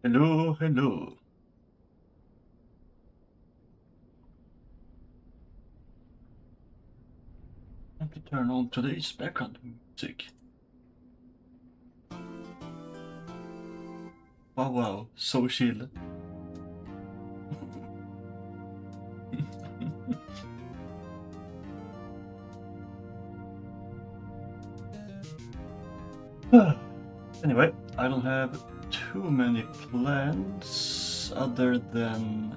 Hello, hello. I have to turn on today's background music. Wow, wow, so chill. Anyway, I don't have too many plans other than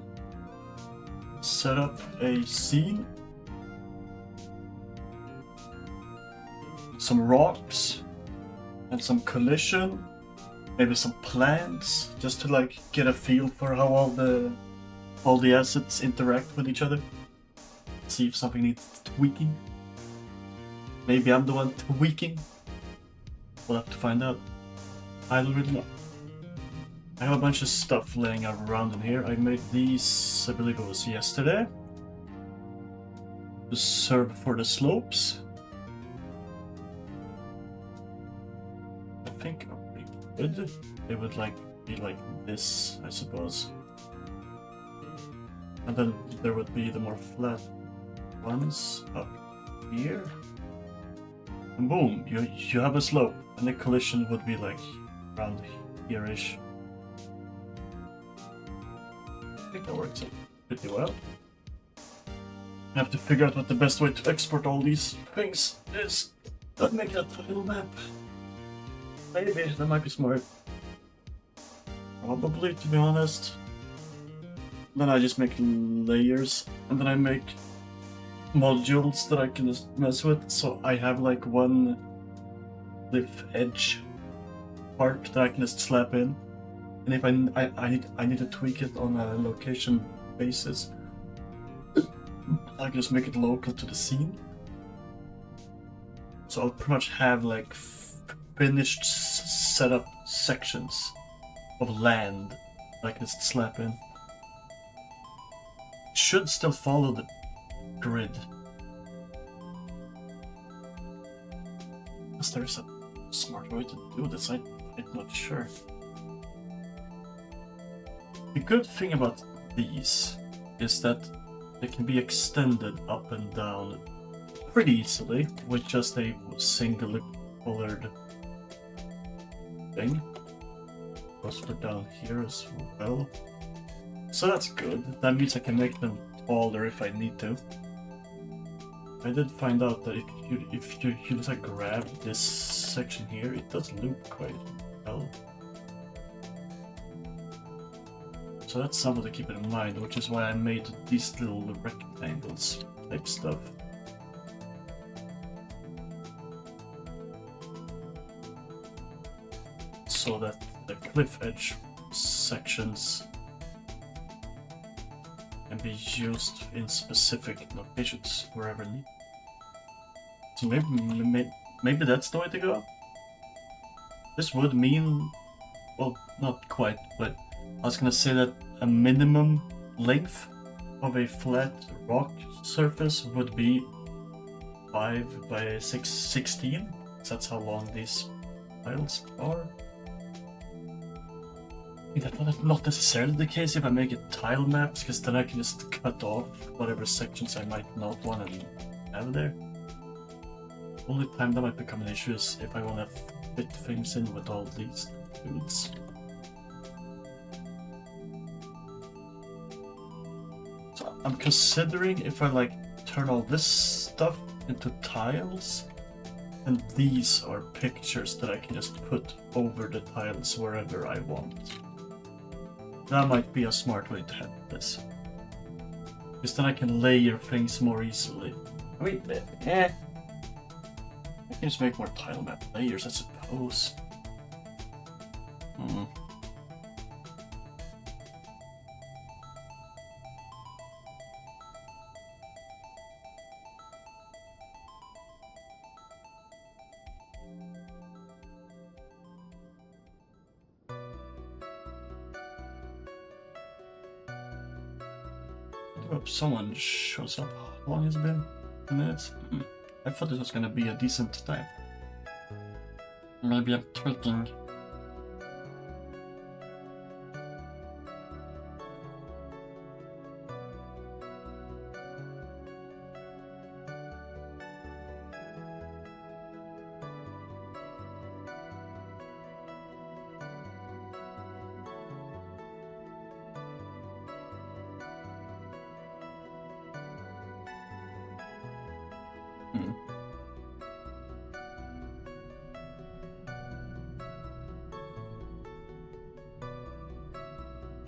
set up a scene, some rocks, and some collision, maybe some plants, just to like get a feel for how all the assets interact with each other. See if something needs tweaking. Maybe I'm the one tweaking. We'll have to find out. I don't really know. I have a bunch of stuff laying around in here. I made these, I believe it was yesterday, to serve for the slopes. I think are pretty good. They would be like this, I suppose. And then there would be the more flat ones up here. And boom, you have a slope, and the collision would be like around here-ish. I think that works out pretty well. I have to figure out what the best way to export all these things is. Don't make a tile map. Maybe that might be smart. Probably, to be honest. Then I just make layers, and then I make modules that I can just mess with. So I have like one cliff edge part that I can just slap in, and if I need to tweak it on a location basis, I can just make it local to the scene. So I'll pretty much have like finished setup sections of land that I can just slap in. Should still follow the grid. Unless there's a smart way to do this, I'm not sure. The good thing about these is that they can be extended up and down pretty easily with just a single colored thing. Goes for down here as well. So that's good. That means I can make them taller if I need to. I did find out that if you just like grab this section here, it does loop quite well. So that's something to keep in mind, which is why I made these little rectangles type stuff. So that the cliff edge sections can be used in specific locations wherever needed. So maybe that's the way to go. This would mean, well, not quite, but I was gonna say that a minimum length of a flat rock surface would be 5 by 16. So that's how long these tiles are. I think that's not necessarily the case if I make it tile maps, because then I can just cut off whatever sections I might not want to have there. Only time that might become an issue is if I want to fit things in with all these dudes. So I'm considering if I like turn all this stuff into tiles, and these are pictures that I can just put over the tiles wherever I want. That might be a smart way to handle this. Because then I can layer things more easily. I mean, I can just make more tile map layers, I suppose. I hope someone shows up. How long has it been? 2 minutes? I thought this was gonna be a decent time. Maybe I'm tweaking.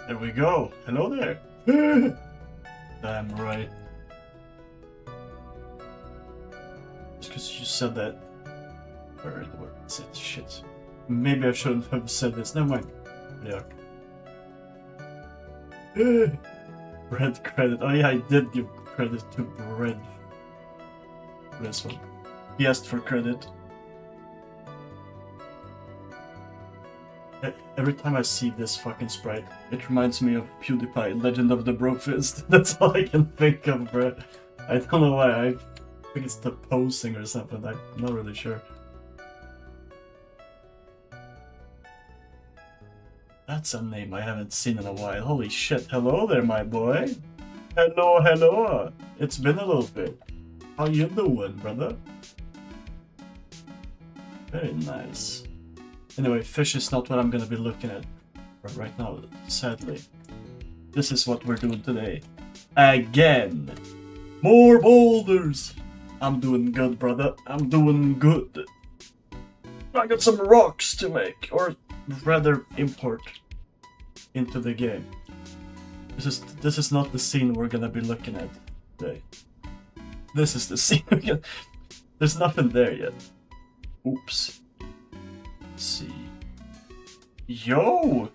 There we go. Hello there. Damn right. Just because you said that. Where is it? Shit. Maybe I shouldn't have said this. Never mind. Yeah. Bread credit. Oh yeah, I did give credit to Bread. This one. He asked for credit. Every time I see this fucking sprite, it reminds me of PewDiePie, Legend of the Broke Fist. That's all I can think of, bro. I don't know why. I think it's the posing or something. I'm not really sure. That's a name I haven't seen in a while. Holy shit. Hello there, my boy. Hello, hello. It's been a little bit. How you doing, brother? Very nice. Anyway, fish is not what I'm gonna be looking at right now, sadly. This is what we're doing today. Again! More boulders! I'm doing good, brother. I'm doing good. I got some rocks to make, or rather import into the game. This is not the scene we're gonna be looking at today. This is the scene we're gonna... There's nothing there yet. Oops. Let's see. Yo!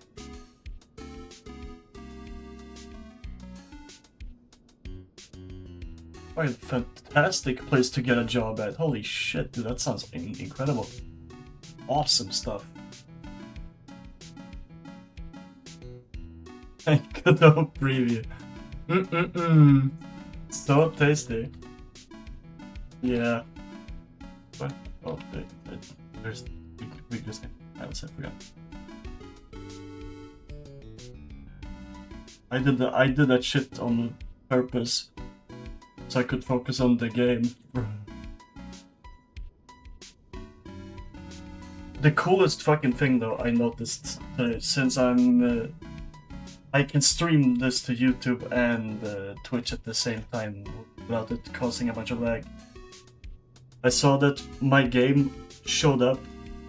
What a fantastic place to get a job at. Holy shit, dude, that sounds incredible. Awesome stuff. Good old preview. So tasty. Yeah. What? Oh, there's weakness. I forgot. I did that shit on purpose, so I could focus on the game. The coolest fucking thing, though, I noticed since I can stream this to YouTube and Twitch at the same time without it causing a bunch of lag. I saw that my game showed up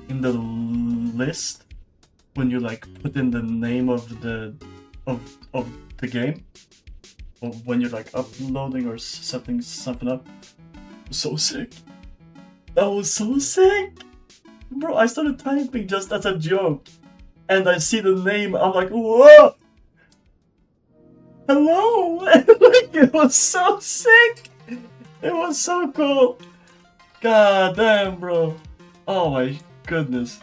in the list when you like put in the name of the game, or when you're like uploading or setting something up. So sick. That was so sick, bro. I started typing just as a joke, and I see the name. I'm like, whoa, hello. Like, it was so sick. It was so cool. God damn, bro. Oh my goodness.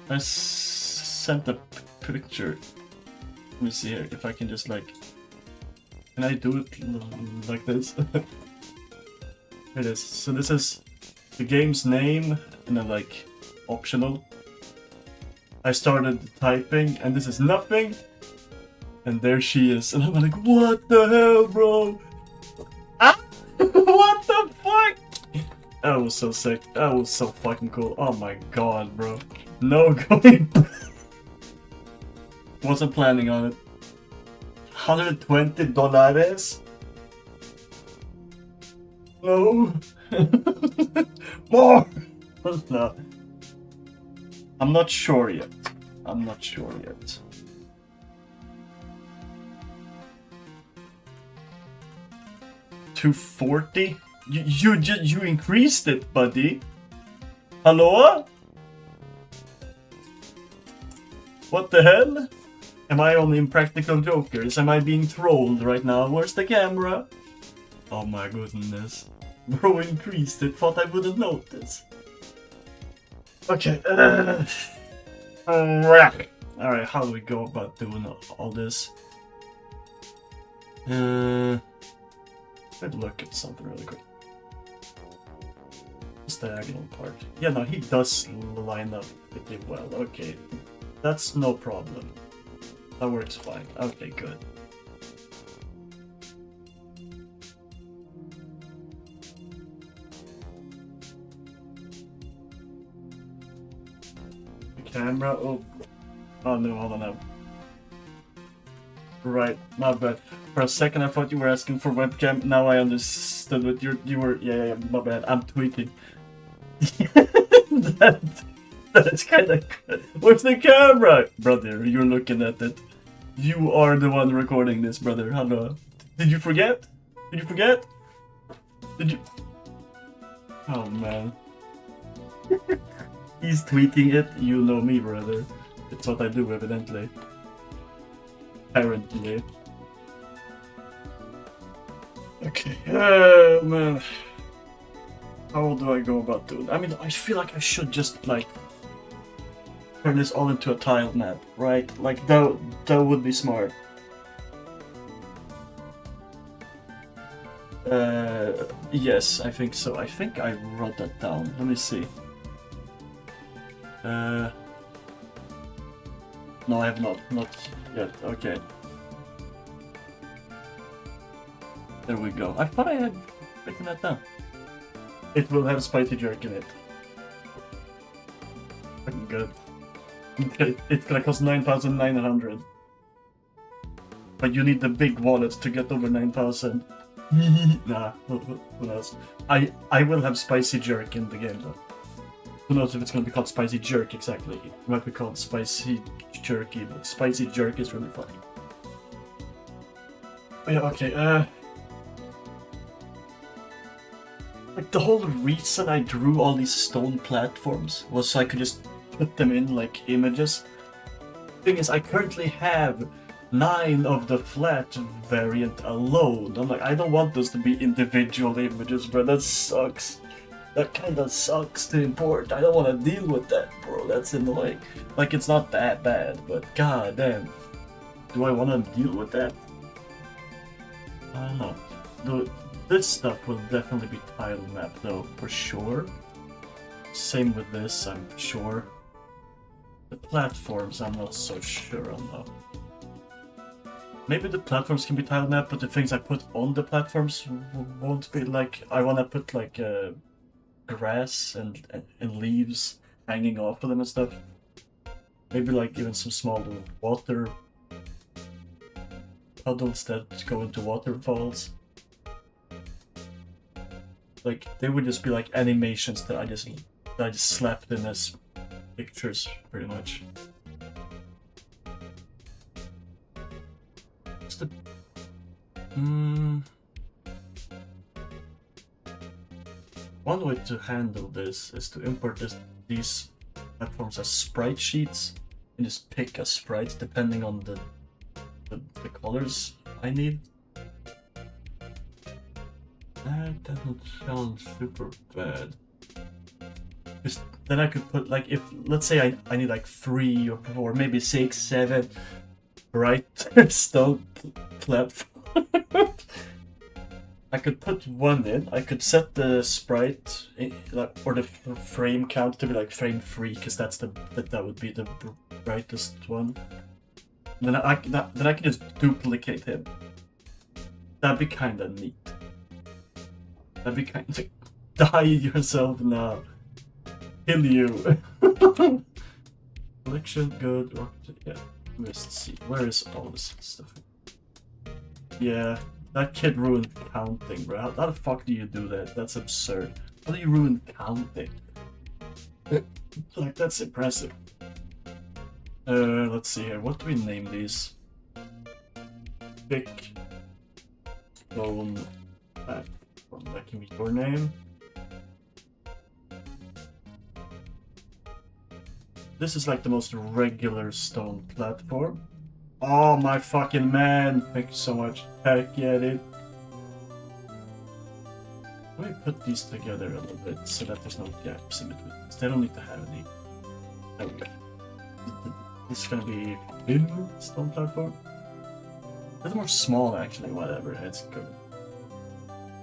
I sent a picture. Let me see here if I can just like... Can I do it like this? Here it is. So this is the game's name and then like optional. I started typing and this is nothing. And there she is. And I'm like, what the hell, bro? Ah! What the fuck? That was so sick. That was so fucking cool. Oh my god, bro. No going back. Wasn't planning on it. $120? No. More. No. I'm not sure yet. I'm not sure yet. $240? You increased it, buddy. Hello? What the hell? Am I on Impractical Jokers? Am I being trolled right now? Where's the camera? Oh my goodness. Bro increased it. Thought I wouldn't notice. Okay. Alright, how do we go about doing all this? Let's look at something really quick. This diagonal part. Yeah, no, he does line up pretty well. Okay, that's no problem. That works fine. Okay, good. The camera. Oh no, hold on now. Right, my bad. For a second I thought you were asking for webcam. Now I understood what you were. Yeah, my bad. I'm tweaking. That's kind of good. Where's the camera, brother? You're looking at it. You are the one recording this, brother. Hello. Did you forget? Did you forget? Did you? Oh man. He's tweaking it. You know me, brother. It's what I do, evidently. Apparently. Okay. Oh man. How do I go about doing? I mean, I feel like I should just like turn this all into a tiled map, right? Like that would be smart. Yes, I think so. I think I wrote that down. Let me see. No, I have not yet. Okay. There we go. I thought I had written that down. It will have spicy jerk in it. Fucking good. Okay, it's gonna cost 9,900. But you need the big wallet to get over 9,000. Nah, who knows? I will have spicy jerk in the game though. Who knows if it's gonna be called spicy jerk exactly? It might be called spicy jerky, but spicy jerk is really funny. Oh, yeah, okay, like the whole reason I drew all these stone platforms was so I could just put them in like images. Thing is, I currently have 9 of the flat variant alone. I'm like, I don't want those to be individual images, bro. That sucks. That kinda sucks to import. I don't want to deal with that, bro. That's annoying. Like, it's not that bad, but god damn. Do I want to deal with that? I don't know. This stuff will definitely be tile map though, for sure. Same with this, I'm sure. The platforms, I'm not so sure on though. Maybe the platforms can be tile map, but the things I put on the platforms won't be like. I want to put like grass and leaves hanging off of them and stuff. Maybe like even some small water puddles that go into waterfalls. Like they would just be like animations that I just slapped in as pictures, pretty much. What's the one way to handle this is to import these platforms as sprite sheets and just pick a sprite depending on the colors I need. That doesn't sound super bad. Just then I could put like, if let's say I need like 3 or 4, maybe 6, 7 bright stone platforms. I could put one in. I could set the sprite or the frame count to be like frame 3, because that would be the brightest one. And then I can just duplicate him. That'd be kind of neat. That'd be kind of die yourself now. Kill you. Collection good or yeah. Let's see. Where is all this stuff? Yeah. That kid ruined counting, bro. How the fuck do you do that? That's absurd. How do you ruin counting? Like, that's impressive. Let's see here. What do we name these? Big stone platform. That can be your name. This is like the most regular stone platform. Oh my fucking man! Thank you so much. Heck yeah, dude. Let me put these together a little bit so that there's no gaps in between. They don't need to have any. There we go. This is gonna be big stone platform. It's more small actually. Whatever, it's good.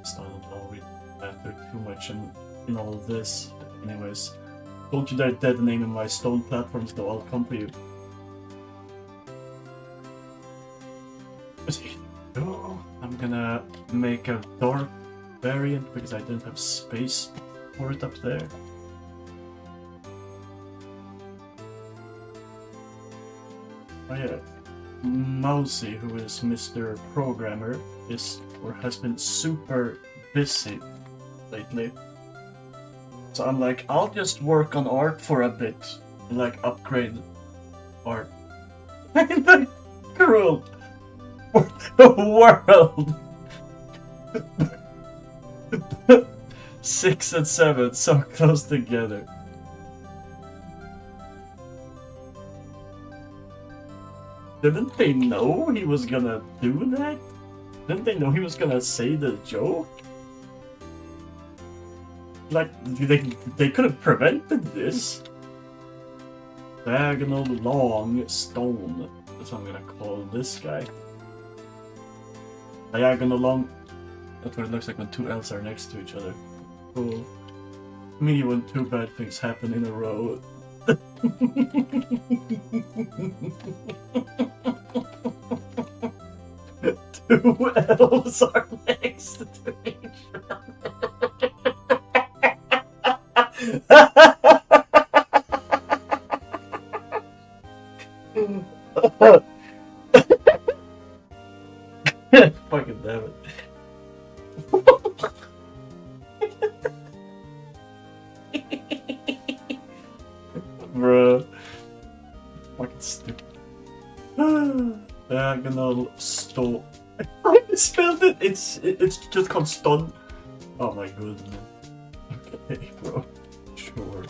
Stone don't really matter too much in all of this. Anyways, don't you dare dead name in my stone platforms though. I'll come for you. I'm gonna make a dark variant because I didn't have space for it up there. Oh yeah, Mousy, who is Mr. Programmer, has been super busy lately. So I'm like, I'll just work on art for a bit and like upgrade art. cruel for the world. 6 and 7, so close together. Didn't they know he was gonna do that? Didn't they know he was gonna say the joke? Like, they could have prevented this. Diagonal long stone. That's what I'm gonna call this guy. Diagonal long. That's what it looks like when two L's are next to each other. Cool. Me when two bad things happen in a row. Two L's are next to each other. Fucking damn it. Bruh. Fucking stupid. Diagonal stone. I spelled it! It's just called stun. Oh my goodness. Okay, bro. Sure.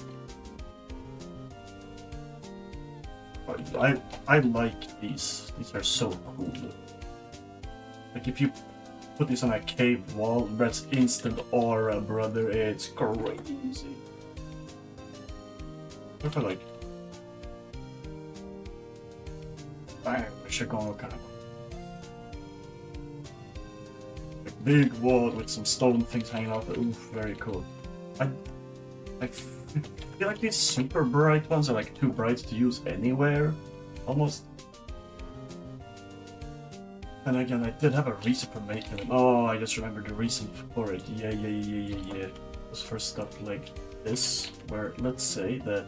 I like these. These are so cool. Like if you put this on a cave wall, that's instant aura, brother. It's crazy. What if I like... I should go kind of... Like big wall with some stone things hanging off. Oof, very cool. I feel like these super bright ones are like too bright to use anywhere. Almost. And again, I did have a reason for making them. Oh, I just remembered the reason for it. Yeah. It was for stuff like this, where let's say that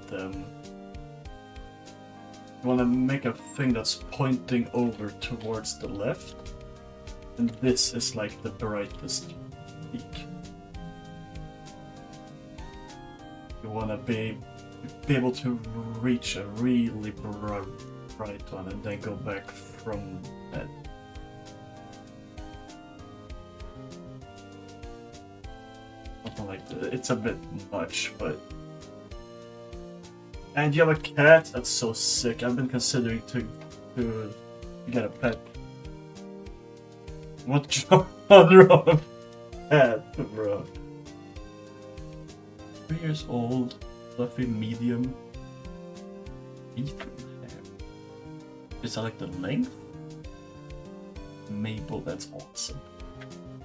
you want to make a thing that's pointing over towards the left, and this is like the brightest peak. You want to be able to reach a really bright one and then go back from that. Something like that. It's a bit much, but... And you have a cat? That's so sick. I've been considering to get a pet. What genre of cat, bro? 3 years old, fluffy, medium. Is that like the length? Maple, that's awesome.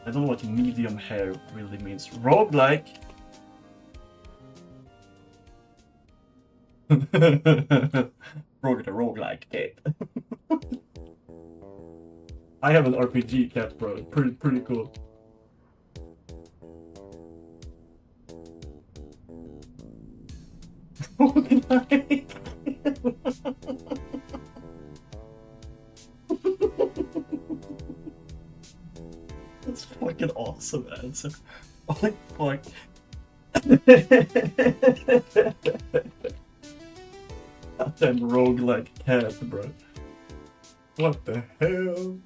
I don't know what medium hair really means. Roguelike? Roguelike cat. I have an RPG cat, bro. Pretty cool. Roguelike. That's fucking awesome answer. Oh fuck. Goddamn roguelike cat, bro. What the hell?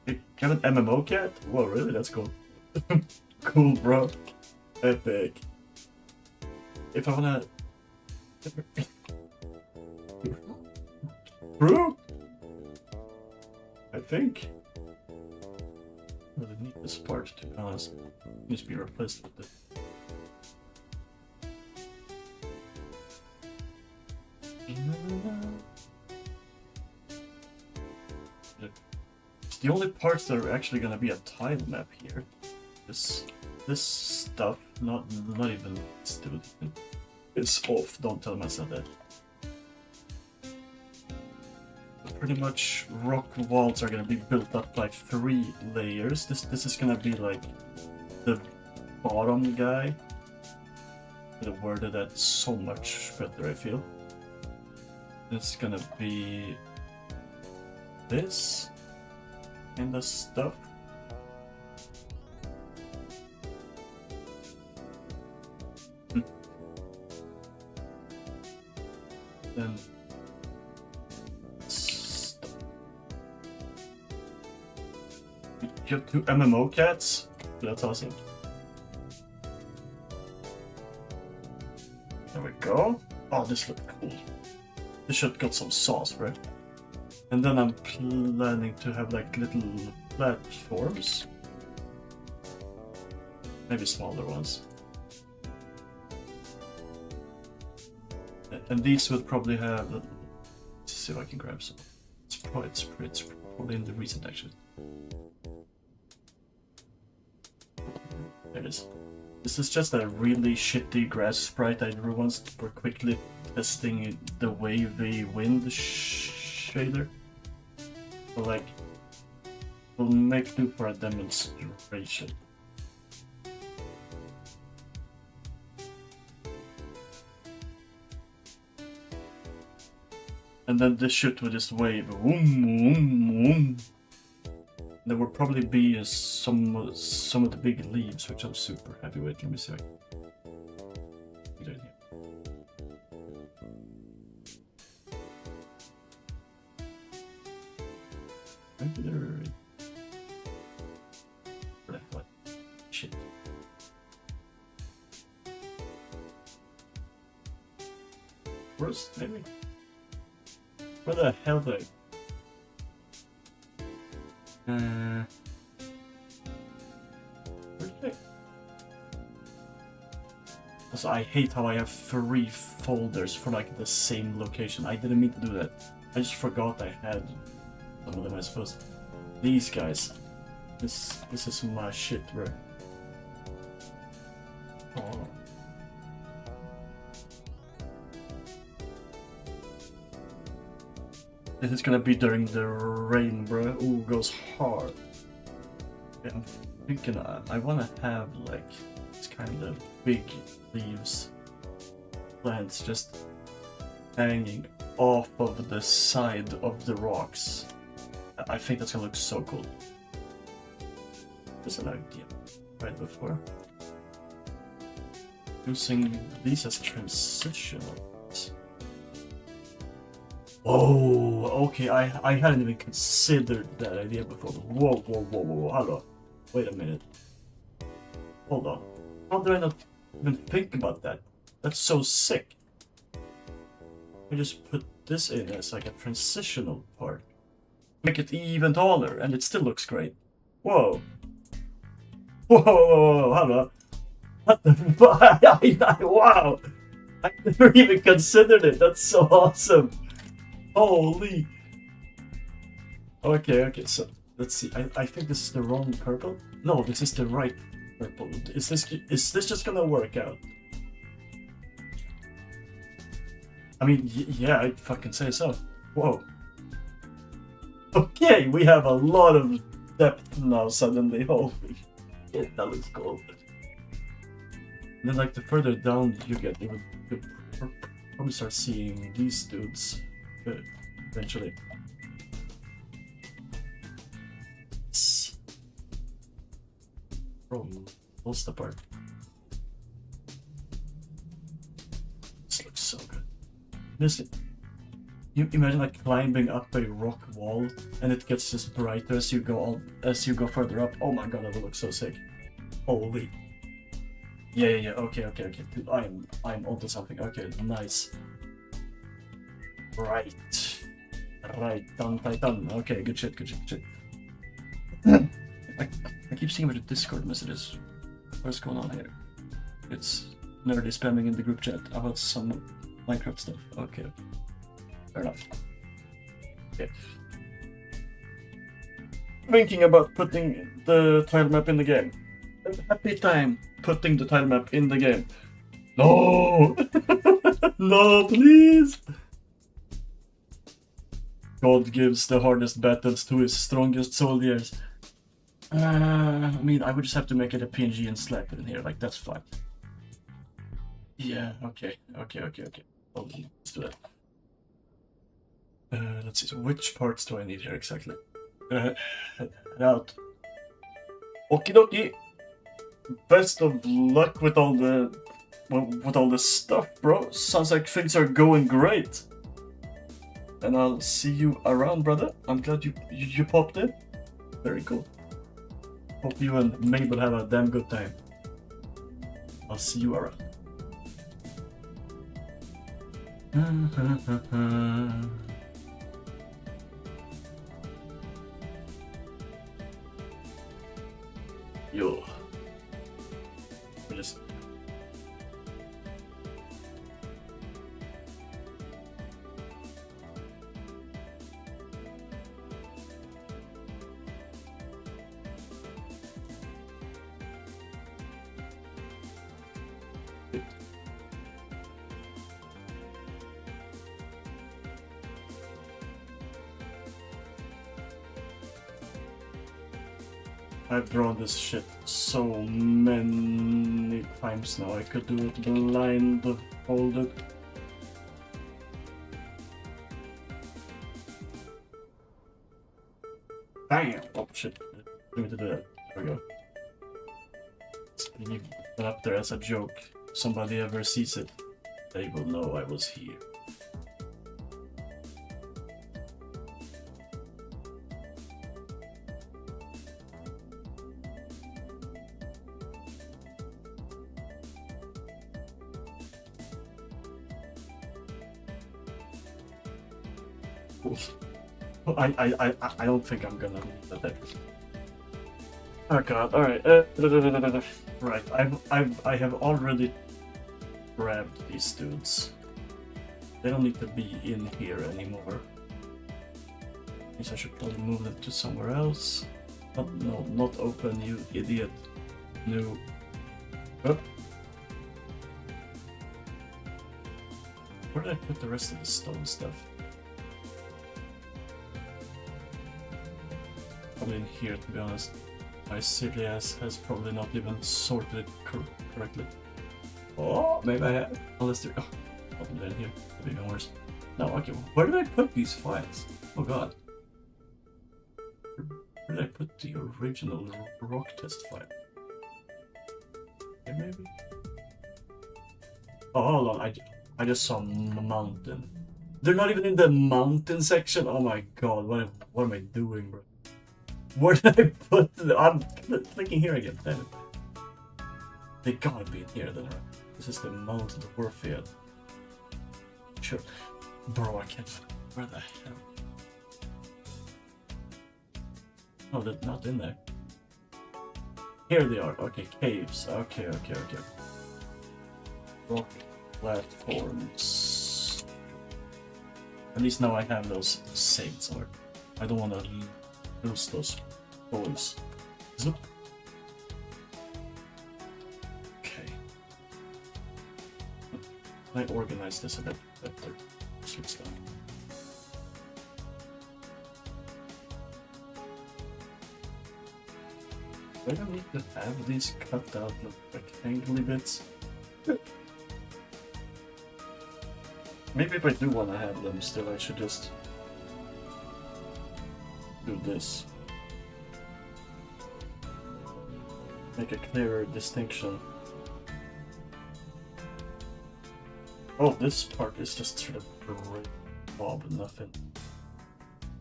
You have an MMO cat? Whoa, really? That's cool. Cool, bro. Epic. If I wanna... True? I think. I really need this part, to be honest. It needs to be replaced with this. It's the only parts that are actually gonna be a tile map here. This stuff, not even this dude. It's off. Don't tell myself that. But pretty much, rock walls are gonna be built up by 3 layers. This is gonna be like the bottom guy. I worded that so much better, I feel. It's gonna be this and the stuff. Then You have 2 MMO cats. That's awesome. There we go. Oh, this looks cool. This should got some sauce, right? And then I'm planning to have like little platforms. Maybe smaller ones. And these would probably have... Let's see if I can grab some. It's probably in the recent actually. There it is. This is just a really shitty grass sprite I drew once for quickly testing the wavy wind shader. So like, we'll make do for a demonstration. And then this shit will just wave. Woom, woom, woom. There will probably be some of the big leaves, which I'm super happy with. Let me see. Shit. First, maybe. Where the hell they? Where's they? Also, I hate how I have 3 folders for like the same location. I didn't mean to do that. I just forgot I had some of them, I suppose. These guys. This is my shit, bro. Oh. This is gonna be during the rain, bro. Ooh, goes hard. Yeah, I'm thinking I wanna have like this kind of big leaves, plants just hanging off of the side of the rocks. I think that's gonna look so cool. There's an idea right before. Using these as transitional. Oh, okay, I hadn't even considered that idea before. Whoa, hello. Wait a minute. Hold on. How did I not even think about that? That's so sick. I just put this in as like a transitional part. Make it even taller, and it still looks great. Whoa. Whoa, hello. What the fuck? Wow. I never even considered it. That's so awesome. Holy. Okay, so let's see. I think this is the wrong purple. No, this is the right purple. Is this just gonna work out? I mean, yeah, I'd fucking say so. Whoa. Okay, we have a lot of depth now suddenly. Holy shit, that looks cool. And then like the further down you get, you would probably start seeing these dudes. Eventually. Bro, pulls the part. This looks so good. Listen, you imagine like climbing up a rock wall, and it gets just brighter as you go further up. Oh my god, that will look so sick. Holy. Yeah. Okay. Dude, I'm onto something. Okay, nice. Right, done. Okay, good shit. I keep seeing with the Discord messages. What's going on here? It's nerdy spamming in the group chat about some Minecraft stuff. Okay. Fair enough. Okay. Thinking about putting the tile map in the game. A happy time putting the tile map in the game. No! No, please! God gives the hardest battles to his strongest soldiers. I mean, I would just have to make it a PNG and slap it in here, like, that's fine. Yeah, okay. Oh, let's do that. Let's see, so which parts do I need here exactly? Head out. Okie dokie. Best of luck with all the stuff, bro. Sounds like things are going great. And I'll see you around, brother. I'm glad you popped in. Very cool. Hope you and Mabel have a damn good time. I'll see you around. Yo. Just... I've drawn this shit so many times now. I could do it blindfolded. Bam! Oh shit. I need to do that. There we go. Leave it up there as a joke. If somebody ever sees it, they will know I was here. I don't think I'm gonna leave that. Oh god, alright. Right, I have already grabbed these dudes. They don't need to be in here anymore. Guess I should probably move them to somewhere else. But no, not open, you idiot. No. Oh. Where did I put the rest of the stone stuff? Probably in here, to be honest. My silly ass has probably not even sorted it correctly. Oh, maybe I have. Unless they're... Oh, probably in here. That'd be even worse. No, okay. Where did I put these files? Oh god. Where did I put the original rock test file? Okay, maybe? Oh, hold on. I just saw a mountain. They're not even in the mountain section? Oh my god. What am I doing, bro? Where did I put the... I'm clicking here again, damn it. They gotta be in here then, right? This is the Mount DWARFZBOUND. Sure. Bro, I can't... Where the hell? Oh, they're not in there. Here they are. Okay, caves. Okay. Rock platforms. At least now I have those saved somewhere. I don't want to lose those boys. Zoop. Okay. I organize this a bit better. Sweet stuff. Do I don't need to have these cut out rectangly bits? Maybe if I do want to have them still, I should just do this. Make a clearer distinction. Oh, this part is just sort of great bob and nothing.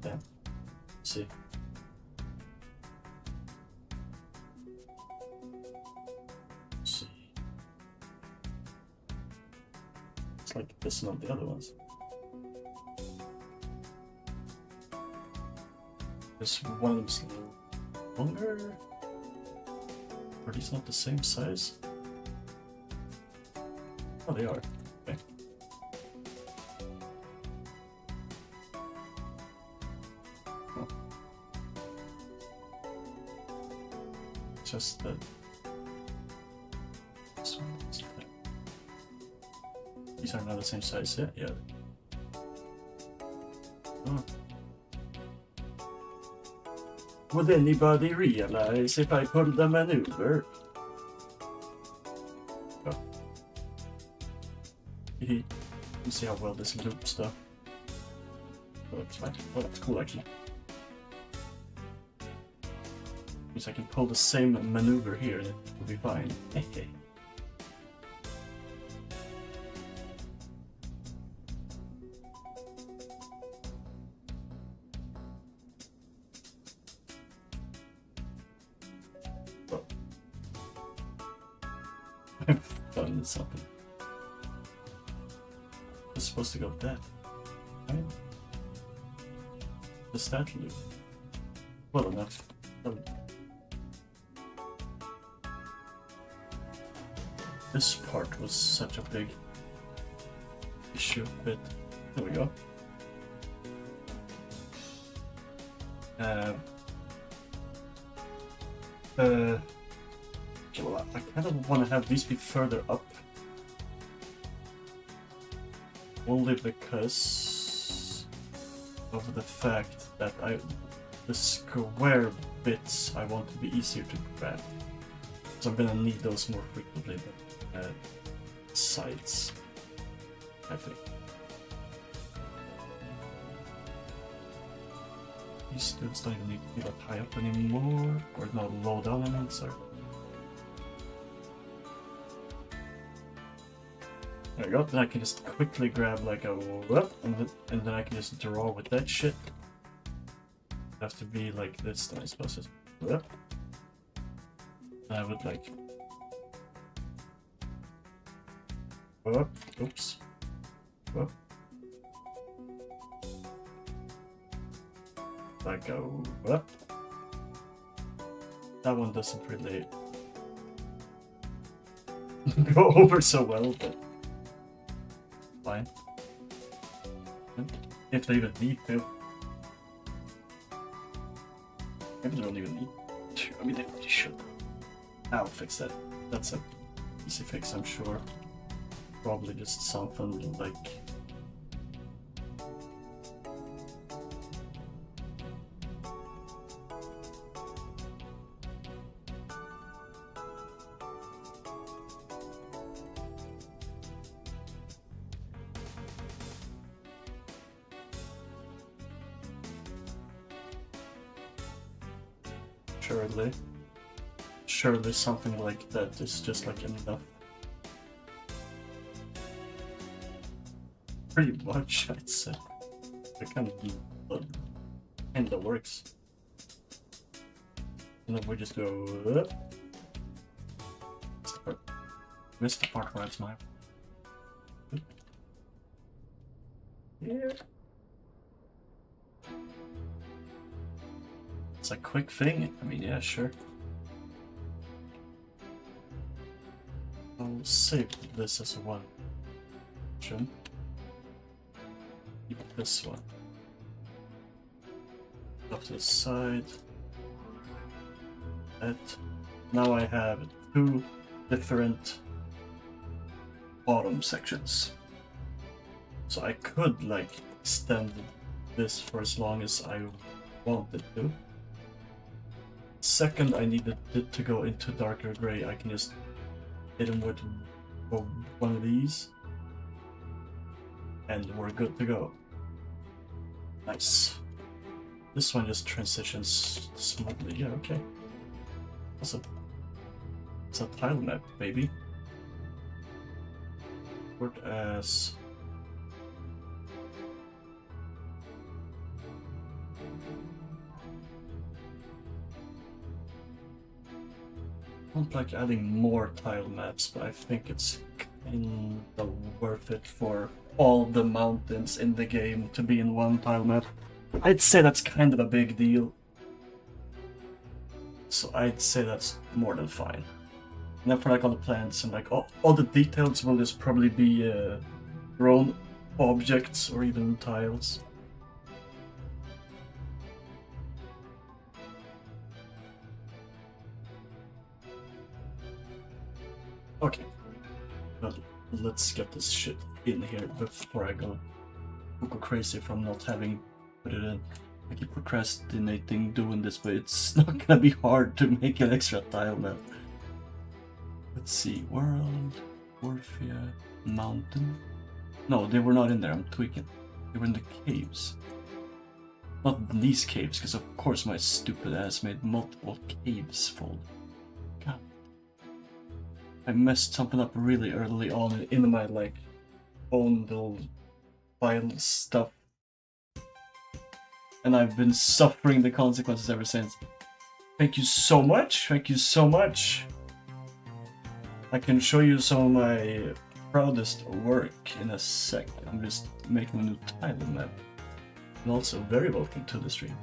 Damn. Let's see. It's like this and not the other ones. This one of them's a little longer. Are these not the same size? Oh, they are. Okay. Oh. Just that. This one is okay. These are not the same size yet. Yeah. Oh. Would anybody realize if I pulled a maneuver? Oh. You see how well this loops though. Oh, that's fine. Oh, that's cool actually. Means I can pull the same maneuver here and it will be fine. I've done something. It's supposed to go dead. Right? Does that loop? Well enough. This part was such a big issue, but there we go. Okay, well, I kind of want to have these be further up. Only because of the fact that the square bits I want to be easier to grab. So I'm gonna need those more frequently than sides, I think. These dudes don't even need to be that high up anymore, or not low down, I mean, sorry. There we go, then I can just quickly grab like a whoop, and then I can just draw with that shit. Have to be like this, then I suppose it's whoop. And I would like whoop, oops, whoop. Like a whoop. That one doesn't really go over so well, but fine. If they even need to. Maybe they don't even need to. I mean, they should. I'll fix that. That's an easy fix, I'm sure. Probably just something like... Surely something like that is just like enough. Pretty much, I'd say. It kind of works. And then we just go up. Missed the part where I smile. Yeah. It's a quick thing. I mean, yeah, sure. I'll save this as one option. Keep this one up to the side. That. Now I have two different bottom sections. So I could like extend this for as long as I wanted to. Second, I needed it to go into darker gray. I can just hit him with one of these, and we're good to go. Nice. This one just transitions smoothly. Yeah, okay. Awesome. It's a tile map, baby. Short as. I don't like adding more tile maps, but I think it's kind of worth it for all the mountains in the game to be in one tile map. I'd say that's kind of a big deal. So I'd say that's more than fine. And then for like all the plants and like all the details will just probably be their own objects or even tiles. Okay, well, let's get this shit in here before I go crazy from not having put it in. I keep procrastinating doing this, but it's not gonna be hard to make an extra tile map. Let's see, world, warfare, mountain. No, they were not in there, I'm tweaking. They were in the caves. Not in these caves, because of course my stupid ass made multiple caves full. God. I messed something up really early on in my like own little file stuff. And I've been suffering the consequences ever since. Thank you so much. Thank you so much. I can show you some of my proudest work in a sec. I'm just making a new tile map. And also, very welcome to the stream.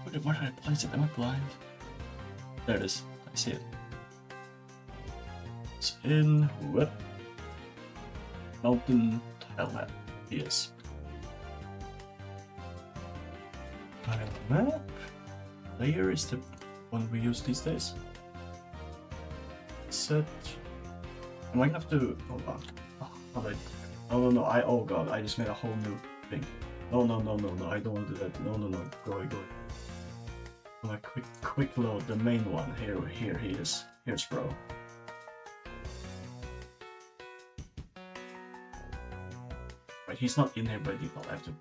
Where did I place it? Am I blind? There it is. I see it. It's in what? Mountain tile map. Yes. Tile map. Layer is the one we use these days. Set. Am I gonna have to? Hold on. Oh no! Oh god! I just made a whole new thing. No! I don't want to do that. No! Go away. I'm gonna quick load the main one. Here he is. Here's bro. Right, he's not in here by default. I have to.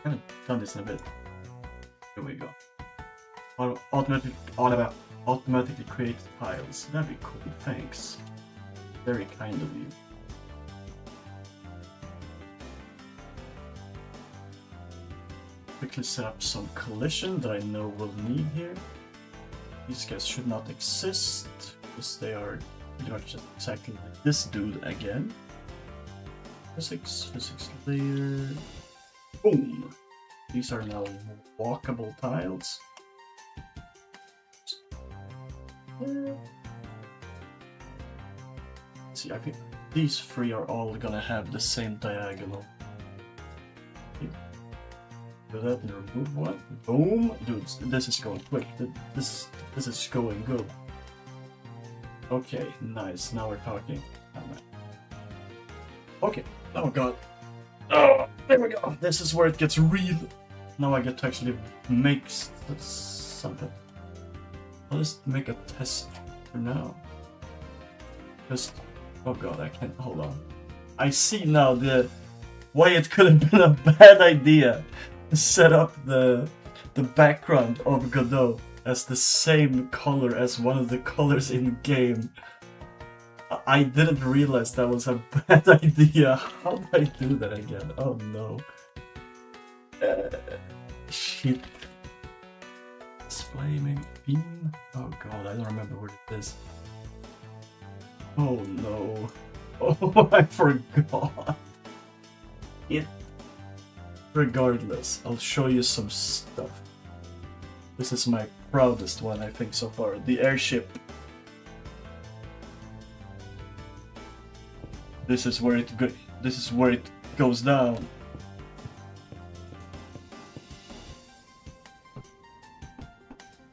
I haven't done this in a bit. Here we go. Automatically create tiles. That'd be cool. Thanks. Very kind of you. Quickly set up some collision that I know we'll need here. These guys should not exist because they are pretty much just exactly like this dude again. Physics layer. Boom! These are now walkable tiles. See, I think these three are all gonna have the same diagonal. Do that and remove one. Boom! Dudes, this is going quick. This is going good. Okay, nice. Now we're talking. Okay. Oh god. Oh, there we go. This is where it gets real. Now I get to actually make something. I'll just make a test for now. Just, oh god, I can't, hold on. I see now why it could have been a bad idea to set up the background of Godot as the same color as one of the colors in game. I didn't realize that was a bad idea. How did I do that again? Oh no. Shit. Flaming beam? Oh god, I don't remember where it is. Oh no. Oh, I forgot. Regardless, I'll show you some stuff. This is my proudest one, I think, so far. The airship. This is where it goes down.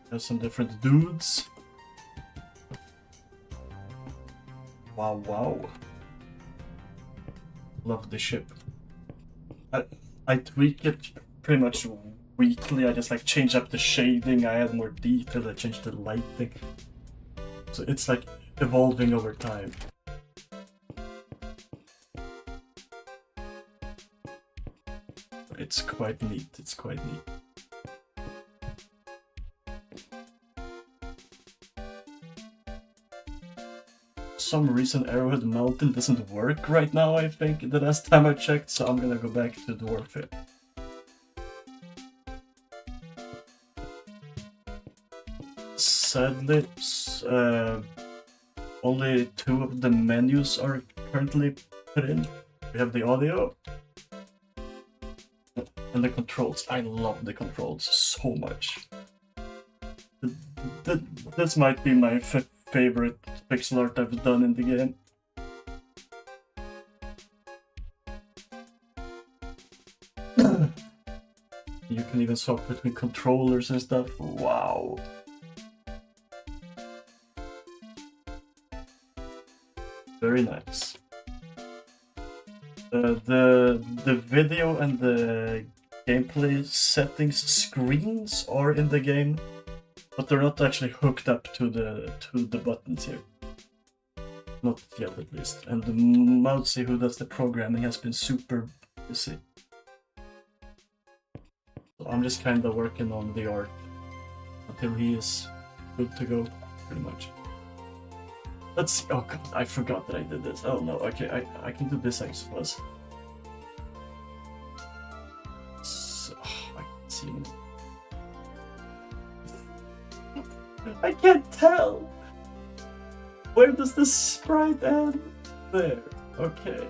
There's some different dudes. Wow. Love the ship. I tweak it pretty much weekly. I just like change up the shading, I add more detail, I change the lighting. So it's like evolving over time. It's quite neat, Some reason Arrowhead Mountain doesn't work right now, I think, the last time I checked, so I'm gonna go back to Dwarf it. Sadly, only 2 of the menus are currently put in. We have the audio and the controls. I love the controls so much. This might be my favorite pixel art I've done in the game. You can even swap between controllers and stuff. Wow. Very nice. The video and the gameplay settings screens are in the game, but they're not actually hooked up to the buttons here. Not yet, at least. And the Mousy who does the programming has been super busy. So I'm just kind of working on the art until he is good to go, pretty much. Let's see. Oh god, I forgot that I did this. Oh no, okay, I can do this, I suppose. So, I can see him. I can't tell. Where does the sprite end? There. Okay.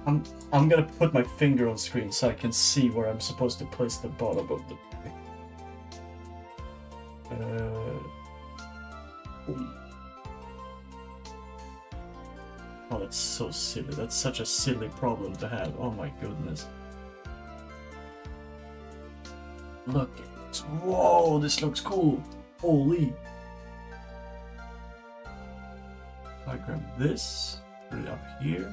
I'm gonna put my finger on screen so I can see where I'm supposed to place the bottom of the thing. Oh, that's so silly. That's such a silly problem to have. Oh my goodness. Look. Whoa, this looks cool. Holy. I grab this, put it up here.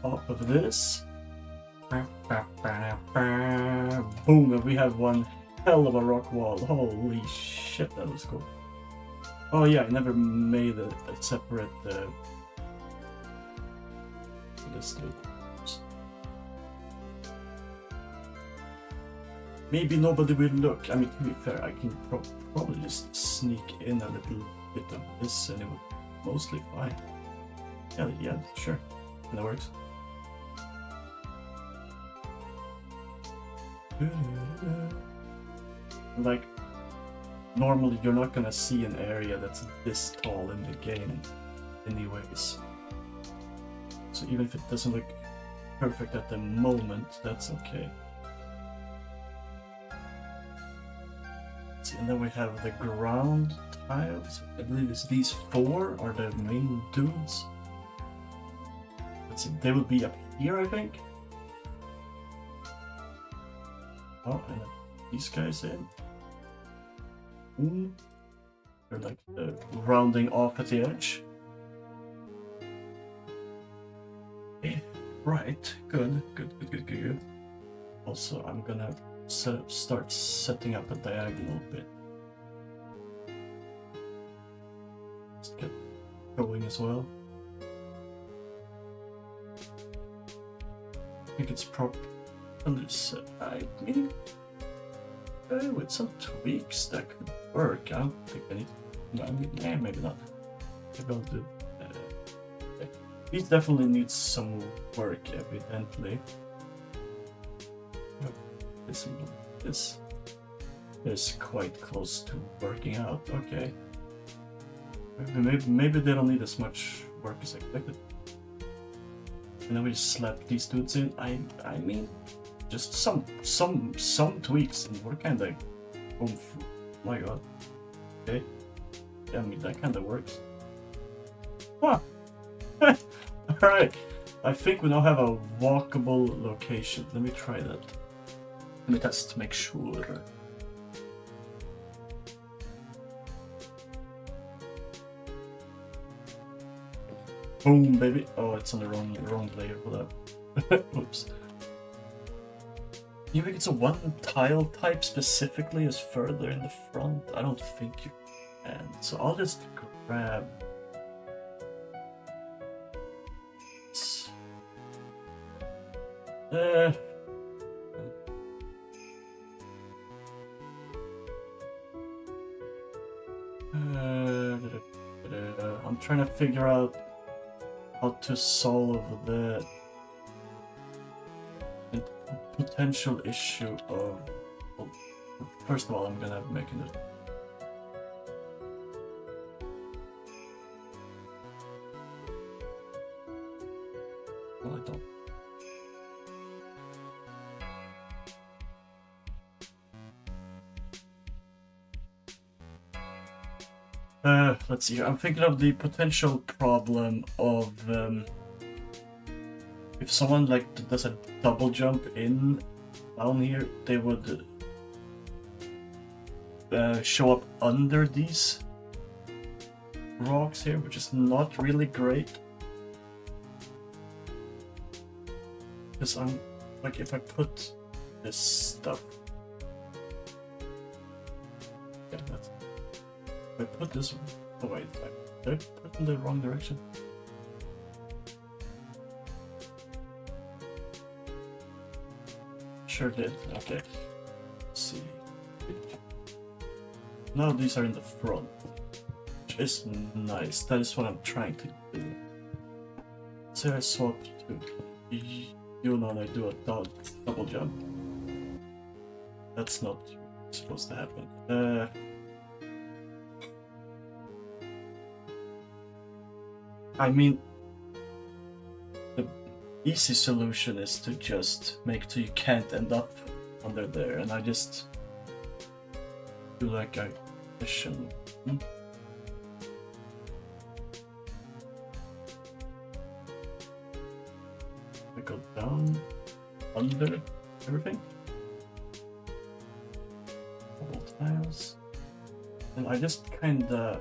Top of this. Boom, and we have one hell of a rock wall. Holy shit, that was cool. Oh yeah, I never made a separate this dude. Maybe nobody will look. I mean, to be fair, I can probably just sneak in a little bit of this and it would mostly fine. Yeah, sure. That works. Like, normally you're not gonna see an area that's this tall in the game anyways. So even if it doesn't look perfect at the moment, that's okay. And then we have the ground tiles. I believe it's these four are the main dudes. Let's see, they will be up here, I think. Oh, and these guys in. Boom. They're like rounding off at the edge. Okay. Right, good. Also, I'm gonna start setting up a diagonal bit. Just get going as well. I think it's properly set. I mean, with some tweaks that could work. I don't think I need. No, I mean, maybe not. Maybe I'll do. Okay. These definitely need some work, evidently. This is quite close to working out. Okay. Maybe they don't need as much work as expected. And then we just slap these dudes in. I mean, just some tweaks, and we're kind of. Oh my god. Okay. Yeah, I mean that kind of works. Huh. All right. I think we now have a walkable location. Let me try that. Let me test to make sure. Boom, baby. Oh, it's on the wrong layer for that. Oops. You think it's a one tile type specifically is further in the front? I don't think you can. So I'll just grab. I'm trying to figure out how to solve the potential issue of. Well, first of all, I'm gonna make it. Well, I don't. Let's see. I'm thinking of the potential problem of if someone like does a double jump in down here, they would show up under these rocks here, which is not really great. Because I'm like, if I put this stuff, yeah, that's. If I put this. Oh wait, did I put it in the wrong direction? Sure did. Okay. Let's see. Now these are in the front, which is nice. That is what I'm trying to do. Say I swap to you know, and I do a double jump. That's not supposed to happen? I mean, the easy solution is to just make so you can't end up under there, and I just do like a mission. I go down, under everything. Couple tiles. And I just kinda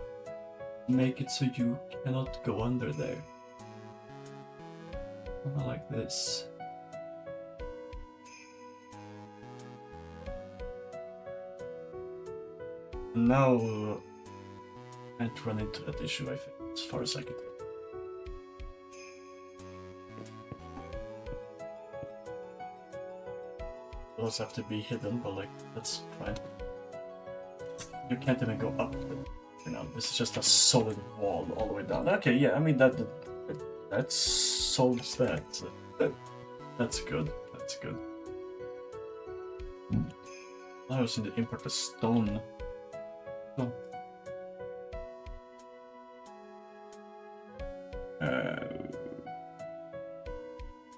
make it so you cannot go under there. Kinda like this. And now I can't run into that issue, I think, as far as I can tell. Those have to be hidden, but like, that's fine. You can't even go up the, you know, this is just a solid wall all the way down. Okay, yeah, I mean that solves that. That's good. That's good. I was in the import a stone. Oh.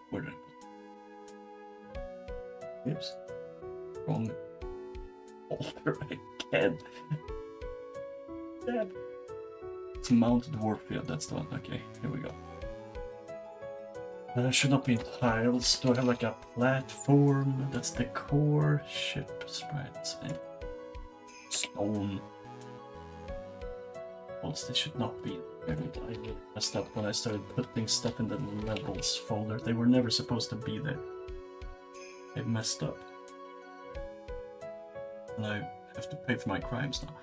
Where did I put? Oops. Wrong folder again. Damn. It's Mount Dwarffield, that's the one. Okay, here we go. Should not be in tiles. Do I have like a platform? That's the core. Ship sprites and stone. They should not be there. I messed up when I started putting stuff in the levels folder. They were never supposed to be there. I messed up. And I have to pay for my crimes now.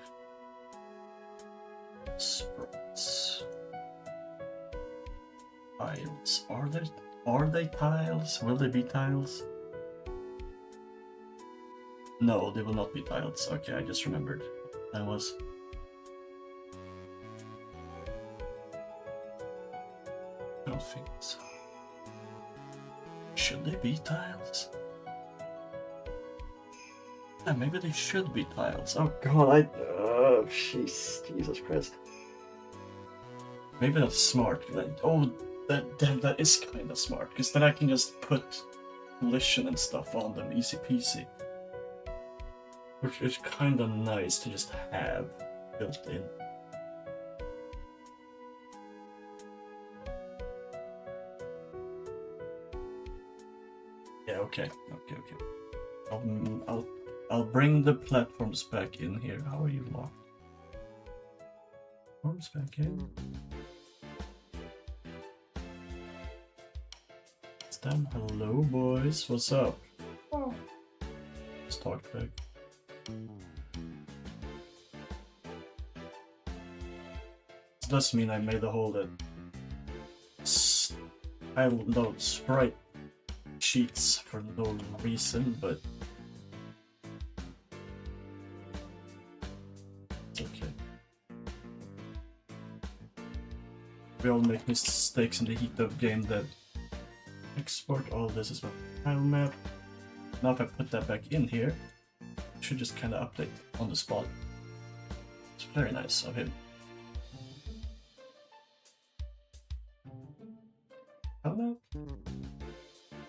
Sprites. Tiles. Are they tiles? Will they be tiles? No, they will not be tiles. Okay, I just remembered what that was. I don't think so. Should they be tiles? Yeah, maybe they should be tiles. Oh god, Jesus Christ. Maybe that's smart. Oh, that is kind of smart, because then I can just put collision and stuff on them, easy peasy. Which is kind of nice to just have built in. Yeah, okay. I'll bring the platforms back in here. How are you locked? Platforms back in. Them. Hello, boys. What's up? Oh. Let's talk back. This does mean I made a whole tile load sprite sheets for no reason, but it's okay. We all make mistakes in the heat of game that export all this as well. Tile map. Now if I put that back in here, it should just kind of update on the spot. It's very nice of him. Tile map.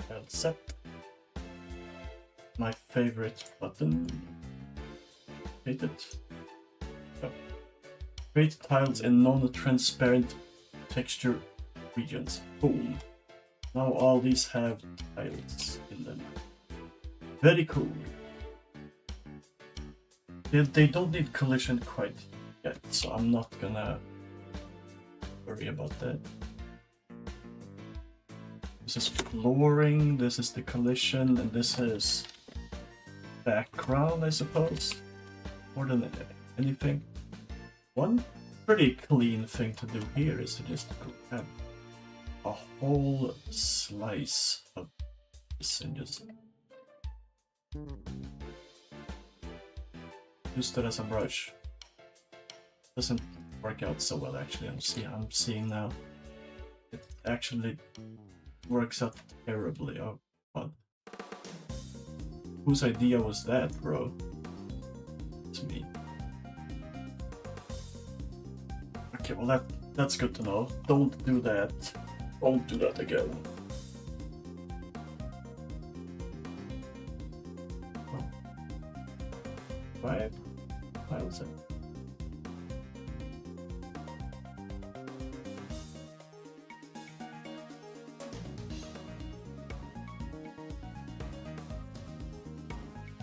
Tile set. My favorite button. Hate it. Oh. Create tiles in non-transparent texture regions. Boom. Now all these have tiles in them. Very cool. They don't need collision quite yet, so I'm not gonna worry about that. This is flooring, this is the collision, and this is background, I suppose, more than anything. One pretty clean thing to do here is to just have a whole slice of this and just use that as a brush. Doesn't work out so well actually. I'm seeing now. It actually works out terribly. Oh god. Whose idea was that, bro? me. Okay, well that's good to know. Don't do that. Don't do that again. Oh. 5 tiles in.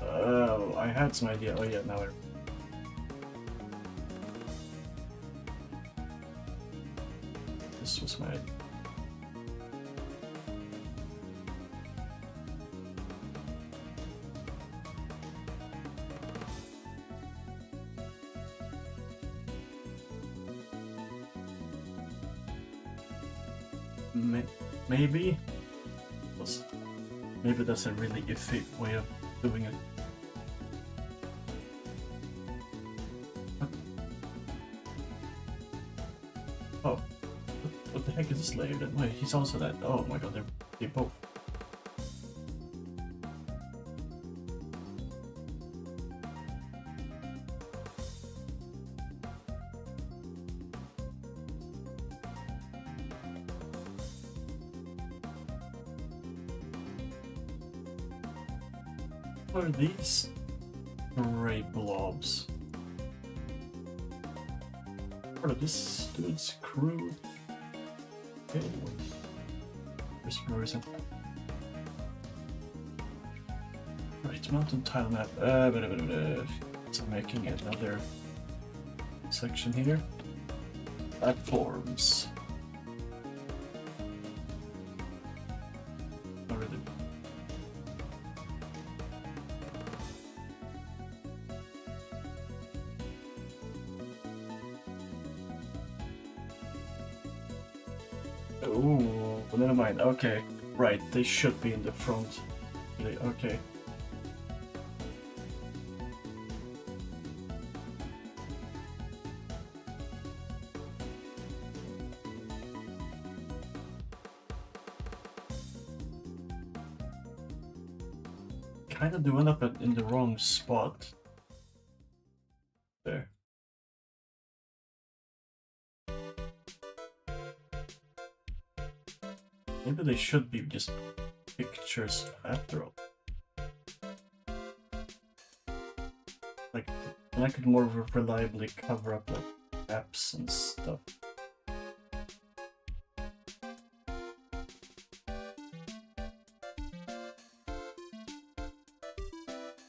Oh, I had some idea. Oh yeah, now I... This was my idea. Maybe? Maybe that's a really iffy way of doing it. Oh, what the heck is a slave then? Wait, he's also that. Oh my god, they're both. What are these gray blobs? What are this dude's crew? Okay. Where is it? Right, mountain tile map. So making another section here. Platforms. Ooh, never mind. Okay, right. They should be in the front. Okay. Kind of doing up in the wrong spot. There. Maybe they should be just pictures after all. Like, then I could more reliably cover up like maps and stuff.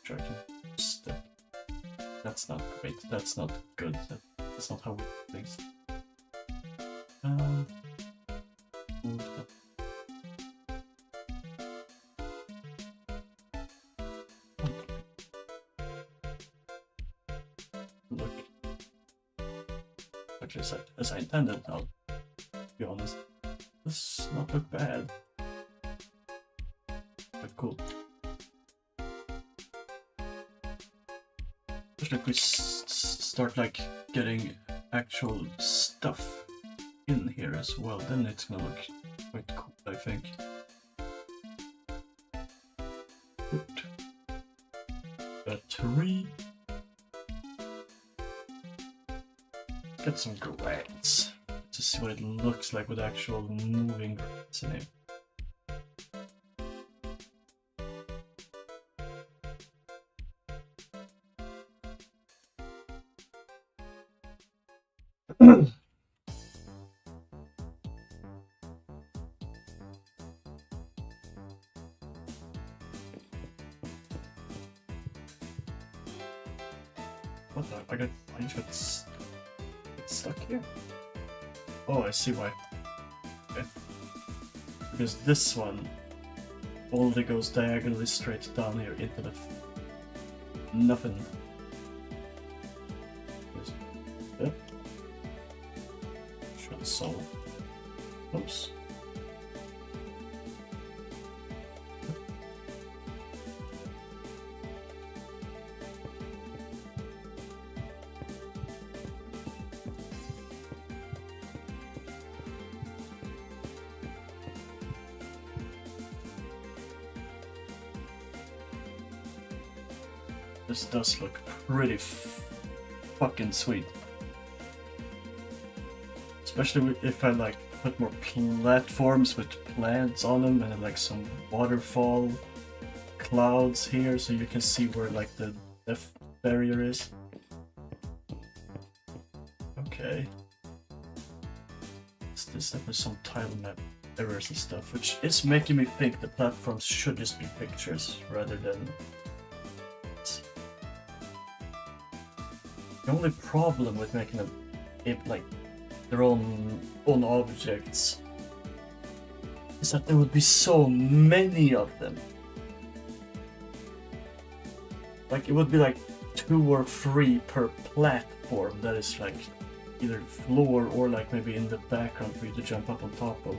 Sure, I can step. That's not great. That's not good. That's not how we do things. Move that. Look, actually, as I intended, I'll be honest. This does not look bad. But cool. Especially if we start like getting actual stuff in here as well, then it's gonna look quite cool, I think. Good. A tree. Get some grass to see what it looks like with actual moving grass in it. What the? I just got stuck here? Oh, I see why. Okay. Because this one only goes diagonally straight down here into the nothing. Yep. Should solve. Oops. This does look pretty fucking sweet. Especially if I like put more platforms with plants on them and like some waterfall clouds here so you can see where like the depth barrier is. Okay. There's definitely some tile map errors and stuff, which is making me think the platforms should just be pictures rather than... The only problem with making them like their own objects is that there would be so many of them. Like it would be like 2 or 3 per platform that is like either floor or like maybe in the background for you to jump up on top of.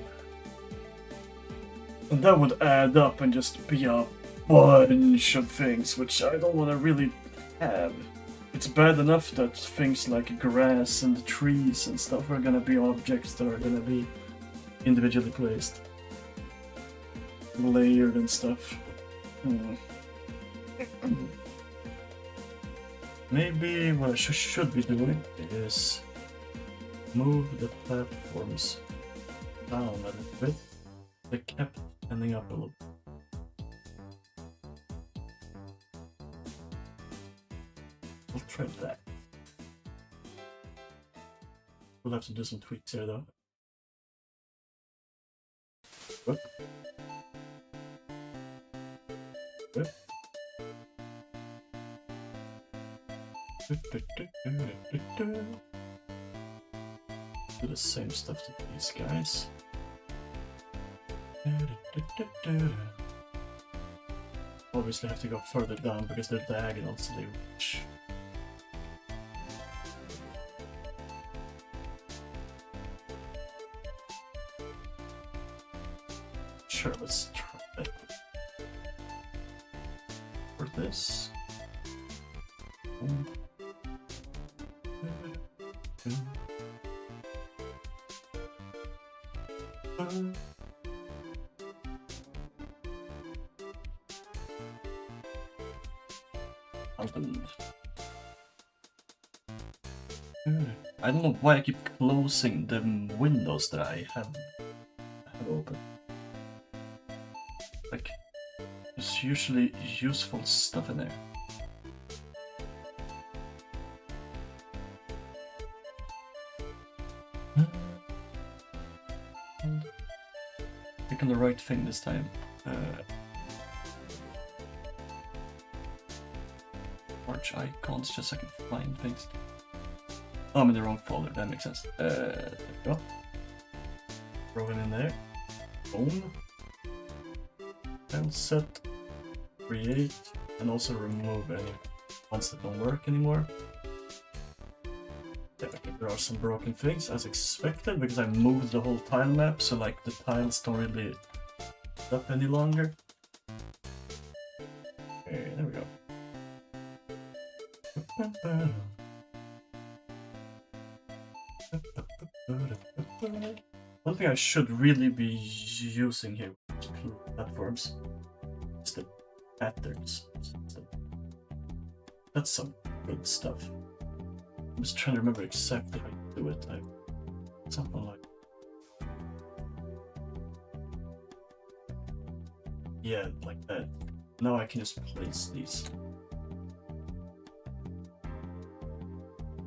And that would add up and just be a bunch of things, which I don't want to really have. It's bad enough that things like grass and trees and stuff are gonna be objects that are gonna be individually placed, layered and stuff. Maybe what I should be doing is move the platforms down a little bit. They kept ending up a little bit. I'll try that. We'll have to do some tweaks here though. Whoop. Whoop. Do the same stuff to these guys. Obviously have to go further down because they're diagonal, so they reach. Sure, let's try that. For this. I don't know why I keep closing the windows that I have open. Like, there's usually useful stuff in there. Picking the right thing this time. Large icons, just so I can find things. Oh, I'm in the wrong folder, that makes sense. There we go. Throw it in there. Boom. Tile set. Create. And also remove any ones that don't work anymore. Yeah, okay, there are some broken things as expected because I moved the whole tile map, so like the tiles don't really up any longer. Okay, there we go. One thing I should really be using here with platforms is the patterns. That's some good stuff. I'm just trying to remember exactly how to do it. Something like... Yeah, like that. Now I can just place these.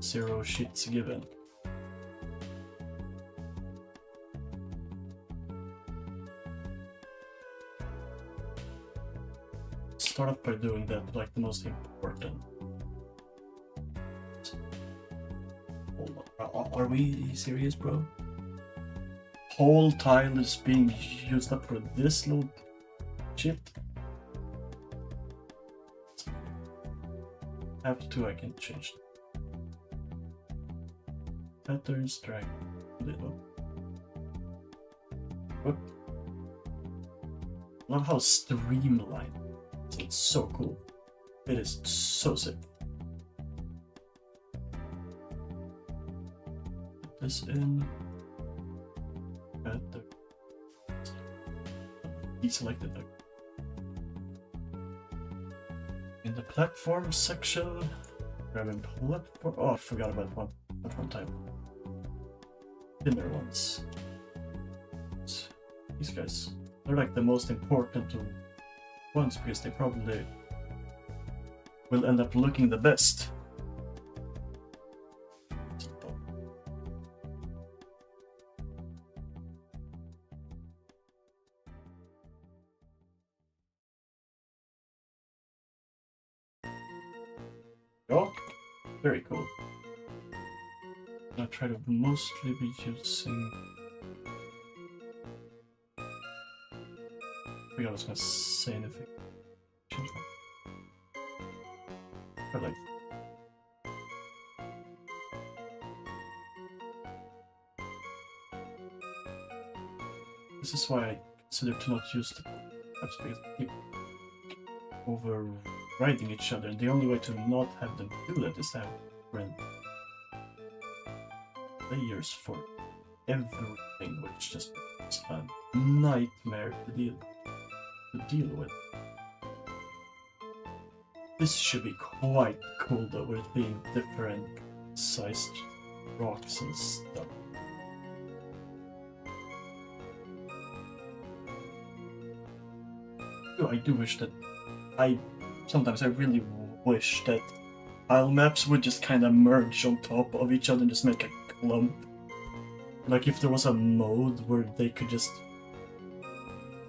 0 shits given. Start off by doing that, like the most important. Hold on. Are we serious, bro? Whole tile is being used up for this little shit? Have to, I can change. Patterns, drag a little. Whoop. Love how streamlined. It's so cool. It is so sick. Put this in. Add the deselected. In the platform section, Grabbing platform. Oh, I forgot about one time. Thinner ones. These guys. They're like the most important ones because they probably will end up looking the best. Oh, very cool. I'll try to mostly be using. I think I was gonna say anything. But like. This is why I consider to not use the apps because they keep overriding each other. The only way to not have them do that is to have different layers for everything, which just is a nightmare to deal with. This should be quite cool though, with being different sized rocks and stuff. I do wish that sometimes I really wish that tile maps would just kind of merge on top of each other and just make a clump. Like if there was a mode where they could just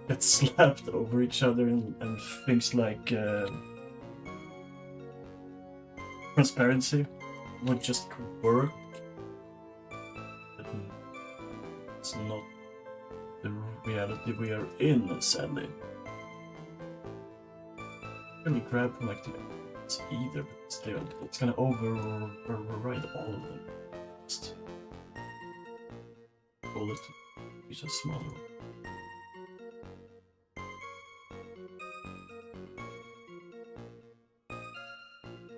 get slapped over each other and things like transparency would just work. But it's not the reality we are in, sadly. Really grab from like the either because it's gonna override all of them. Just pull it to a smaller one.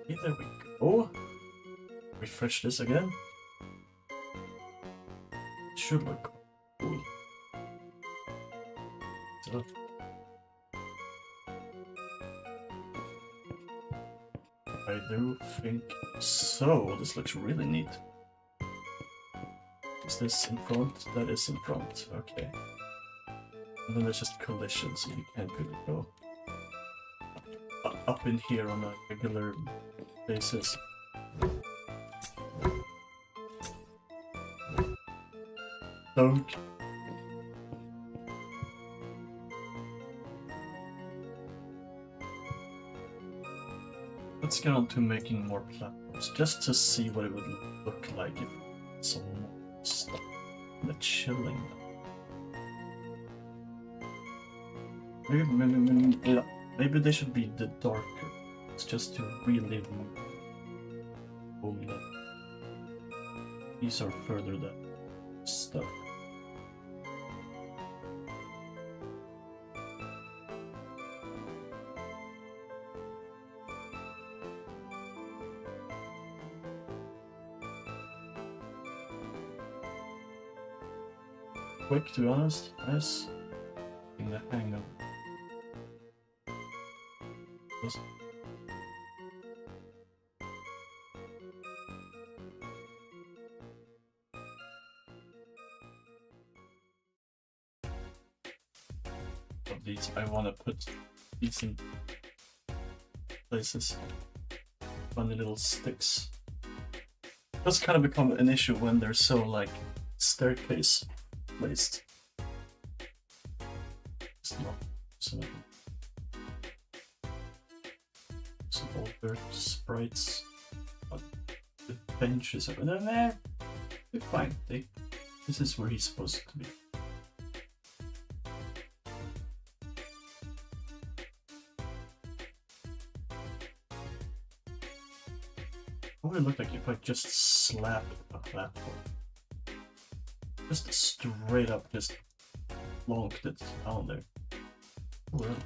Okay, there we go. Refresh this again. It should look cool. So, I do think so. This looks really neat. Is this in front? That is in front. Okay. And then there's just collision, so you can't really go up in here on a regular basis. Don't. Let's get on to making more platforms, just to see what it would look like if some more stuff in the chilling. Maybe they should be the darker. It's just to really boom that. These are further that stuff. Quick, to be honest. Nice. In the hang of this. Of these, I want to put these in places. Funny little sticks. It does kind of become an issue when they're so like staircase placed. It's not so. Some older sprites. The benches are there. They're fine. This is where he's supposed to be. What would it look like if I just slapped a platform? Just straight up, just plonked it down there. Well.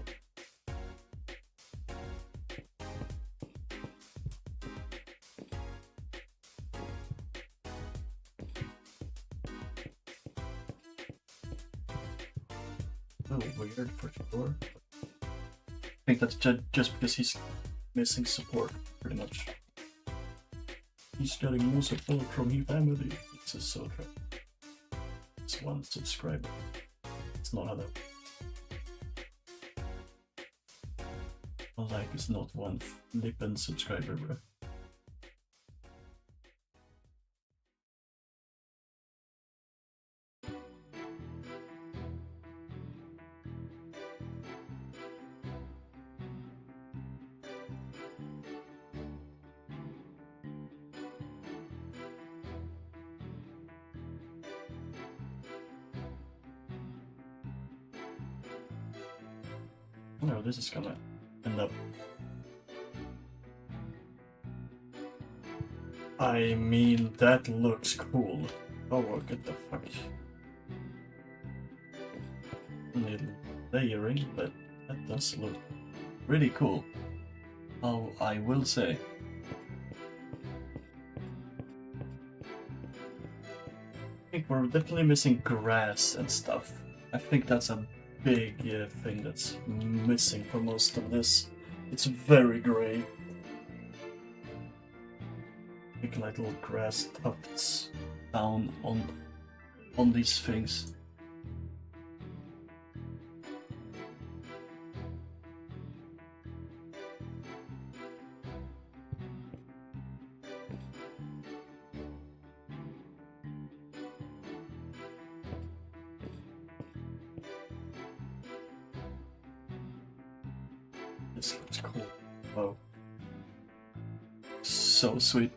A little weird for sure. I think that's just because he's missing support, pretty much. He's getting more support from his family. This is so true. It's 1 subscriber. It's not how that. Like it's not 1 flippin' subscriber, bro. No, this is gonna end up. I mean, that looks cool. Oh, look at the fuck. Little layering, but that does look really cool. Oh, I will say. I think we're definitely missing grass and stuff. I think that's a big thing that's missing for most of this. It's very grey. Like little grass tufts down on these things. This looks cool. Wow. So sweet.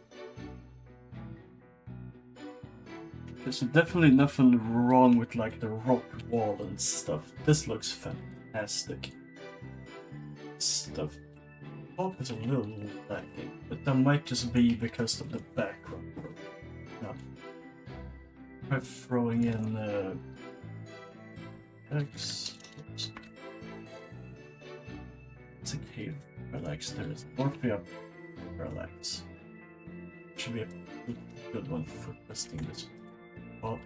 There's definitely nothing wrong with like the rock wall and stuff. This looks fantastic. Stuff. Top is a little lacking, but that might just be because of the background. No. Try throwing in X. It's a cave parallax. There is Morphia parallax. Should be a good one for testing this. Oh.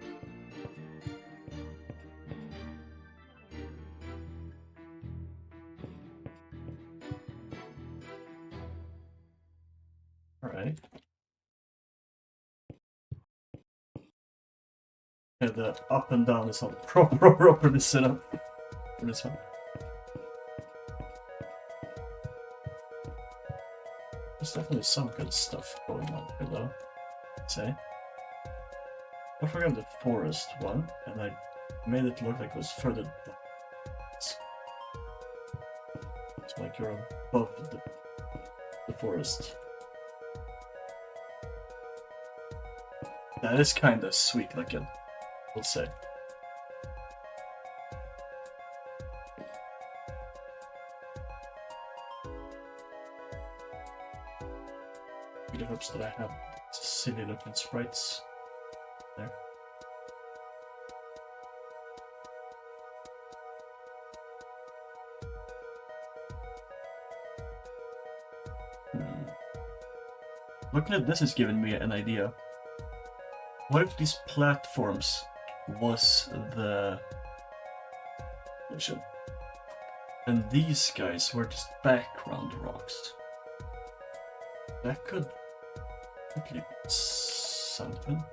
Alright. Yeah, the up and down is not properly set up for this one. There's definitely some good stuff going on here though, I'd say. I forgot the forest one, and I made it look like it was further down. It's like you're above the forest. That is kind of sweet looking, we'll say. It hopes that I have silly looking sprites there. Looking at this is giving me an idea. What if these platforms was the ocean, and these guys were just background rocks? That could be something.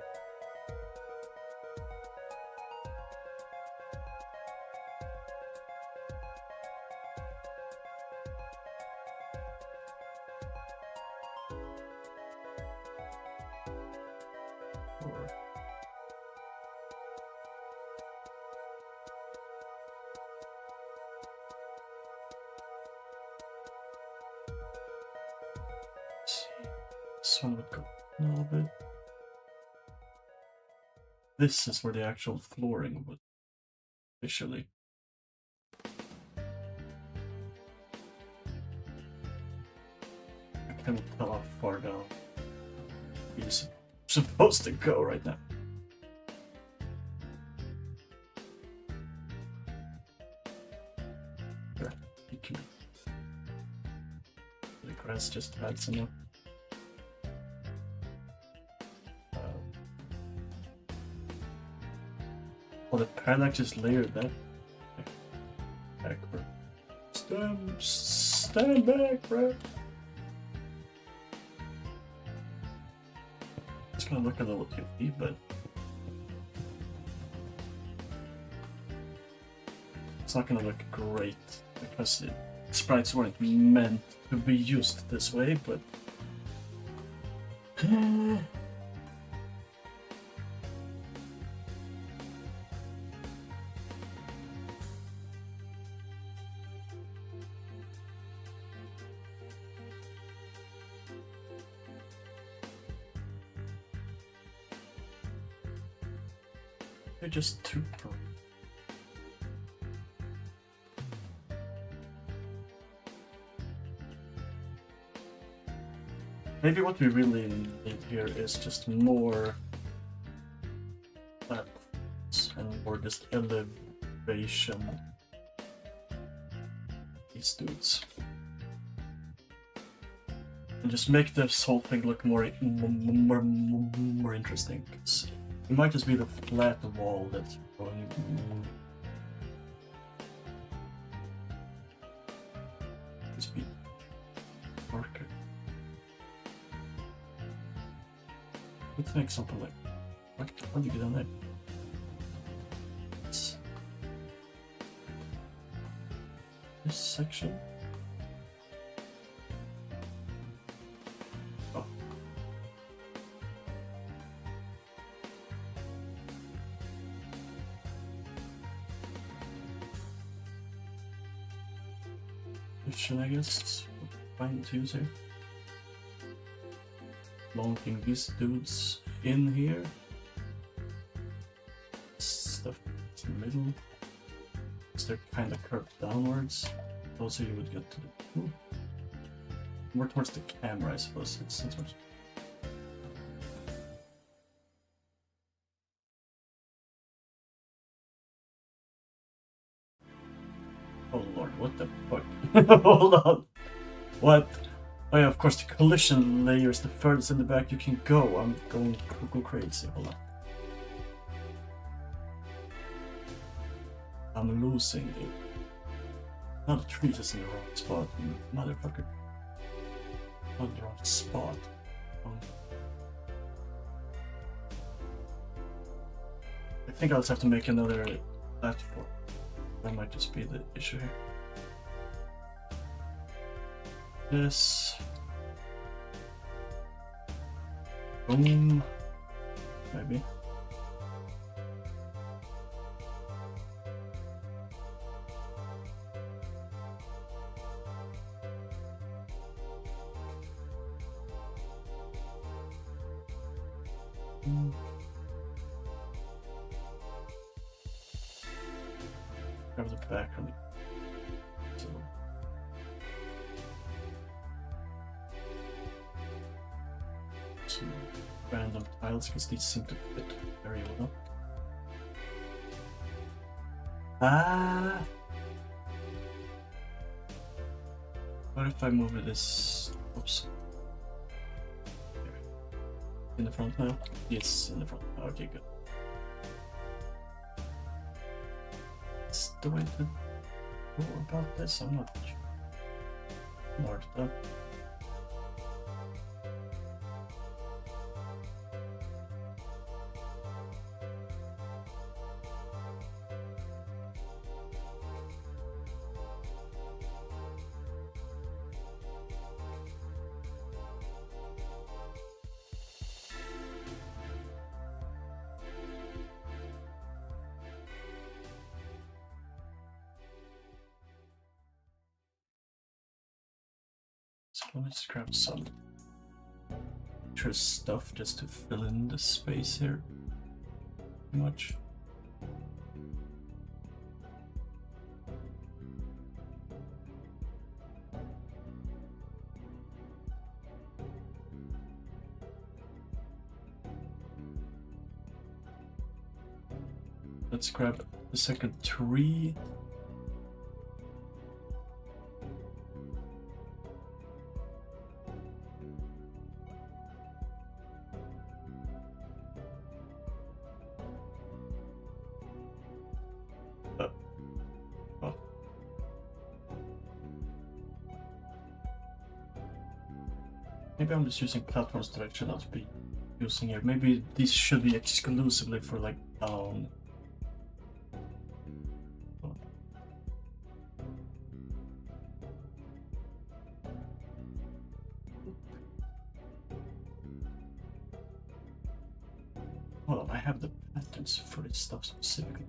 This one would go a little bit. This is where the actual flooring would officially. I can't tell how far down he's supposed to go right now. There, you can. The grass just had some more. Oh, the parallax is layered that. Backward. Stand back, bro. It's gonna look a little goofy, but it's not gonna look great because the sprites weren't meant to be used this way, but they're just too bright. Maybe what we really need here is just more platforms and more just elevation. These dudes. And just make this whole thing look more interesting. 'Cause it might just be the flat wall that's going. Just be darker. Let's make something like. How do you get on there? This section. Oh. I guess fine to use here. Mounting these dudes in here. Stuff in the middle. So they're kind of curved downwards. Also, you would get to the more towards the camera, I suppose. It's much. Oh lord, what the fuck? Hold on. What? Oh yeah, of course, the collision layer is the furthest in the back you can go. I'm going cuckoo crazy. Hold on. I'm losing it. Now the trees is in the wrong spot, you motherfucker. On the wrong spot. I think I'll just have to make another platform. That might just be the issue here. This. Boom. Maybe. Grab the back on the some random tiles because these seem to fit very well. Ah! What if I move this? Oops. Here. In the front now? Yes, in the front. Okay, good. That's the way to go about this. I'm not sure. More though. So let's grab some extra stuff just to fill in the space here. Much. Let's grab the second tree. Maybe I'm just using platforms that I should not be using here. Maybe these should be exclusively for like down. Hold on, I have the patterns for this stuff specifically.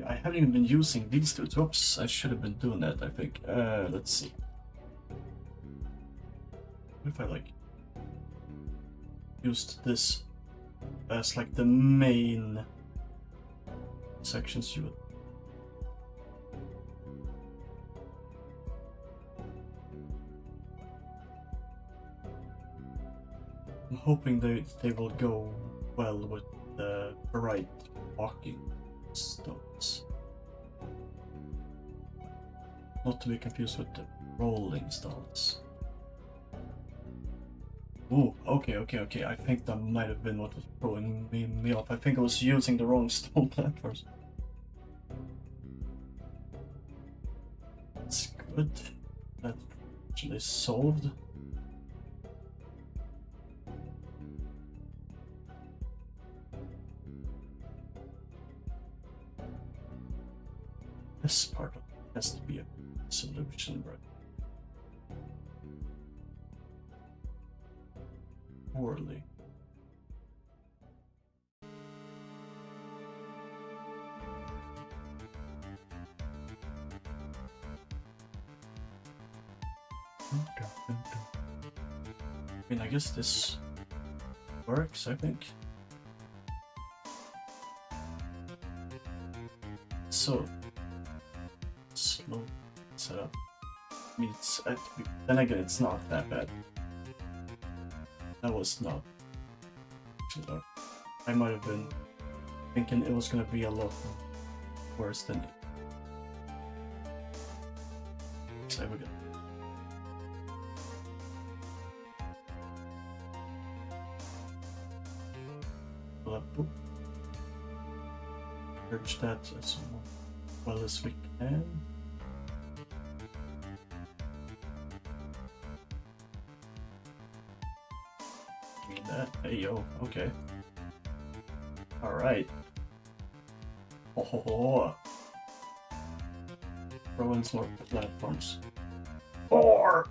I haven't even been using these two. Whoops, I should have been doing that, I think. Let's see. What if I like used this as like the main sections you would. I'm hoping they will go well with the right walking stones. Not to be confused with the rolling stones. Ooh, okay. I think that might have been what was throwing me off. I think I was using the wrong stone platforms. That's good. That actually solved. This part of it has to be a solution, right? Poorly. I mean, I guess this works, I think. So slow setup. I mean, it's then again, it's not that bad. That was not. Actually, I might have been thinking it was gonna be a lot worse than it. So we go. Boop. Purge that as well as we can. Give me that. Hey yo, okay. Alright. Oh. Throw in some more platforms. 4!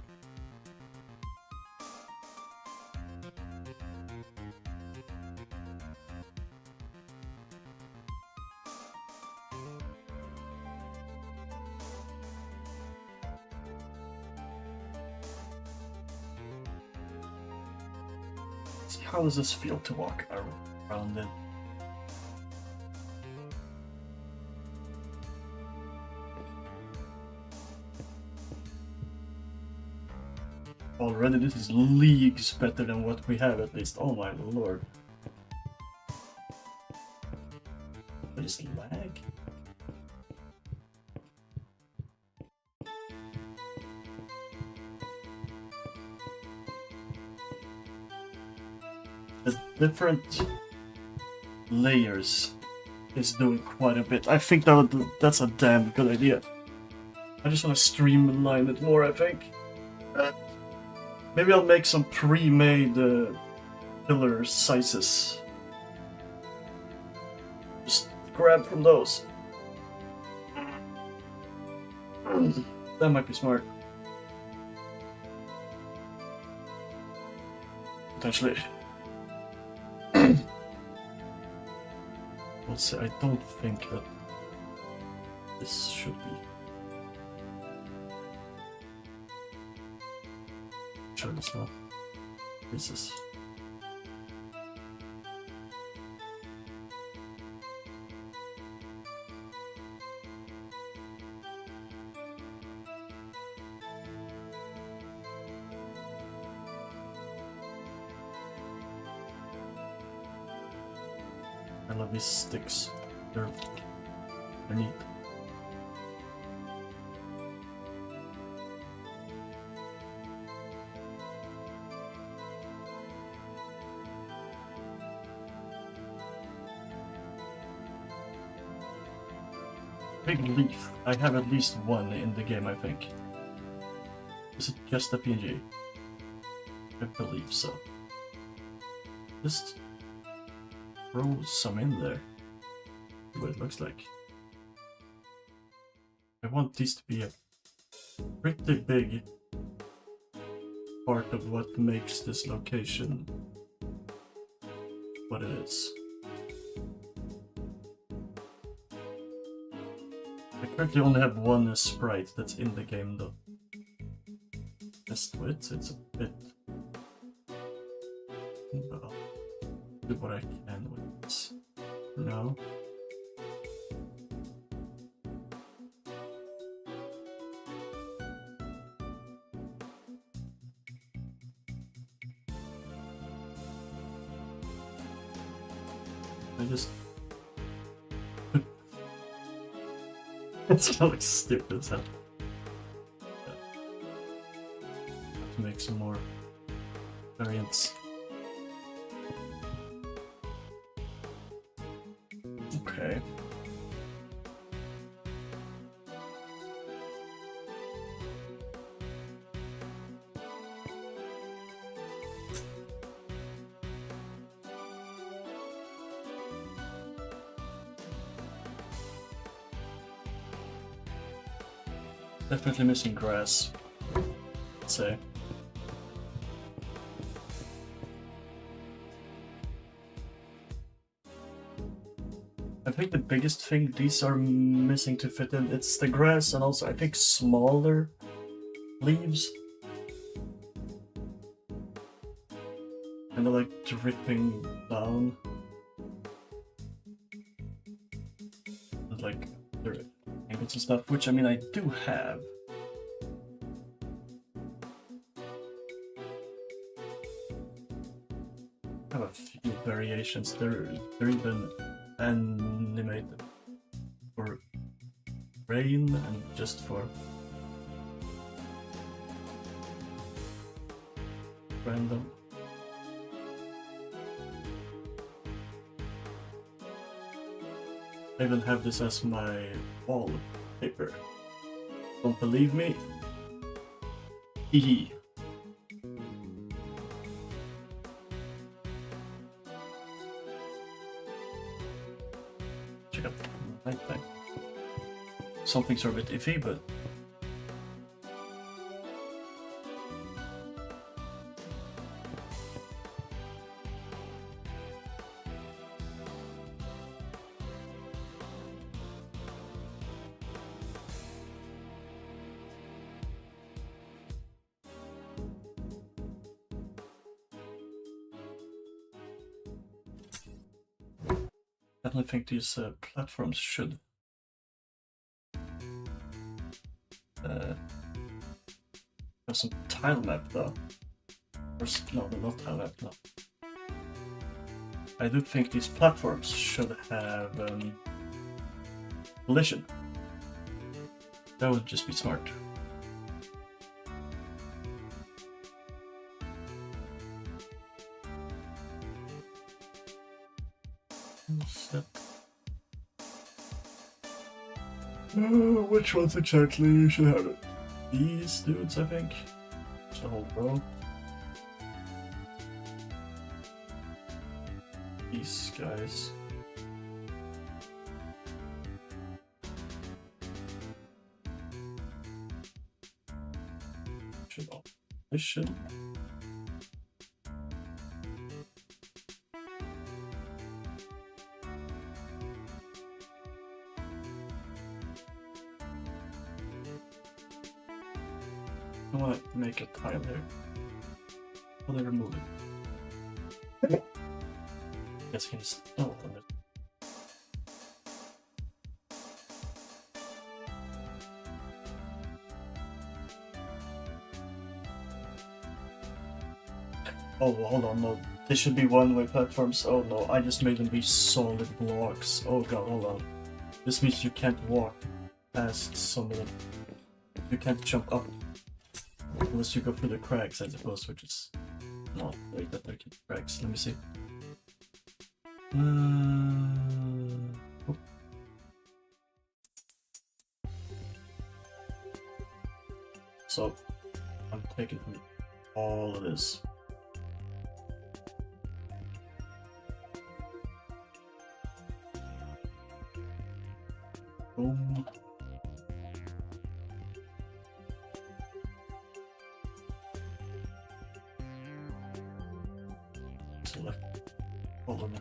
How does this feel to walk around in? Already this is leagues better than what we have, at least. Oh my lord. What is lag? The different layers is doing quite a bit. I think that's a damn good idea. I just want to streamline it more, I think. Maybe I'll make some pre-made pillar sizes. Just grab from those. That might be smart. Potentially. We'll see. I don't think that this should be. Sure, it's not. This is. I love these sticks. They're neat. big leaf. I have at least one in the game, I think. Is it just a PNG? I believe so. Just throw some in there. See what it looks like. I want these to be a pretty big part of what makes this location what it is. I currently only have one sprite that's in the game though. Test with, it's a bit... Well, do what I can with this. No. I just... It's like stupid as hell. Yeah. Have to make some more variants. Okay. Definitely missing grass, I'd say. I think the biggest thing these are missing to fit in, it's the grass and also I think smaller leaves. And they're like dripping down. And like they're angles and stuff, which I mean I do have. I have a few variations. They're even animated for rain and just for random. I even have this as my wallpaper. Don't believe me? Hehe. Check out the night thing. Something's a bit iffy, but I definitely think these platforms should have some tile map though. Or no, not tile map, no. I do think these platforms should have collision. That would just be smart. Which ones exactly you should have it? These dudes, I think. Just a whole row. These guys. Should all mission. I want to make a tile here. How do I remove it? Guess I can just on it. Oh, hold on, no. They should be one-way platforms. Oh no, I just made them be solid blocks. Oh god, hold on. This means you can't walk past some of them. You can't jump up. Unless you go through the cracks, I suppose, which is not wait that there can be cracks. Let me see. Oh. So I'm taking all of this. Boom. Select all of it.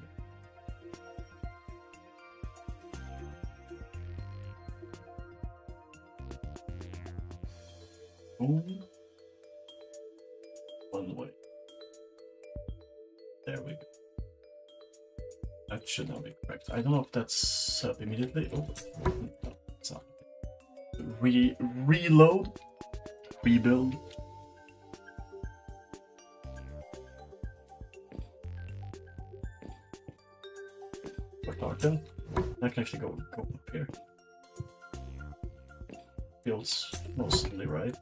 Boom. One way. There we go. That should now be correct. I don't know if that's set up immediately. Oh, no, it's not. Reload. Rebuild. Or darken. I can actually go up here. Feels mostly right.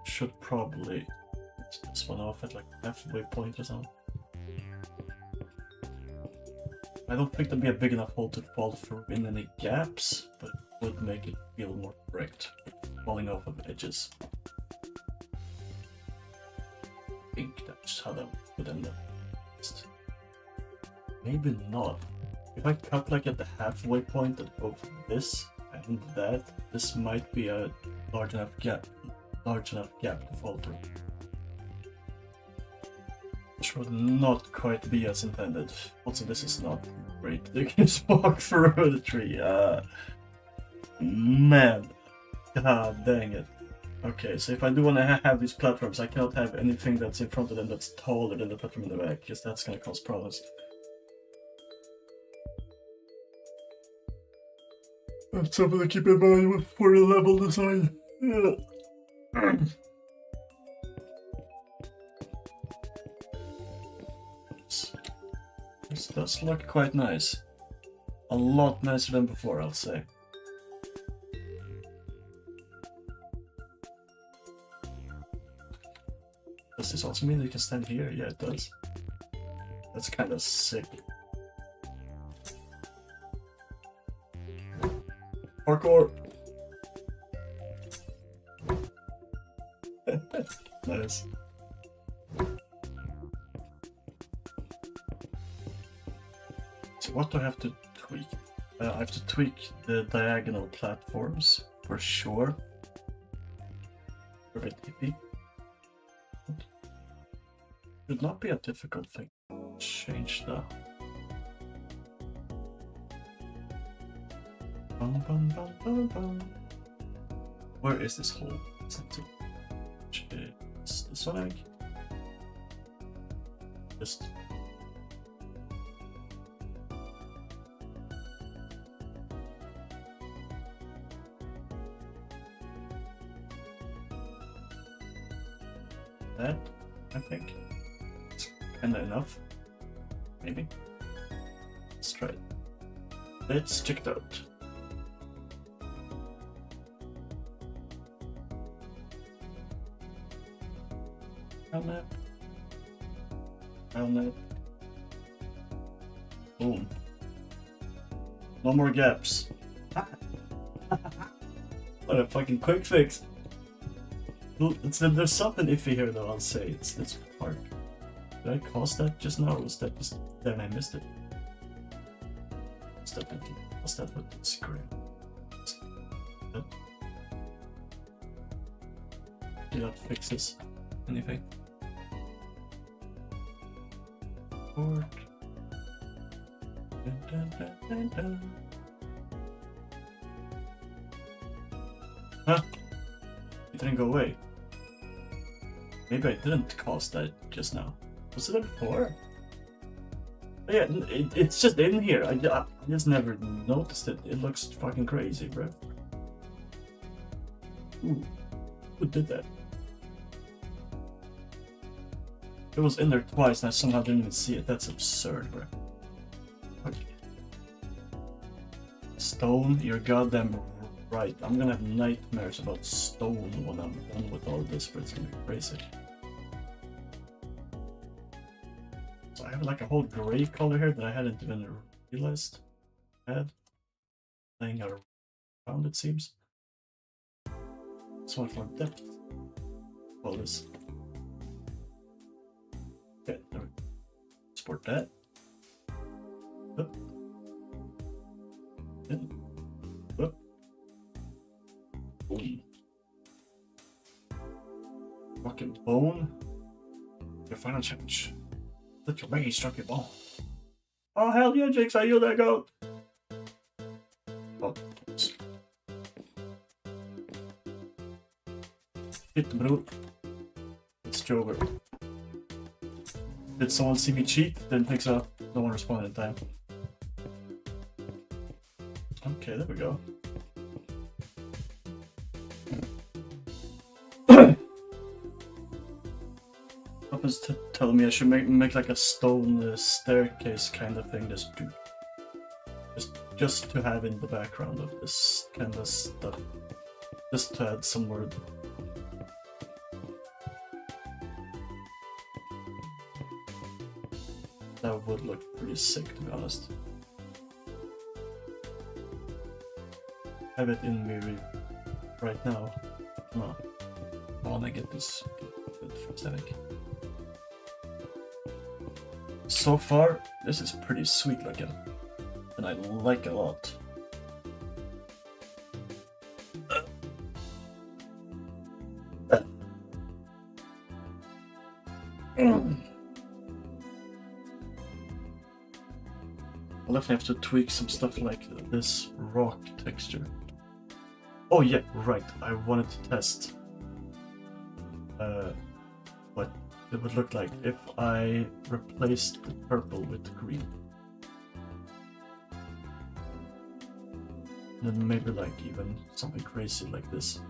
Should probably get this one off at like halfway point or something. I don't think there'd be a big enough hole to fall through in any gaps, but it would make it feel more correct, falling off of edges. I think that's how that would end up. Maybe not. If I cut like at the halfway point at both this and that, this might be a large enough gap to fall through. Which would not quite be as intended. Also, this is not great. You can just walk through the tree. Man. God dang it. Okay, so if I do want to have these platforms, I cannot have anything that's in front of them that's taller than the platform in the back, because that's going to cause problems. That's something to keep in mind for the level design. Yeah. This does look quite nice. A lot nicer than before, I'll say. Does this also mean you can stand here? Yeah, it does. That's kind of sick. Parkour! Nice. So what do I have to tweak? I have to tweak the diagonal platforms for sure. Very iffy. Should not be a difficult thing. Change the. Bum, bum, bum, bum, bum. Where is this hole? Is this one, I think? Just. That, I think. It's kinda enough. Maybe. Let's try it. Let's check it out. Helmet. Helmet. Boom. No more gaps. What a fucking quick fix. There's something iffy here though, I'll say. It's this part. Did I cause that just now, or was that just then I missed it? Was that with the screen? Did that fixes anything? Board. Dun, dun, dun, dun, dun. Huh? It didn't go away. Maybe I didn't cause that just now. Was it there before? Oh, yeah, it's just in here. I just never noticed it. It looks fucking crazy, bro. Ooh. Who did that? It was in there twice and I somehow didn't even see it. That's absurd, bro. Okay. Stone, you're goddamn right. I'm gonna have nightmares about stone when I'm done with all this, but it's gonna be crazy. So I have like a whole gray color here that I hadn't even realized I had. Laying around, it seems. so much more depth. All this. Okay, there we go. Export that. Up. In. Up. Boom. Rocket bone. Your final challenge. Let your base struck your bone. Oh hell yeah, Jigsaw, you that goat! Oh, oops. Hit bro. It's Jover. Did someone see me cheat? Didn't think so. No one responded in time. Okay, there we go. Papa's telling me I should make like a stone staircase kind of thing. Just to have in the background of this kind of stuff. Just to add some word. That would look pretty sick, to be honest. Have it in me right now. No, I wanna get this aesthetic. So far, this is pretty sweet looking, and I like it a lot. I'll definitely have to tweak some stuff like this rock texture. Oh yeah, right, I wanted to test what it would look like if I replaced the purple with green. And then maybe like even something crazy like this.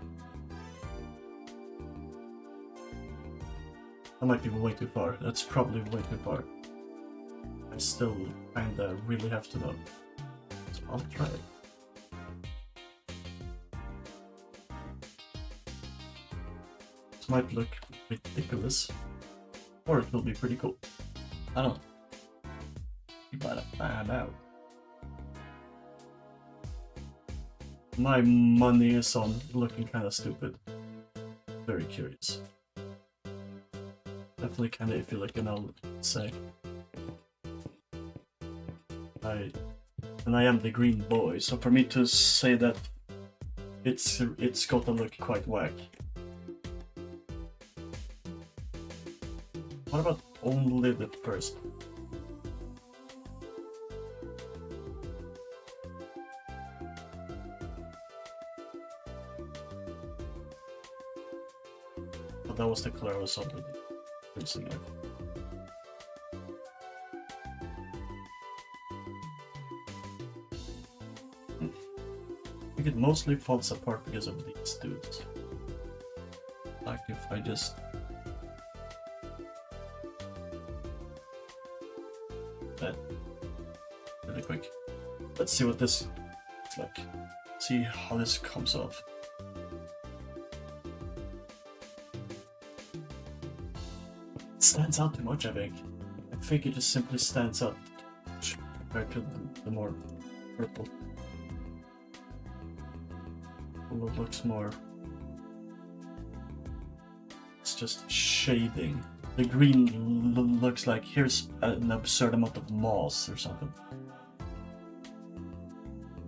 That might be way too far. That's probably way too far. I still kinda really have to know. So I'll try it. This might look ridiculous, or it will be pretty cool. I don't know. You gotta find out. My money is on looking kinda stupid. Very curious. Definitely kinda iffy looking, I'll say. I am the green boy, so for me to say that it's got to look quite whack. What about only the first? But that was the color I was already using it. I think it mostly falls apart because of these dudes. Like if I just... that really quick. Let's see what this looks like. See how this comes off. It stands out too much, I think. I think it just simply stands out compared to the more purple. It looks more... it's just shading. The green looks like here's an absurd amount of moss or something.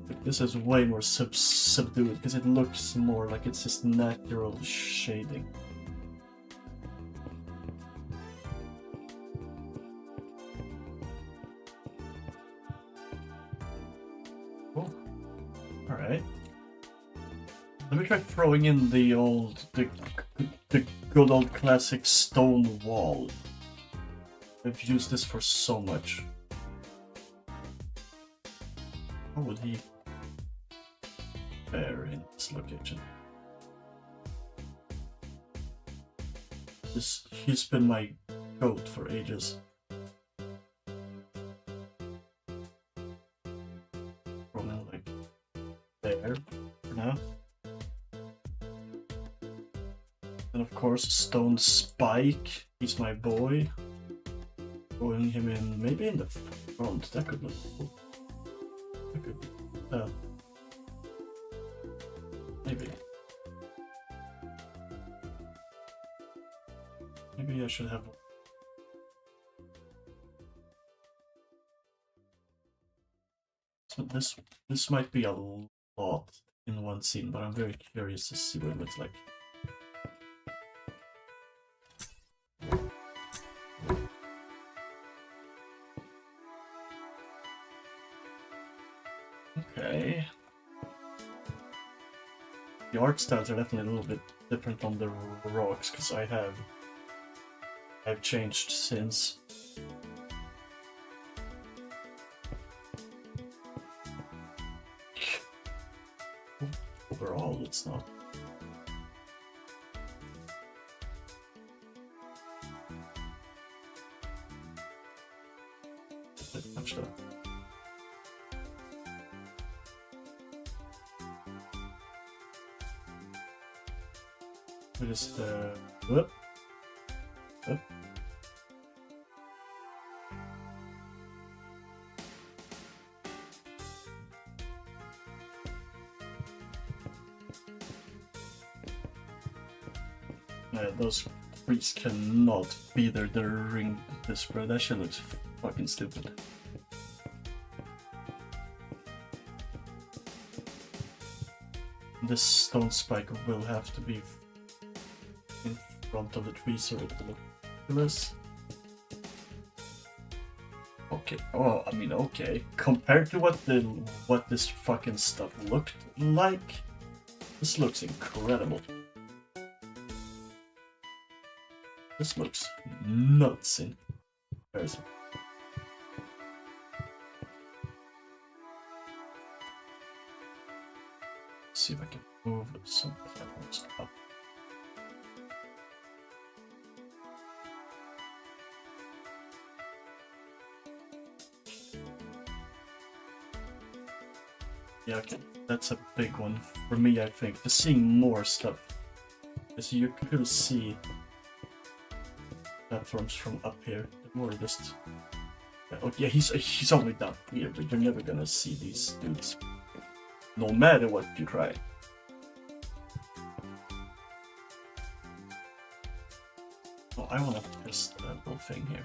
Like this is way more subdued because it looks more like it's just natural shading. Cool. Alright. Let me try throwing in the good old classic stone wall. I've used this for so much. How would he fare in this location? He's been my goat for ages. Throw him like there for now. And of course, Stone Spike, he's my boy. Throwing him in, maybe in the front, that could look cool. That could be, maybe. maybe I should have. So this might be a lot in one scene, but I'm very curious to see what it looks like. Okay. The art styles are definitely a little bit different on the rocks, because I've changed since. Overall, it's not. Touch that. We just whoop. Whoop. Those trees cannot be there during this spread. That shit looks fucking stupid. This stone spike will have to be in front of the tree so it will look ridiculous. Okay, oh, I mean, okay. Compared to what this fucking stuff looked like, this looks incredible. This looks nuts in comparison. Let's see if I can move some platforms up. Yeah, okay. That's a big one for me, I think. Just seeing more stuff. As you could see platforms from up here. The more just. Oh yeah, he's only down here, but you're never gonna see these dudes. No matter what you try. Oh, I wanna test that little thing here.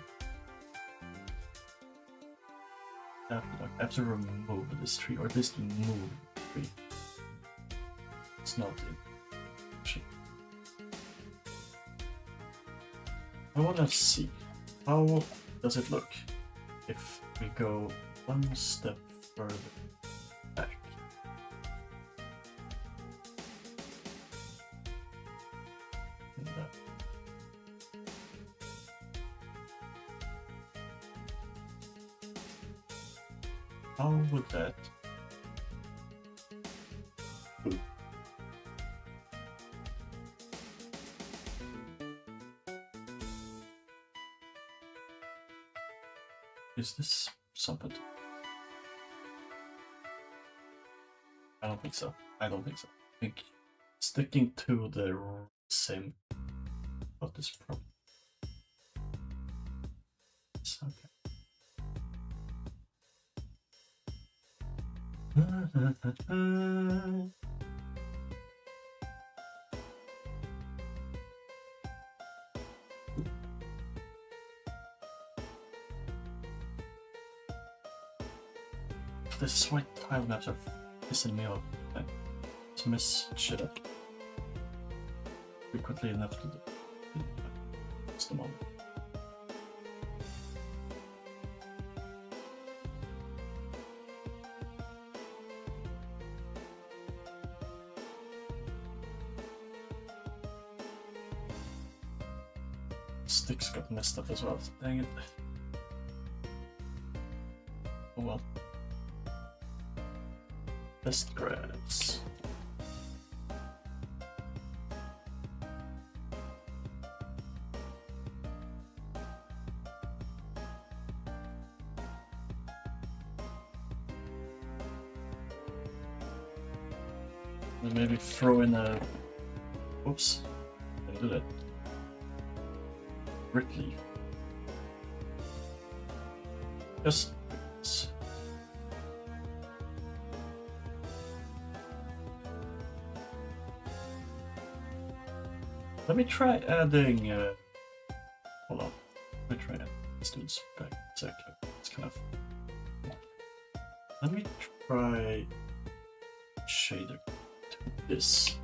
I have to remove this tree, or this move tree. It's not it. I wanna see, how does it look if we go one step further back? How would that? Is this something? I don't think so. I don't think so. I think sticking to the same. What this problem? Okay. This is why tile maps are pissing me off. I just mess shit up frequently enough to do. It's the moment. Sticks got messed up as well. Dang it. Oh well. Best grass. And maybe throw in a. Oops. I do that. Brick leaf. Just. Let me try adding shader to this.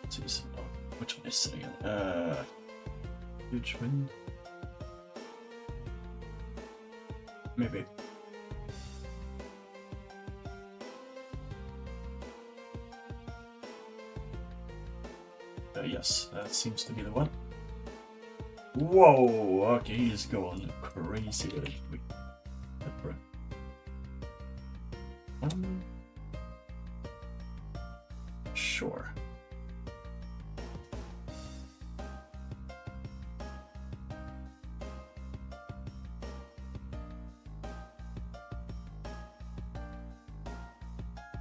Let's see, which one is it again? Huge wind. Maybe. Yes, that seems to be the one. Whoa! Okay, he's going crazy with it. Sure.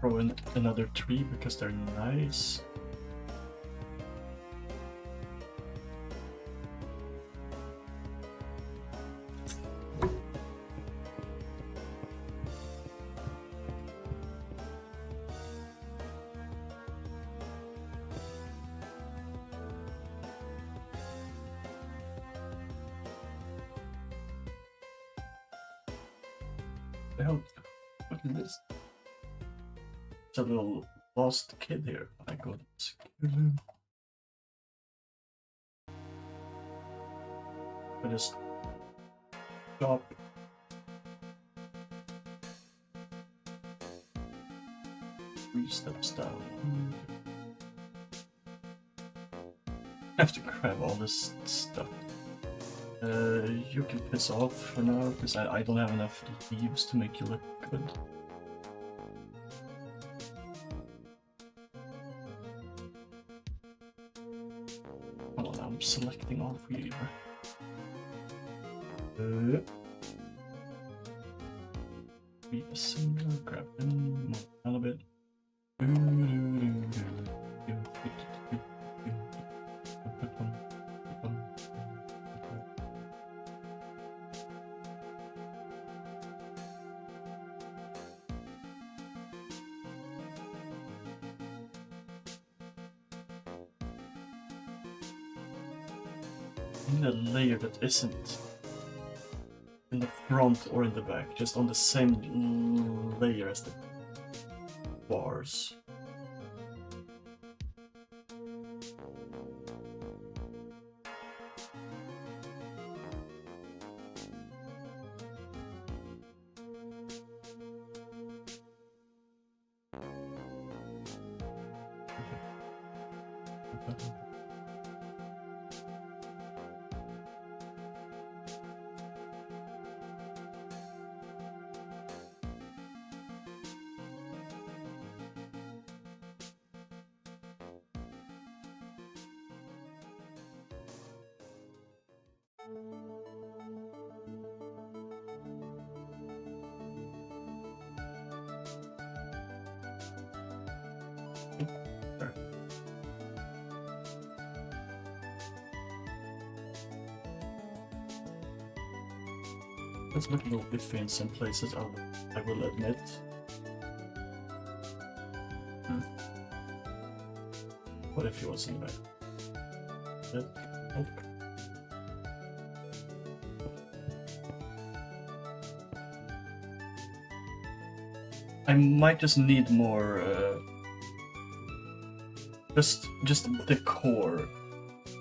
Throw in another tree because they're nice. The hell? What is this? It's a little lost kid here. I got it. I just stop. Three steps down. I have to grab all this stuff. You can piss off for now, because I don't have enough leaves to make you look good. Hold on, I'm selecting all for you. Be a single, grab them, move down a bit. In a layer that isn't in the front or in the back, just on the same layer as the bars. Let's look a little bit in some places, I will admit. What if he was in the back? Nope. I might just need more, just the core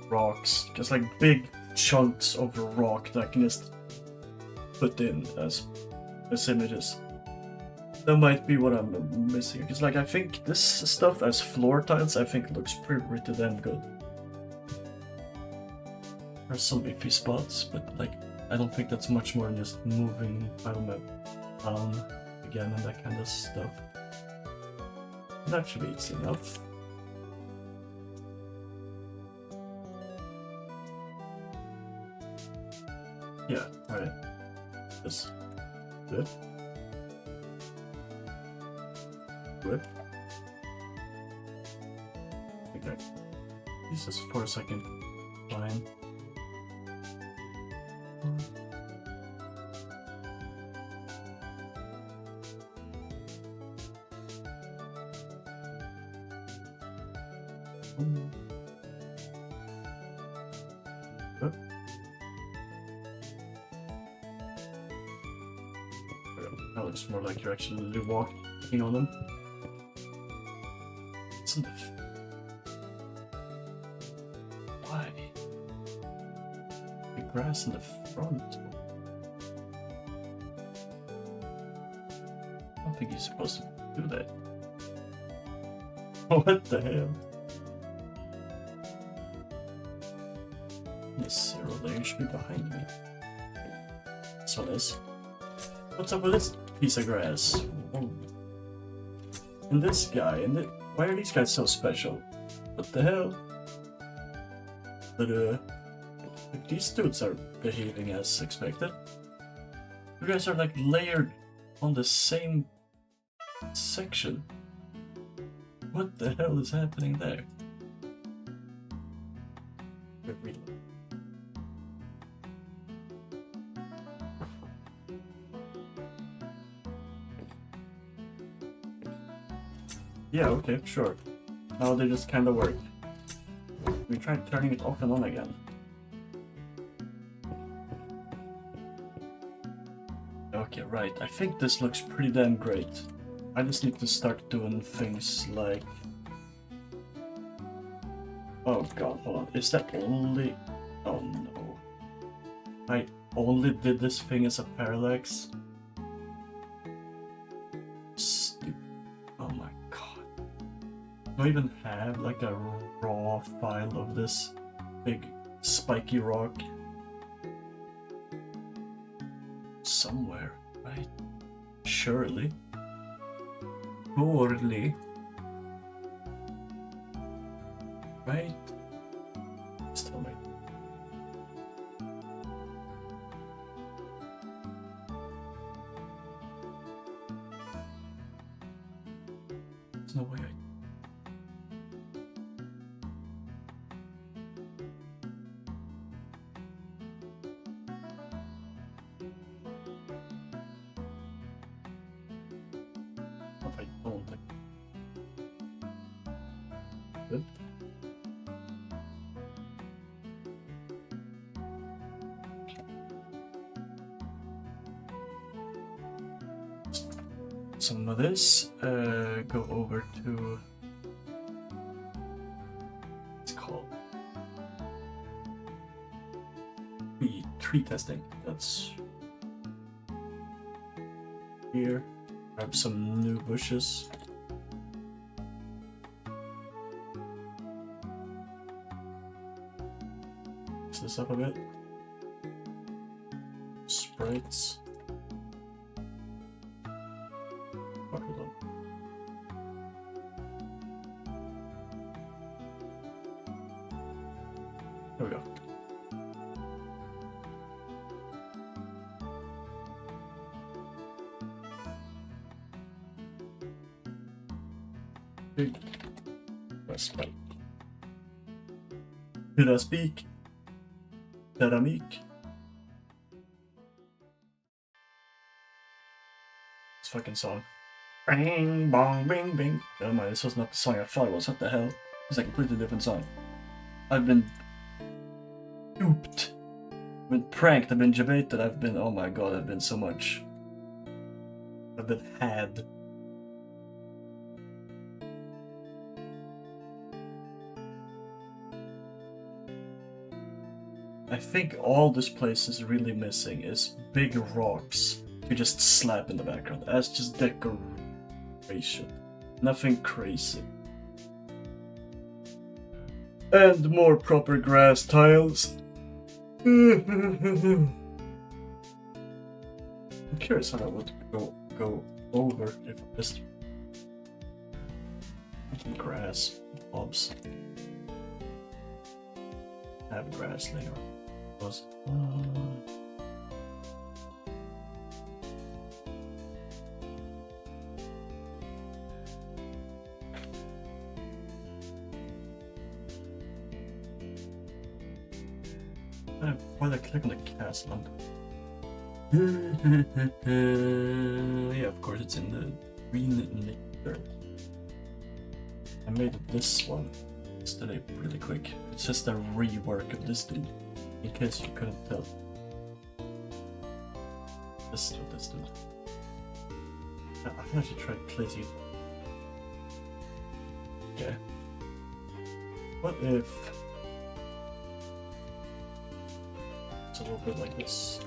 rocks, just like big chunks of rock that I can just put in as images. That might be what I'm missing, because like I think this stuff as floor tiles I think looks pretty damn good. There's some iffy spots, but like I don't think that's much more than just moving tile map down again and that kind of stuff. That should be easy enough. Yeah, alright. This. Good. Good. Okay. Use this for a second. Fine. Good. That looks more like you're actually walking on them. in the... Why? The grass in the front? I don't think he's supposed to do that. What the hell? The 0 there should be behind me. This one is. What's up with this piece of grass? Oh. And this guy, and why are these guys so special? What the hell? But like these dudes are behaving as expected. You guys are like layered on the same section. What the hell is happening there? Yeah, okay, sure. Now they just kind of work. We tried turning it off and on again. Okay, right. I think this looks pretty damn great. I just need to start doing things like... Oh god, hold on. Is that only... Oh no. I only did this thing as a parallax? Stupid. Oh my god. Do I even have like a raw file of this big spiky rock? Somewhere, right? Surely. Surely. Right? Just tell me. There's no way I don't think. Good. Some of this, go over to, it's called tree testing. That's here. Grab some new bushes. Mix this up a bit. Sprites. There we go. Big spike. Did I speak? Did I meek? This fucking song. Bing bong bing bing. Never mind, this was not the song I thought it was. What the hell? It's a completely different song. I've been duped. I've been pranked, I've been debated, I've been, oh my god, I've been so much. I've been had. I think all this place is really missing is big rocks to just slap in the background. That's just decoration. Nothing crazy. And more proper grass tiles. I'm curious how that would go over if I just grass blobs. Have grass layer. Was why did I click on the cast lump? Yeah, of course it's in the green nectar. I made this one yesterday really quick. It's just a rework of this dude, in case you couldn't tell. This dude. I think I should try placing it. Okay. What if it's a little bit like this?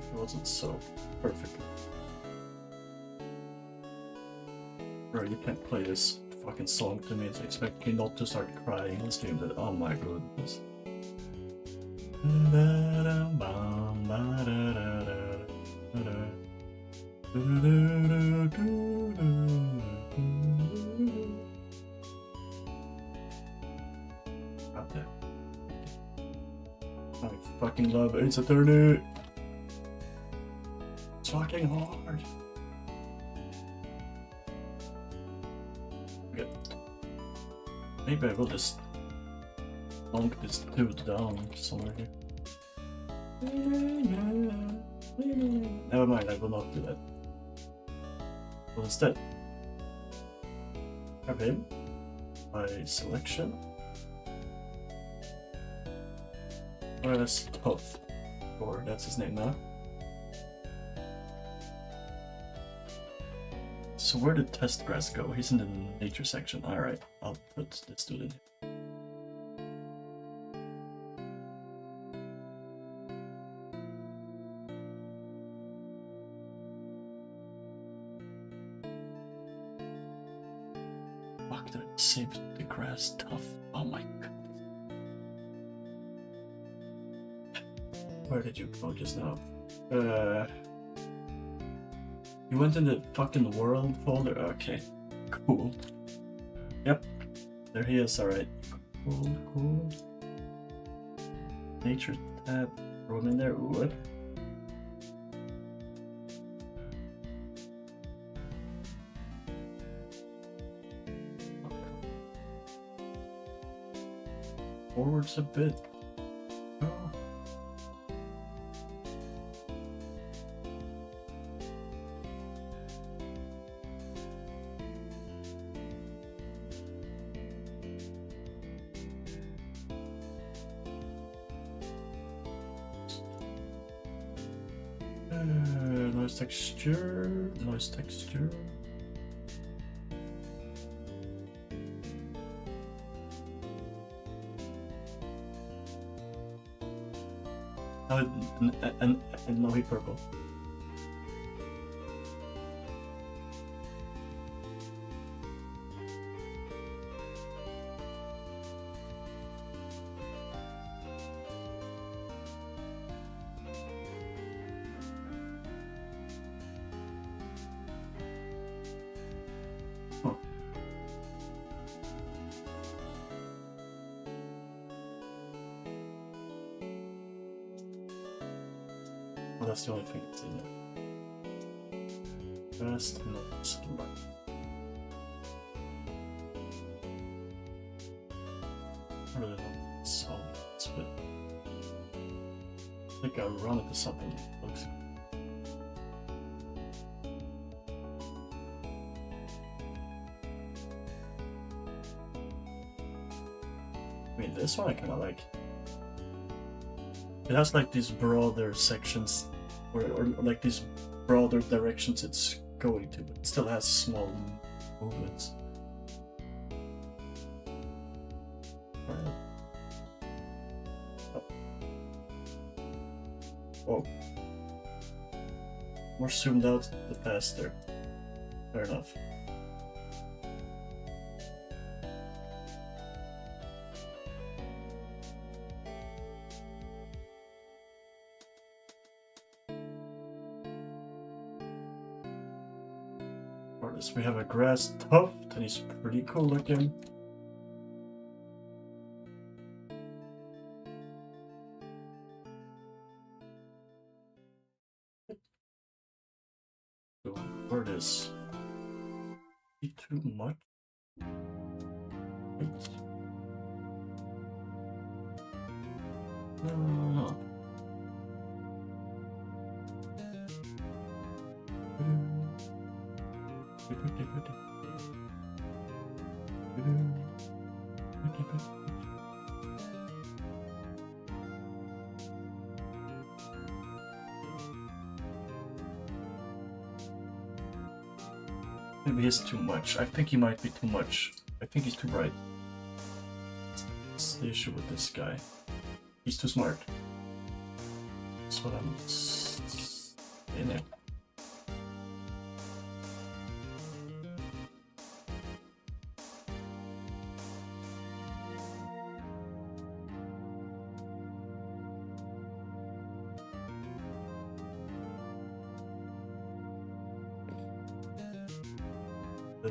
It wasn't so perfect. Bro, you can't play this fucking song to me and expect me not to start crying and stream that. Oh my goodness. Out there. I fucking love Ace Attorney. It's fucking hard. Okay. Maybe I will just dunk this dude down somewhere here. Never mind, I will not do that. Well, instead, grab him by selection. Or that's Tough, or that's his name now. So where did Test Grass go? He's in the nature section. Alright, I'll put this dude in here. Fuck, did I save the grass Tough? Oh my god. Where did you go just now? You went in the fucking world folder? Okay, cool. Yep, there he is, alright. Cool, cool. Nature tab, throw him in there, what? Forwards a bit. Oh. Nice texture, nice texture. Oh, and no, he purple. Huh. Well, that's the only thing that's in there. Best notes. I really don't solve this, but I think I'll run into something that looks. I mean, this one I kind of like. It has like these broader sections, or like these broader directions it's going to, but it still has small movements. Oh. More zoomed out, the faster. Fair enough. We have a grass tuft, and he's pretty cool looking. Word is too much. Wait. No. Maybe he's too much. I think he might be too much. I think he's too bright. That's the issue with this guy. He's too smart. That's what I'm in it.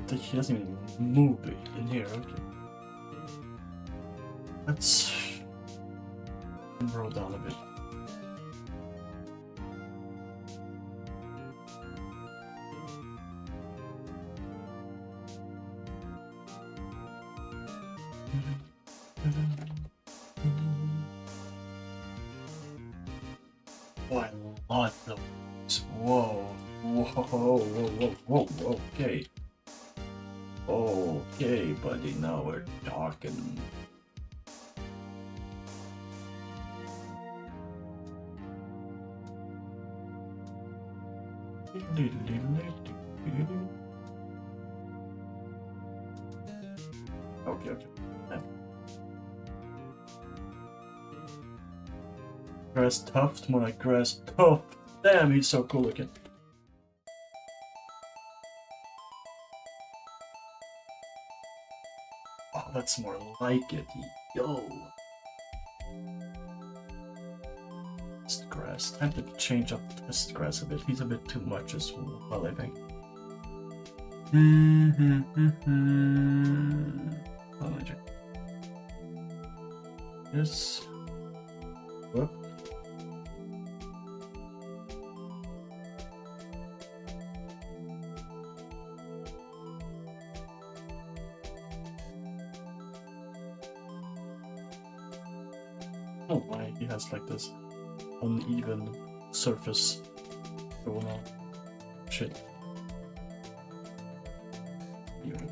He doesn't even move in here, okay. Let's roll down a bit. Oh, I love those. Whoa, whoa, whoa, whoa, whoa, whoa, okay. Okay, buddy, now we're talking. Okay. Yeah. Grass tuft, more like grass tuft. Damn, he's so cool looking. Oh, that's more like it. Yo. Test grass. Time to change up test grass a bit. He's a bit too much as well, I think. Yes. Whoop. Oh my, he has like this uneven surface going on. Shit. Even.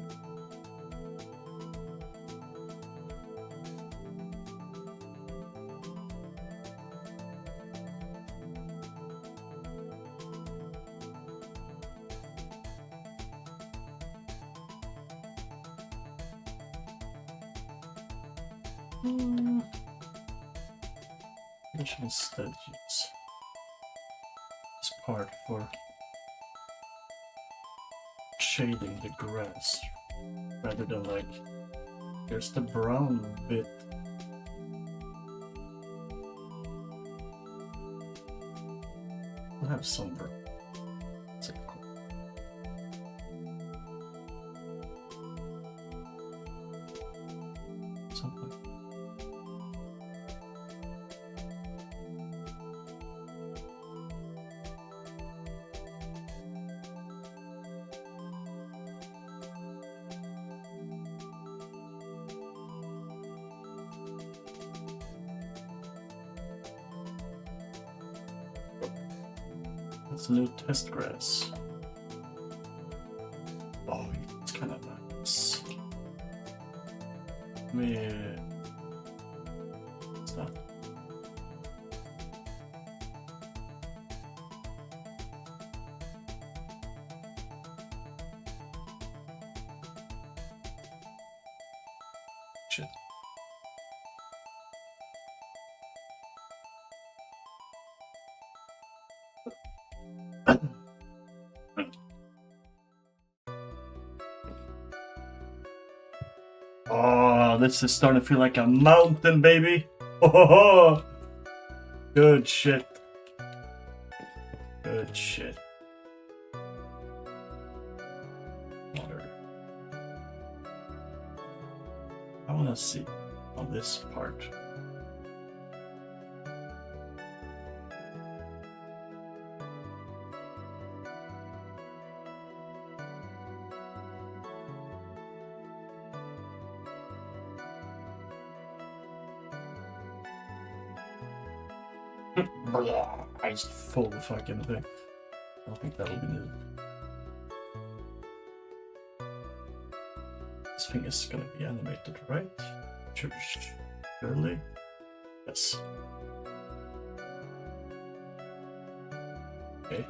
I should instead use this part for shading the grass rather than like here's the brown bit. We'll have some brown. That's it, cool. Something. That's a new test grass. Oh, it's kind of nice. Yeah. What's that? Shit. Oh, this is starting to feel like a mountain, baby. Oh, good shit. Good shit. Water. I want to see on this part. I just full the fucking thing. I don't think that'll be needed. This thing is gonna be animated, right? Surely? Yes. Okay.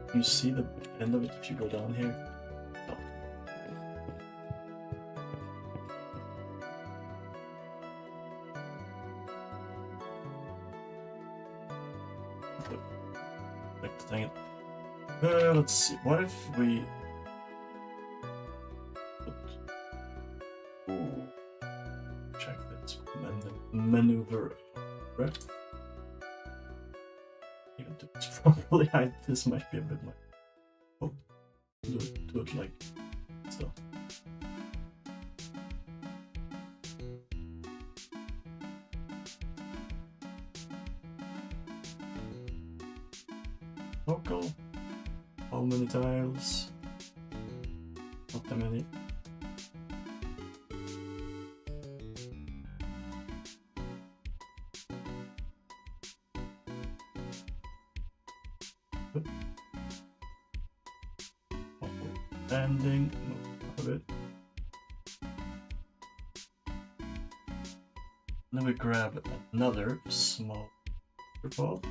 Can you see the end of it if you go down here? No. Like, dang it. Let's see. What if we... Ooh. Check this. Maneuver. Right? Even do this properly. This might be a bit like... Oh. Do it like so. Local. How many tiles? Not that many. Landing, not of it. Then we grab another small waterfall.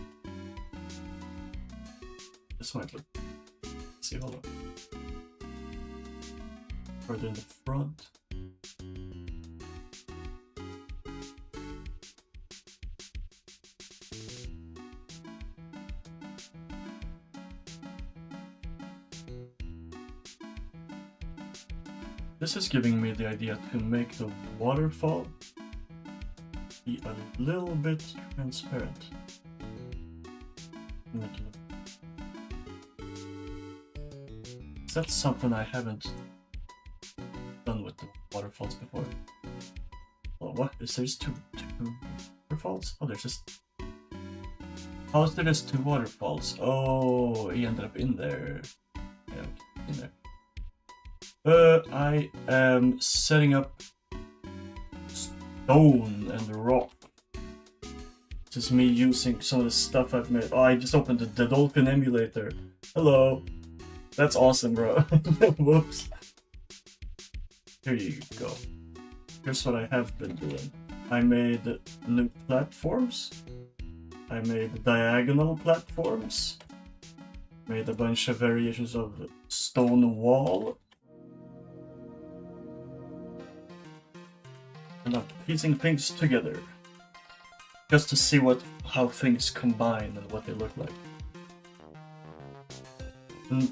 This might look. Let's see, hold on. Further in the front. This is giving me the idea to make the waterfall be a little bit transparent. That's something I haven't done with the waterfalls before. Oh, what? Is there just two waterfalls? Oh, there's just... How is there just two waterfalls? Oh, he ended up in there. Yeah, okay, in there. I am setting up stone and rock. Just me using some of the stuff I've made. Oh, I just opened the Dolphin emulator. Hello. That's awesome, bro. Whoops. Here you go. Here's what I have been doing. I made new platforms. I made diagonal platforms. Made a bunch of variations of stone wall. And I'm piecing things together. Just to see how things combine and what they look like. And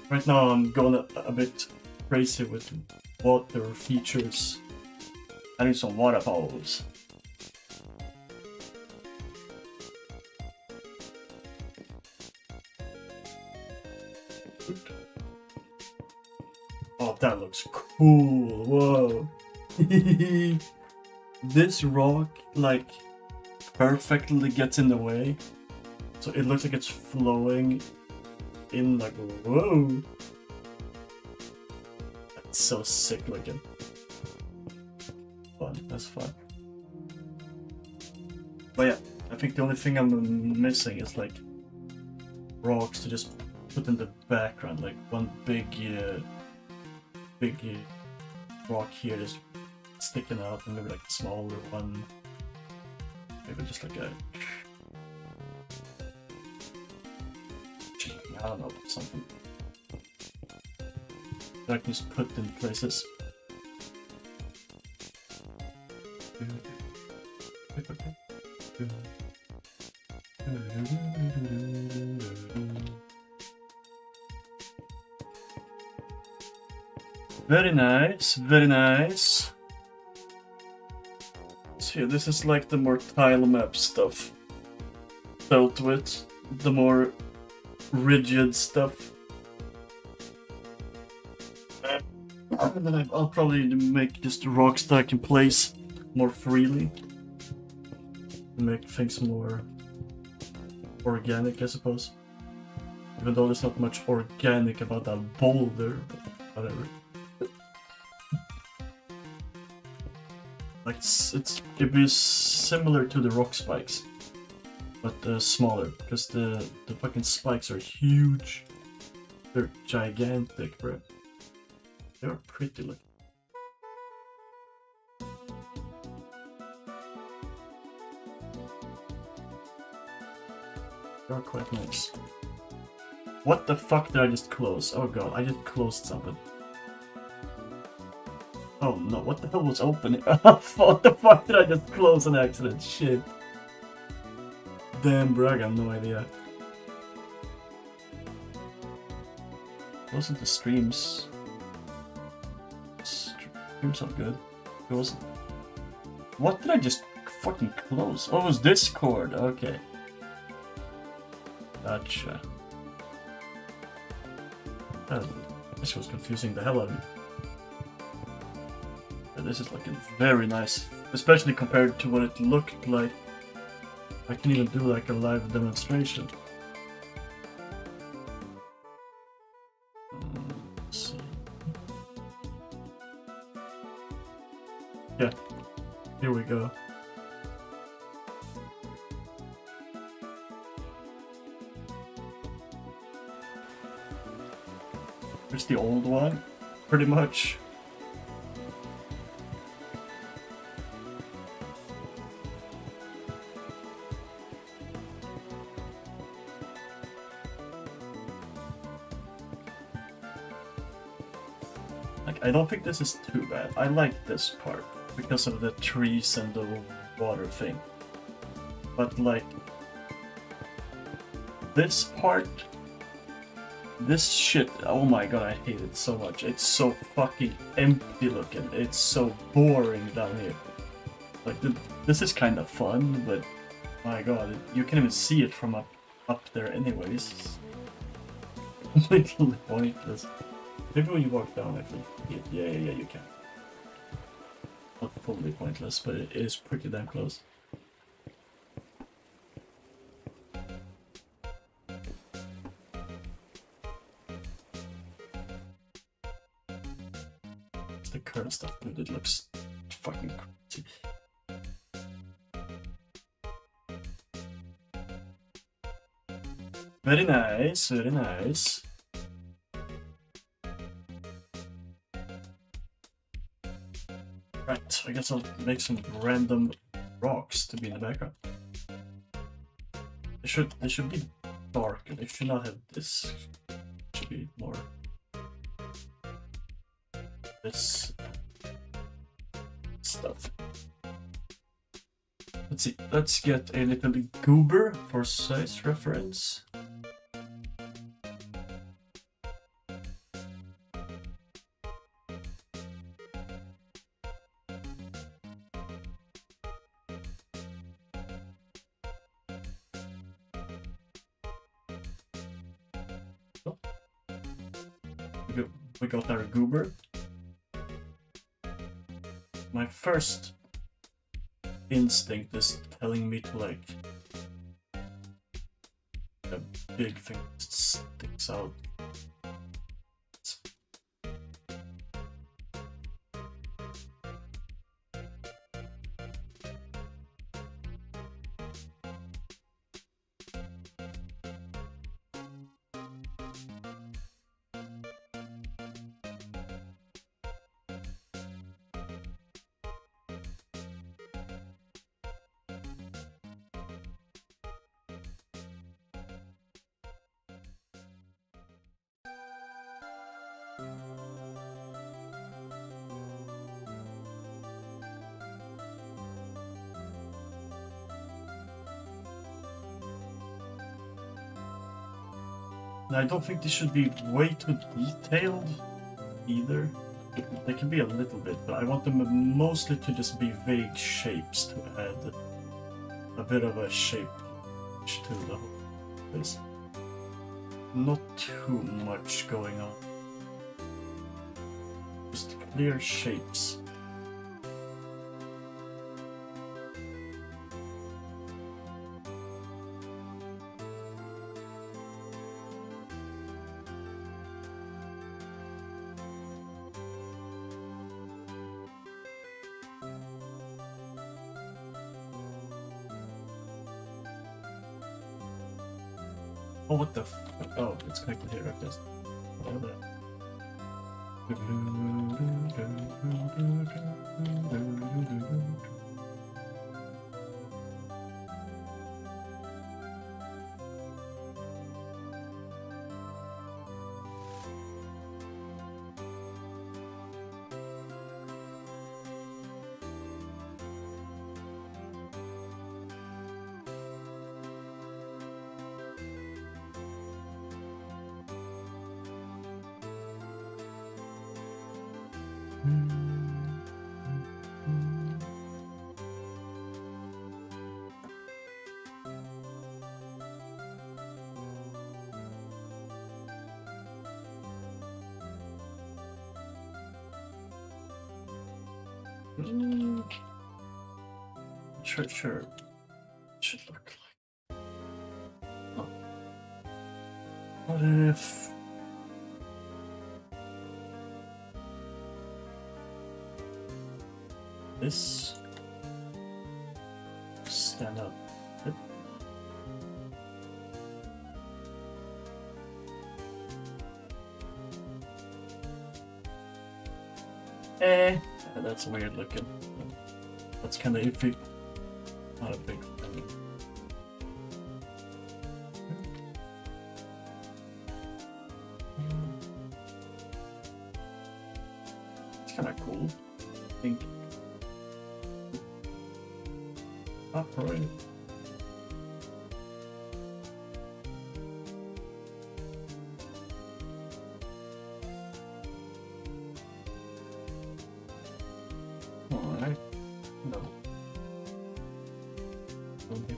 right now I'm going a bit crazy with water features. Adding some waterfalls. Oh, that looks cool. Whoa. This rock, like, perfectly gets in the way. So it looks like it's flowing in, like, whoa. That's so sick looking. Fun, that's fun. But yeah, I think the only thing I'm missing is, like, rocks to just put in the background. Like, one big rock here just sticking out, and maybe like a smaller one. Maybe just like a... I don't know, something that I can just put in places. Very nice, very nice. So this is like the more tile map stuff dealt with, the more rigid stuff. And then I'll probably make just rocks that I can place more freely. Make things more organic, I suppose. Even though there's not much organic about that boulder, but whatever. Like it'd be similar to the rock spikes, but smaller, because the fucking spikes are huge. They're gigantic, bro. They're pretty looking. They're quite nice. What the fuck did I just close? Oh god, I just closed something. Oh no, what the hell was opening? What the fuck did I just close on accident? Shit. Damn, bro, I got no idea. Wasn't the streams? Streams are good. It wasn't. What did I just fucking close? Oh, it was Discord. Okay. Gotcha. This was confusing the hell out of me. Yeah, this is looking very nice, especially compared to what it looked like. I can even do like a live demonstration. Let's see. Yeah, here we go. Here's the old one, pretty much. Like, I don't think this is too bad. I like this part because of the trees and the water thing. But like, this part, this shit, oh my god, I hate it so much. It's so fucking empty looking. It's so boring down here. Like, this is kind of fun, but my god, you can't even see it from up there anyways. Completely pointless. Maybe when you walk down, I think, yeah, you can. Not fully pointless, but it is pretty damn close. The current stuff, dude, it looks fucking crazy. Very nice, very nice. Right, I guess I'll make some random rocks to be in the background. They should be dark, and they should not have this. It should be more this stuff. Let's see, let's get a little goober for size reference. We got our goober. My first instinct is telling me to like a big thing sticks out. I don't think this should be way too detailed either. They can be a little bit, but I want them mostly to just be vague shapes to add a bit of a shape to the whole place. Not too much going on. Just clear shapes. Oh, what the f- oh, it's connected here, I guess. Oh, there. Sure. Should look like. Oh. What if this stand up? That's weird looking. That's kind of iffy. Not a big fan. It's kind of cool, I think. Upright. Alright. No. Okay.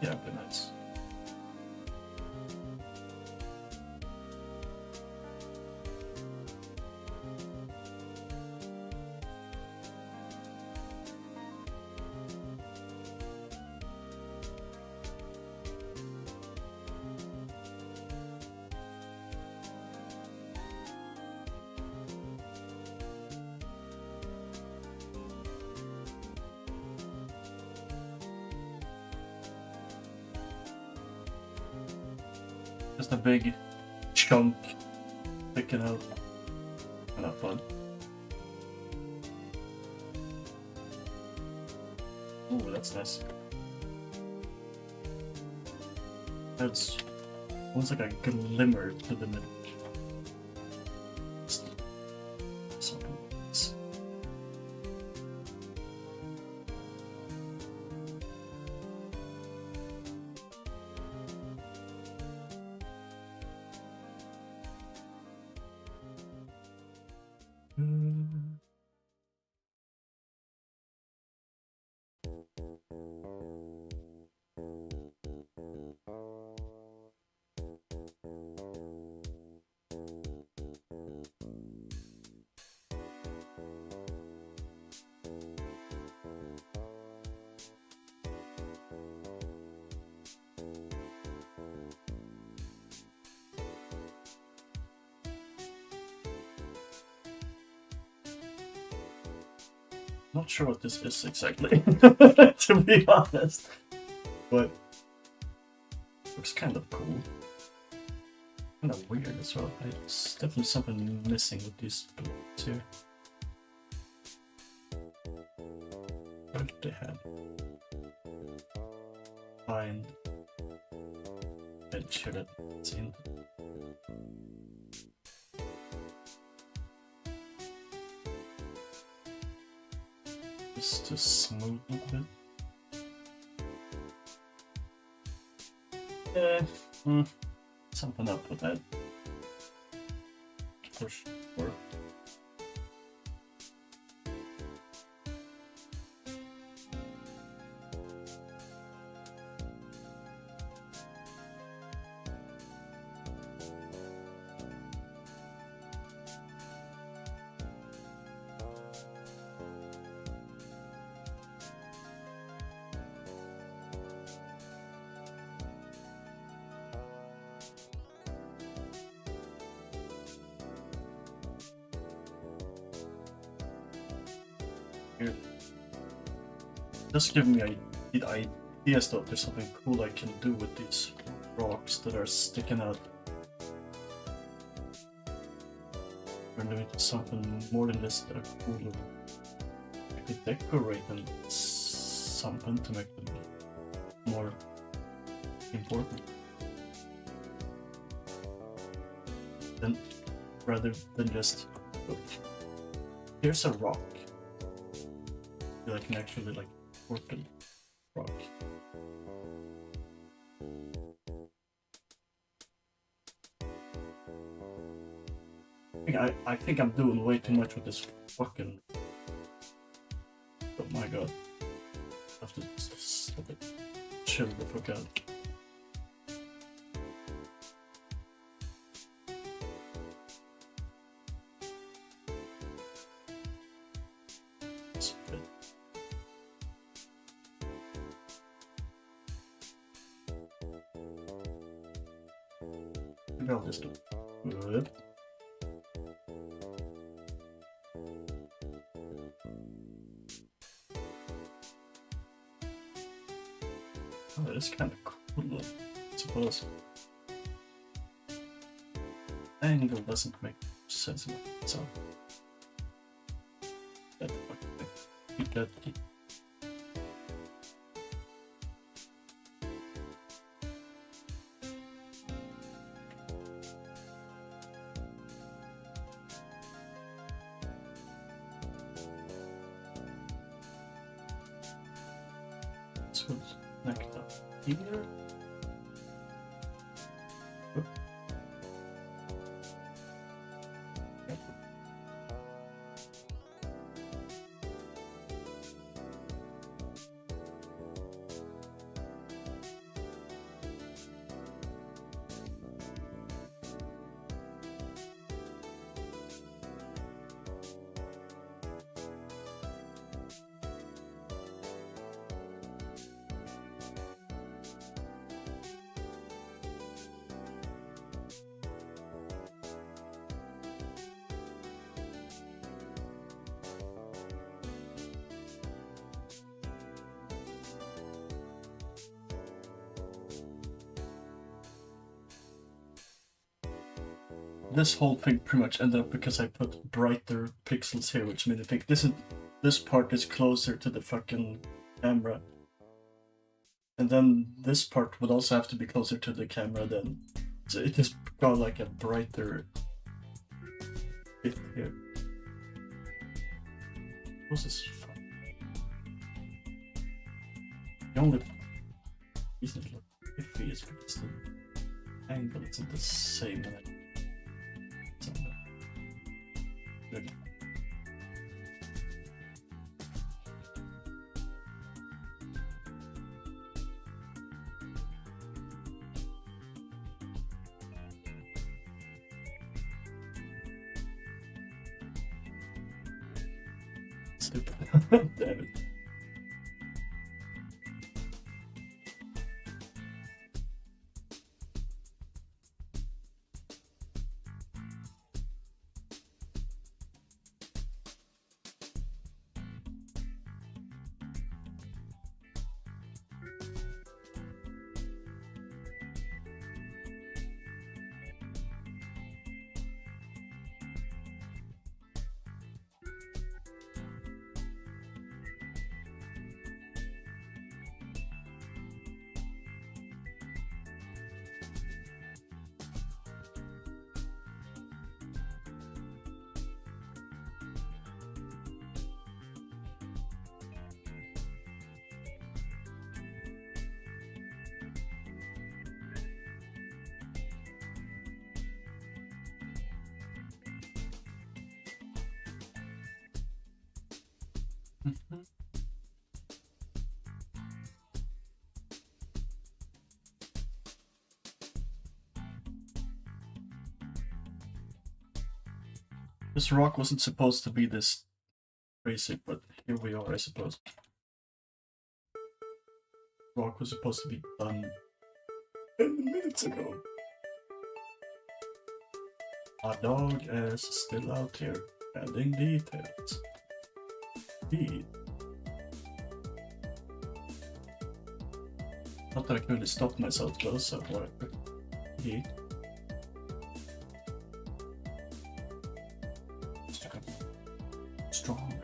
Yeah, it'd be nice. Just a big chunk sticking out. Kind of fun. Oh, that's nice. That's almost like a glimmer to the middle. Something else. Not sure what this is exactly, to be honest, but looks kind of cool. Kind of weird as well. There's definitely something missing with these blocks here. What if they had? Find and sure that it's in. Just to smooth a bit. Something up with that. For sure. Just give me ideas though if there's something cool I can do with these rocks that are sticking out. Turn them into something more than just a cool. I could decorate them something to make them more important. Then rather than just look, here's a rock that I can actually like work a rock. I think I'm doing way too much with this fucking. Oh my god. I have to stop it. Chill the fuck out. Maybe I'll just do good. Oh, that is kind of cool, I suppose. Angle doesn't make sense of it, so that keep that. This was connect up here. Oop. Okay. This whole thing pretty much ended up because I put brighter pixels here, which made me think this part is closer to the fucking camera. And then this part would also have to be closer to the camera then. So it just got like a brighter bit here. What's this fun? The only reason it looks iffy is because the angle isn't the same. Good. Stupid. Damn it. This rock wasn't supposed to be this basic, but here we are, I suppose. Rock was supposed to be done 10 minutes ago. Our dog is still out here, adding details. Not that I can really stop myself though, so whatever. Stronger.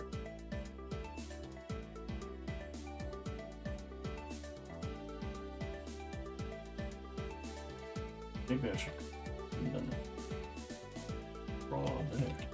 Maybe I should draw the heck.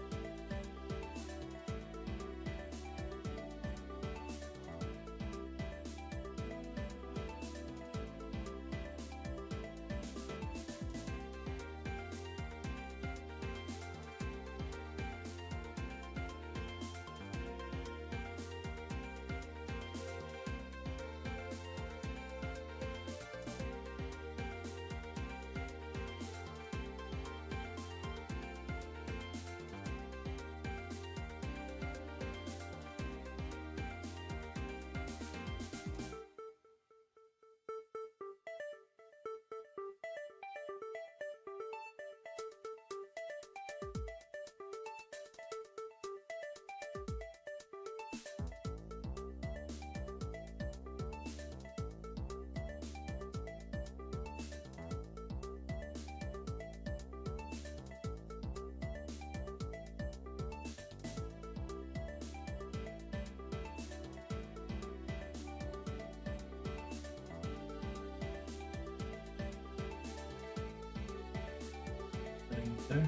there.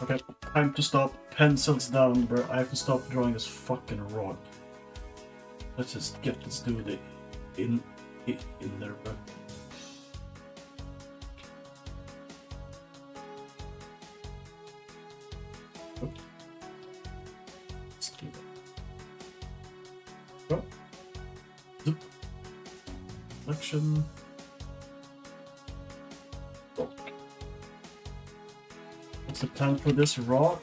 Okay, time to stop. Pencils down, bro. I have to stop drawing this fucking rock. Let's just get this dude in there, bro. Oh. Let's do that. Oh. Zoop. Selection. What's the plan for this rock?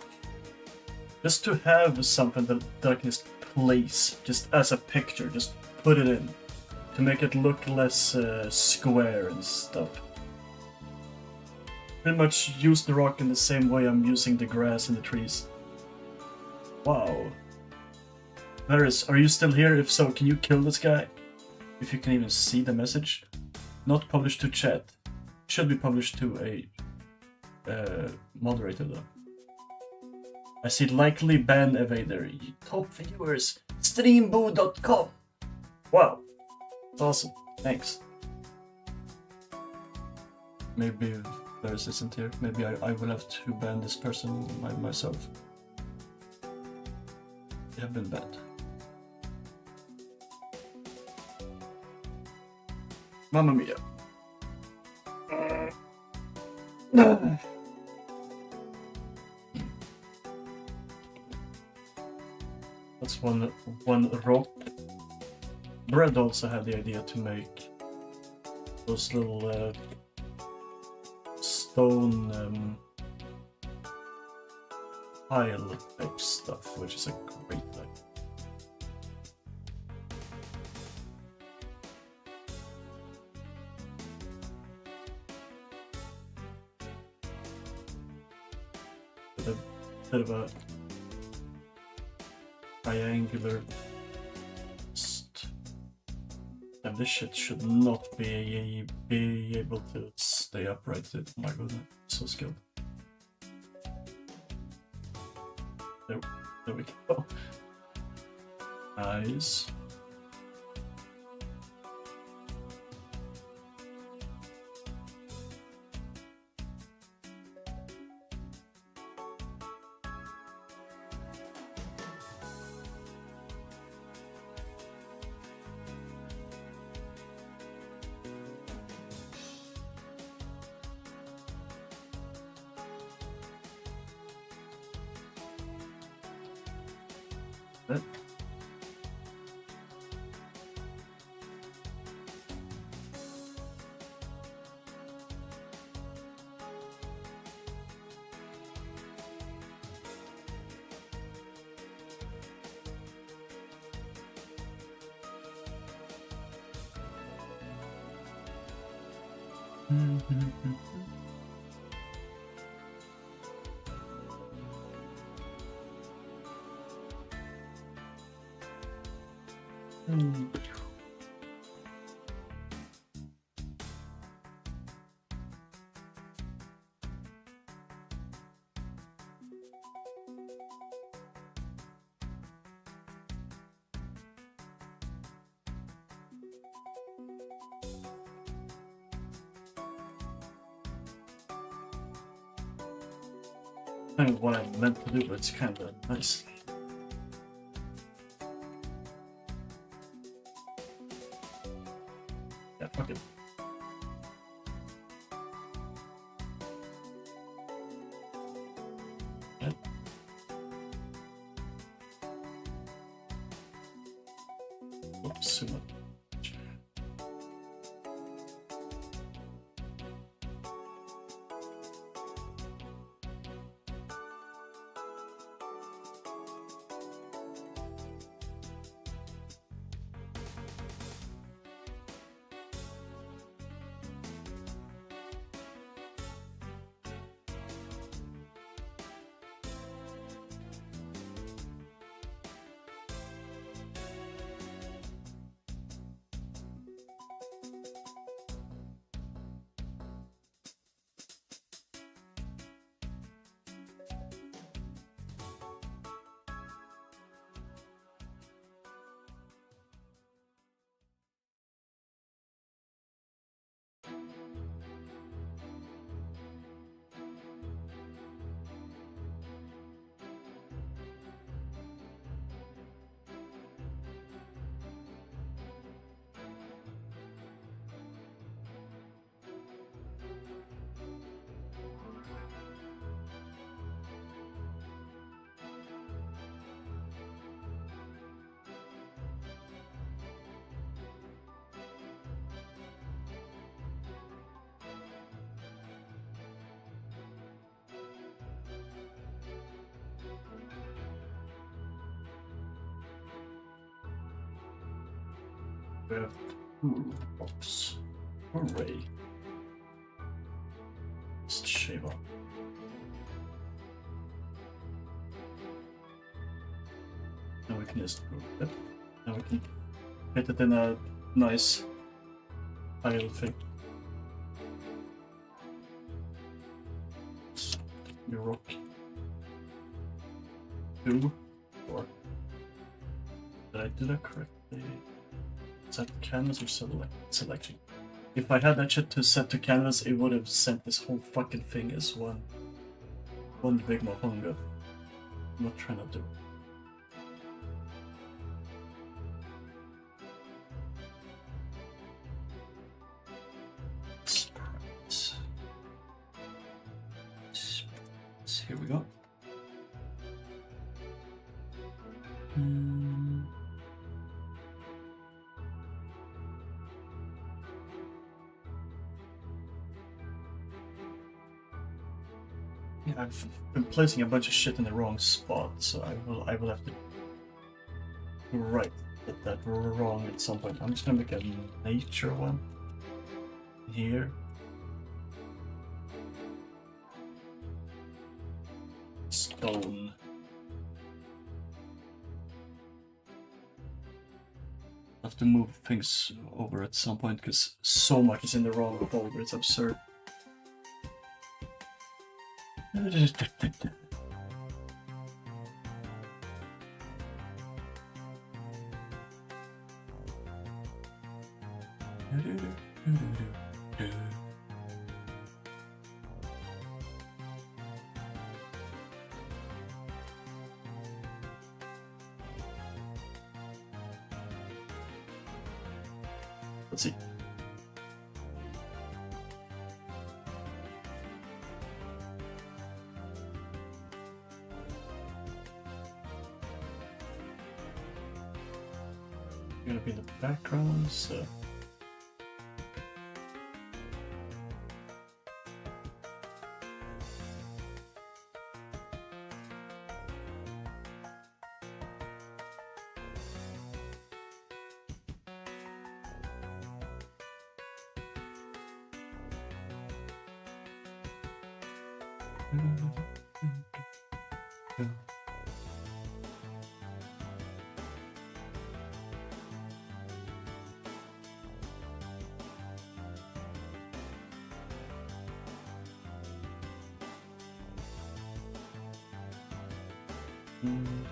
Just to have something that I can just place, just as a picture, just put it in, to make it look less square and stuff. Pretty much use the rock in the same way I'm using the grass and the trees. Wow. Varys, are you still here? If so, can you kill this guy? If you can even see the message. Not published to chat. Should be published to a moderator though. I see likely ban evader. Top viewers. Streamboo.com. Wow. That's awesome. Thanks. Maybe Varys isn't here. Maybe I will have to ban this person myself. They have been banned. Mamma mia. That's one rock. Brad also had the idea to make those little stone pile type stuff, which is a great idea. A bit of a triangular. And this shit should not be able to stay upright. Oh my god, so skilled. There we go. Nice. kind of what I meant to do, but it's kind of nice. Yeah, fuck it. Yeah. Oops, too much. We have two box. Hooray. Let's shave up. Now we can just move it. Now we can fit it in a nice pile thing. New rock. 2, 4. Did I do that correctly? Is that canvas or selection? If I had that shit to set to canvas, it would have sent this whole fucking thing as one big mohonga. I'm not trying to do it. Here we go. Yeah, I've been placing a bunch of shit in the wrong spot, so I will have to get that wrong at some point. I'm just gonna make a nature one here. Stone. I have to move things over at some point because so much is in the wrong folder, it's absurd. Let's see. Gonna be in the background, so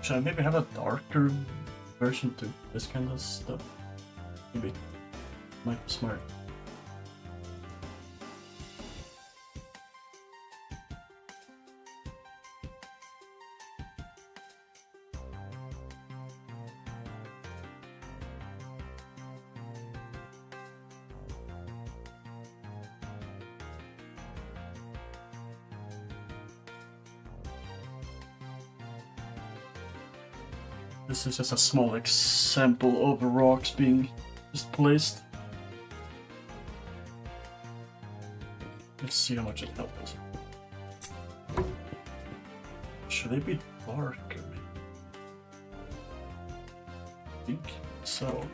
should I maybe have a darker version to this kind of stuff? Maybe. Might be smart. This is just a small example of rocks being just placed. Let's see how much it helps. Should they be darker? I think so.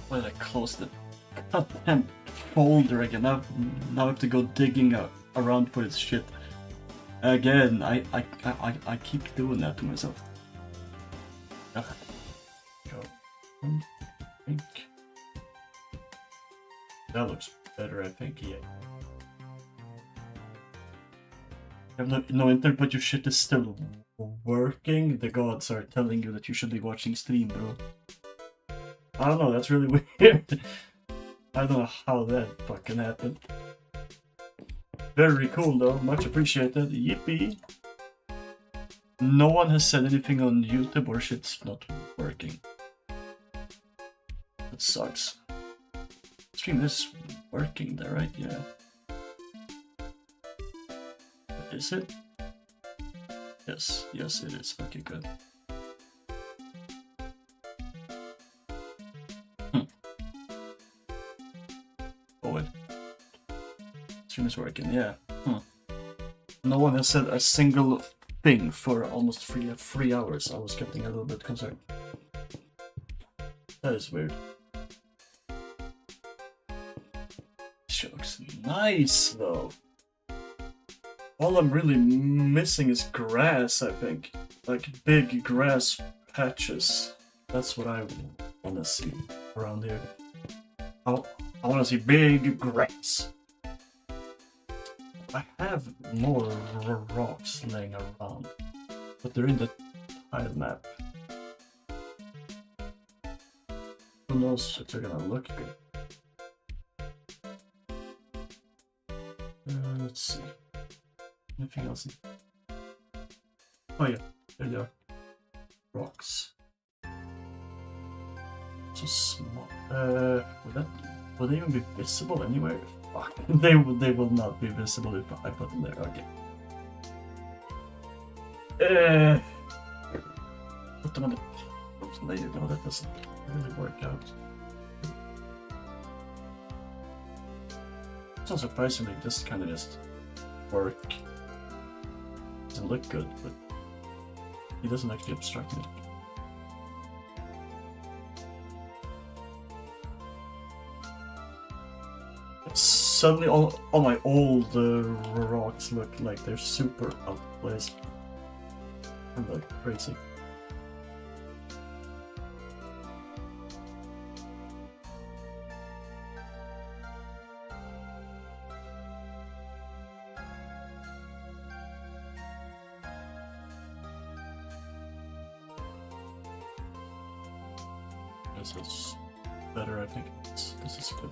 Why did I close the goddamn folder again? Now I have to go digging around for this shit. Again, I keep doing that to myself. Ugh. Go. I think that looks better. I think, yeah. You have no internet, but your shit is still working. The gods are telling you that you should be watching stream, bro. I don't know, that's really weird. I don't know how that fucking happened. Very cool though, much appreciated. Yippee! No one has said anything on YouTube or shit's not working. That sucks. Stream is working there, right? Yeah. Is it? Yes, yes it is. Okay, good. Stream is working, yeah. No one has said a single thing for almost 3 hours. I was getting a little bit concerned. That is weird. She looks nice though. All I'm really missing is grass, I think. Like big grass patches. That's what I want to see around here. I want to see big grass. I have more rocks laying around, but they're in the tile map. Who knows if they're gonna look good. Let's see. Anything else? Oh yeah, there they are. Rocks. So small. Would they even be visible anywhere? Fuck. They will not be visible if I put them there. Okay. Put them on the top later. No, that doesn't really work out. So surprisingly, this kind of just work. Doesn't look good, but it doesn't actually obstruct me. Suddenly all my old rocks look like they're super out of place. I'm like crazy. This is better, I think. This is good.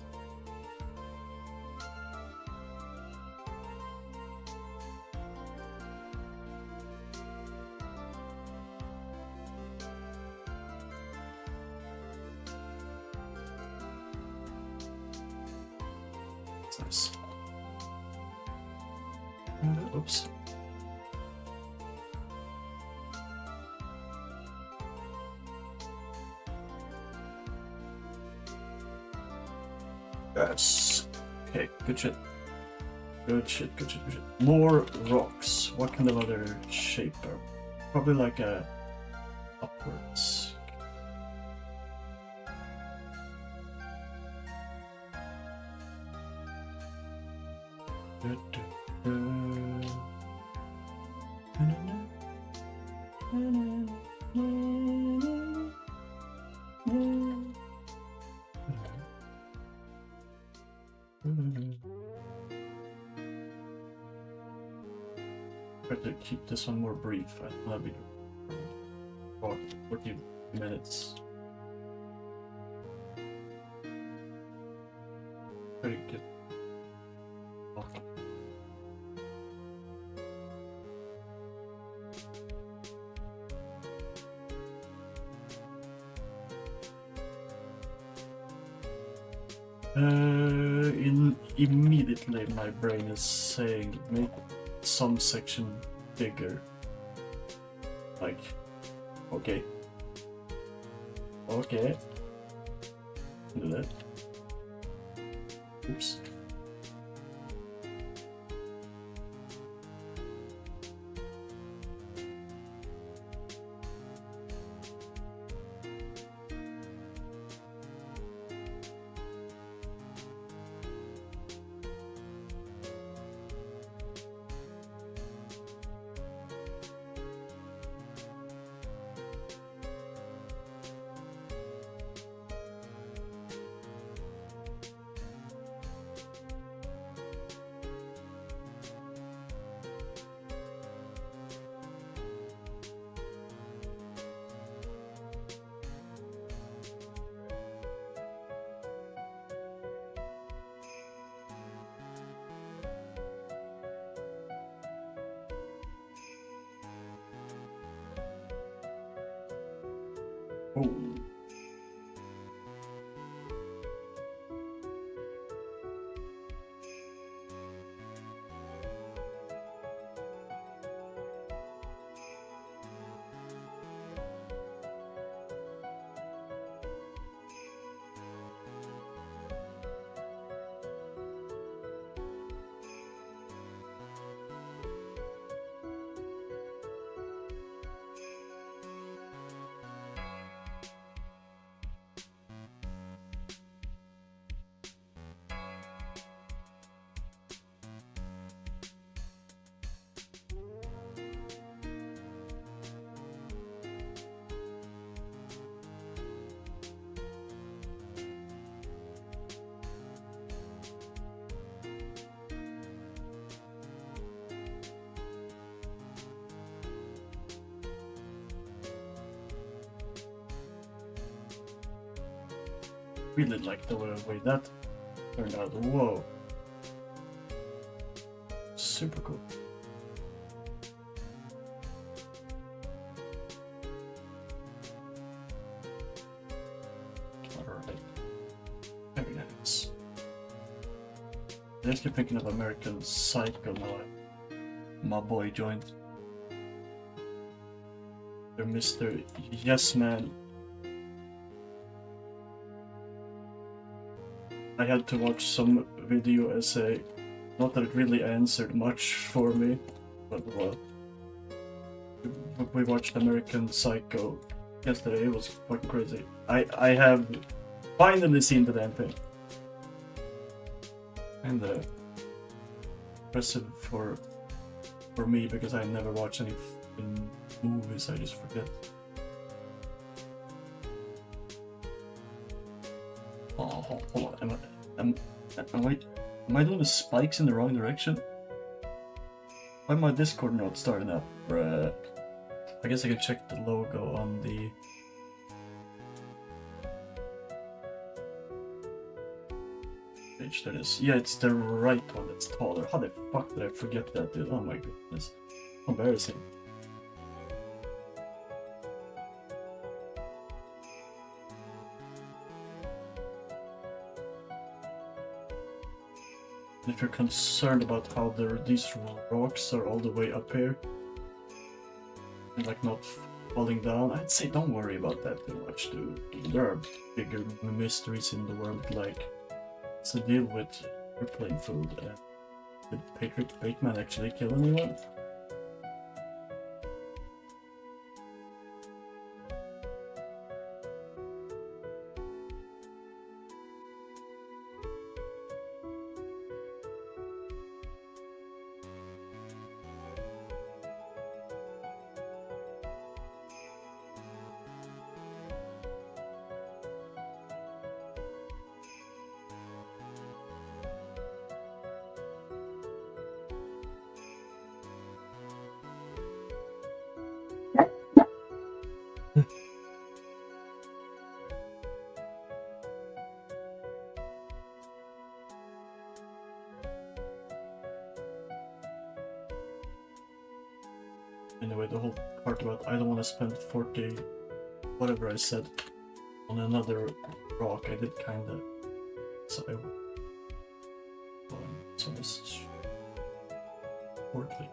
Nice. Oops. Yes. Okay, good shit. Good shit, good shit, good shit. More rocks. What kind of other shape are? Probably like a upwards. Try to keep this one more brief. I don't want to be about 40 minutes. Very good. Okay. Immediately my brain is saying make some section bigger. Like, okay. Okay. Do that. Oops. Oh. Really like the way that turned out. Whoa. Super cool. Alright. Very nice. I just keep thinking of American Psycho now. My boy joined. They're Mr. Yes Man. I had to watch some video essay. Not that it really answered much for me, but well. We watched American Psycho yesterday. It was fucking crazy. I have finally seen the damn thing. And impressive for me because I never watch any movies. I just forget. Oh, hold on. Am I doing the spikes in the wrong direction? Why my Discord not starting up? Bruh. I guess I can check the logo on the... page. That is. Yeah, it's the right one that's taller. How the fuck did I forget that, dude? Oh my goodness. Embarrassing. If you're concerned about how these rocks are all the way up here and like not falling down, I'd say don't worry about that too much, dude. There are bigger mysteries in the world, like what's the deal with airplane food? Did Patrick Bateman actually kill anyone? Anyway, the whole part about I don't want to spend 40, whatever I said, on another rock. I did kinda. So I will. So this is shortly.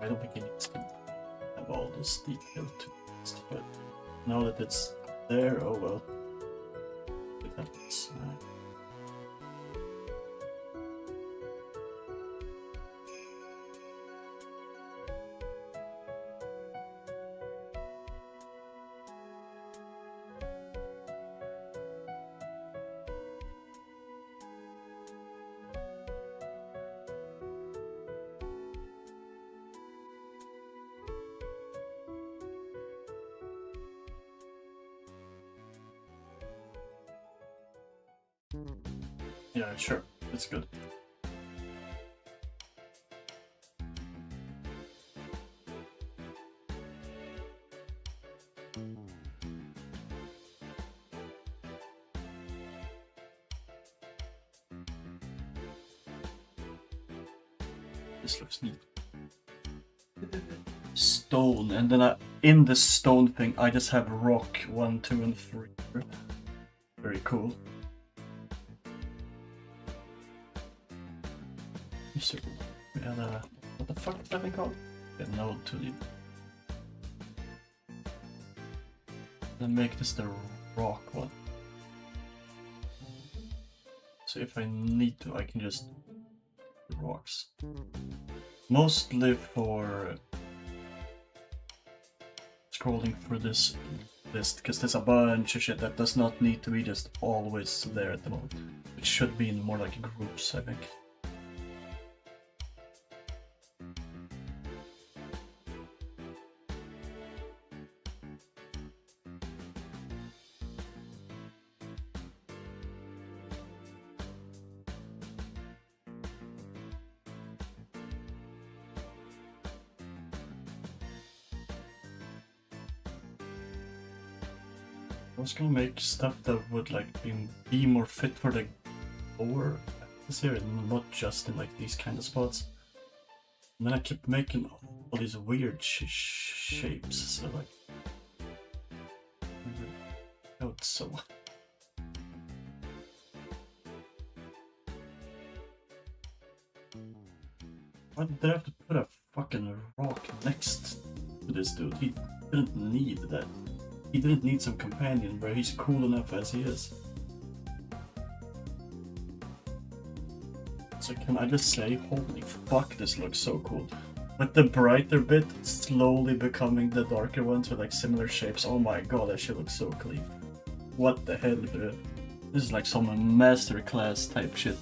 I don't think it needs to have all this detail to it, but now that it's there, oh well. It happens. Yeah, sure. It's good. This looks neat. Stone, and then in the stone thing, I just have rock 1, 2, and 3. Very cool. And what the fuck is that thing called? Get node to the. Then make this the rock one. So if I need to, I can just rocks. Mostly for scrolling through this list, because there's a bunch of shit that does not need to be just always there at the moment. It should be in more like groups, I think. I was gonna make stuff that would like be more fit for the lower this area, not just in like these kind of spots. And then I kept making all these weird shapes, so like oh, it's so. Why did I have to put a fucking rock next to this dude? He didn't need that. He didn't need some companion, bro. He's cool enough as he is. So can I just say, holy fuck, this looks so cool. With the brighter bit slowly becoming the darker ones with like similar shapes. Oh my god, that shit looks so clean. What the hell, bro? This is like some masterclass type shit.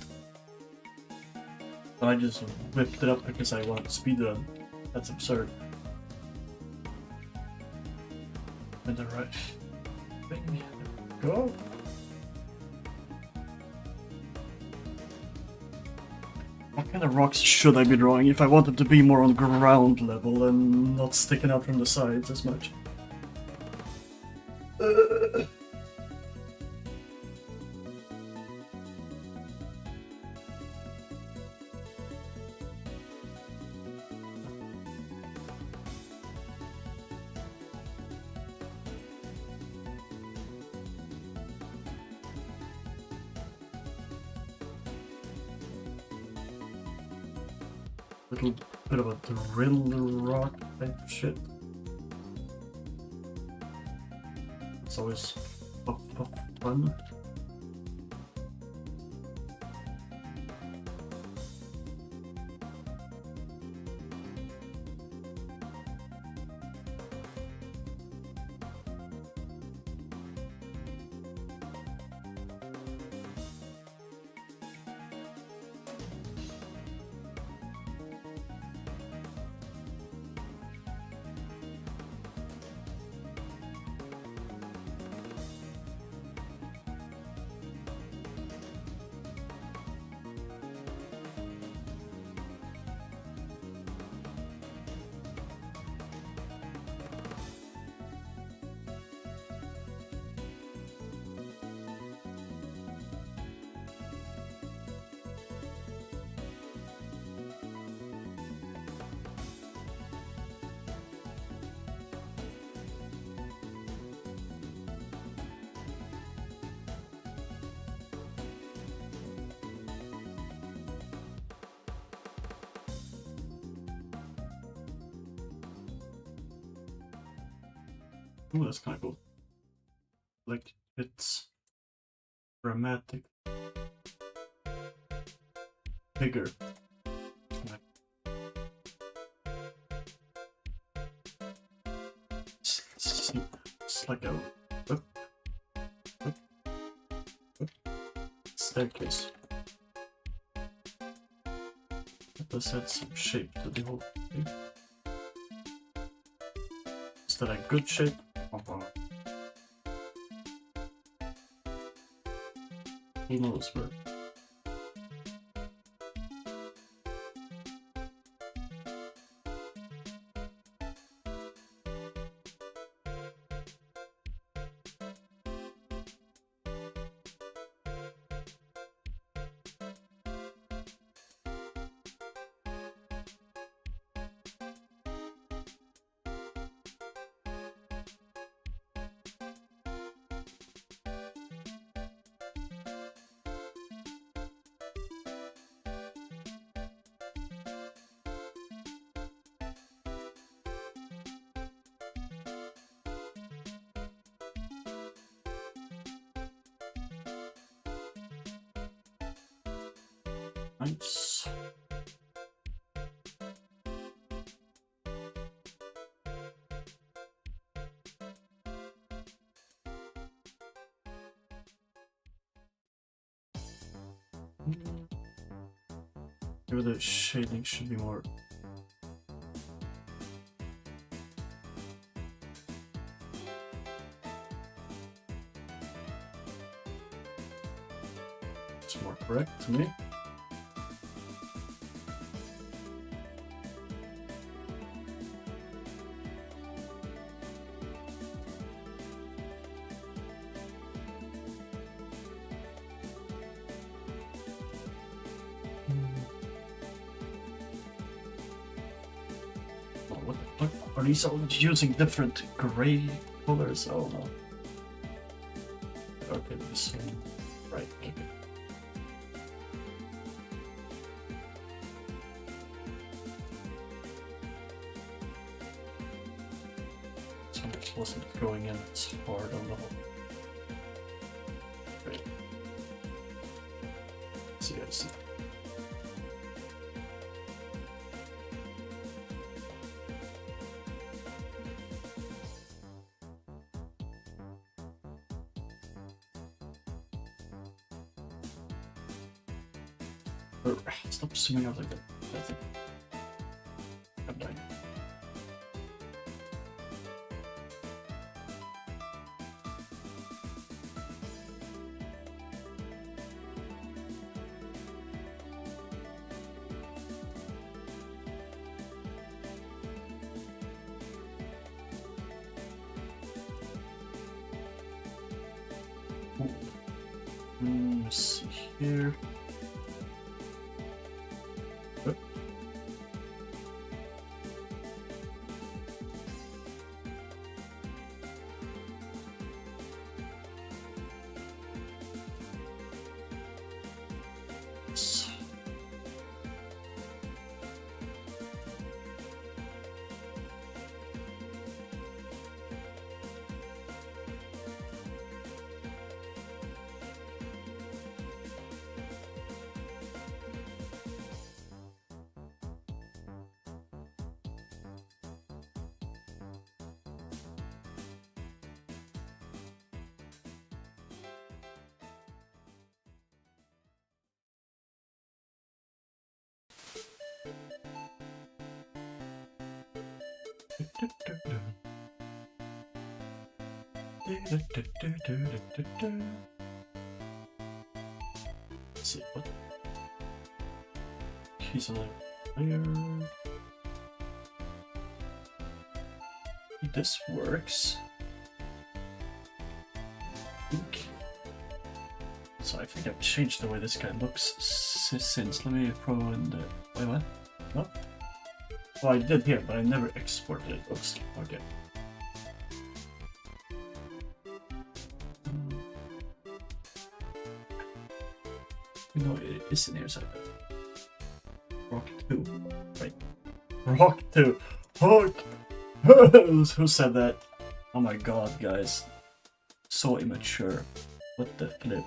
But I just whipped it up because I want speedrun. That's absurd. And the right thing. Go. What kind of rocks should I be drawing if I want them to be more on ground level and not sticking out from the sides as much? Little bit of a drill rock type shit. It's always fun. Oh, that's kind of cool. Like, it's dramatic. Bigger. It's like a staircase. It does add some shape to the whole thing. Is that a good shape? Who knows where? Nice. Maybe the shading should be more. It's more correct to me. What the fuck? Are these all using different gray colors? Oh no. Okay, this one. Right, okay. This one just wasn't going in as hard on the whole. Great. See, I see. Stop swimming out like that. That's it. I'm dying. Let's see here. Let's see what he's on there. This works. So I think I've changed the way this guy looks since. Let me throw in the. Wait, what? No? Well, I did here, but I never exported it. Oops. Okay. No, it is in here, so Rock 2. Right. Rock 2. Rock! Who said that? Oh my god, guys. So immature. What the flip?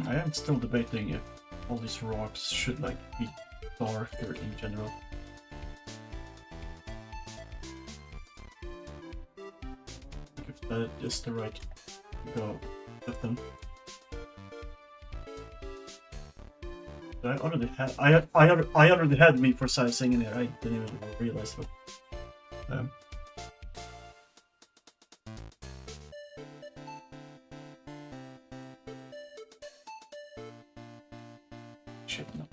I am still debating if all these rocks should like be darker in general. If that is the right go with them. I already had I already had me for sizing in here. I didn't even realize it. Shit, no.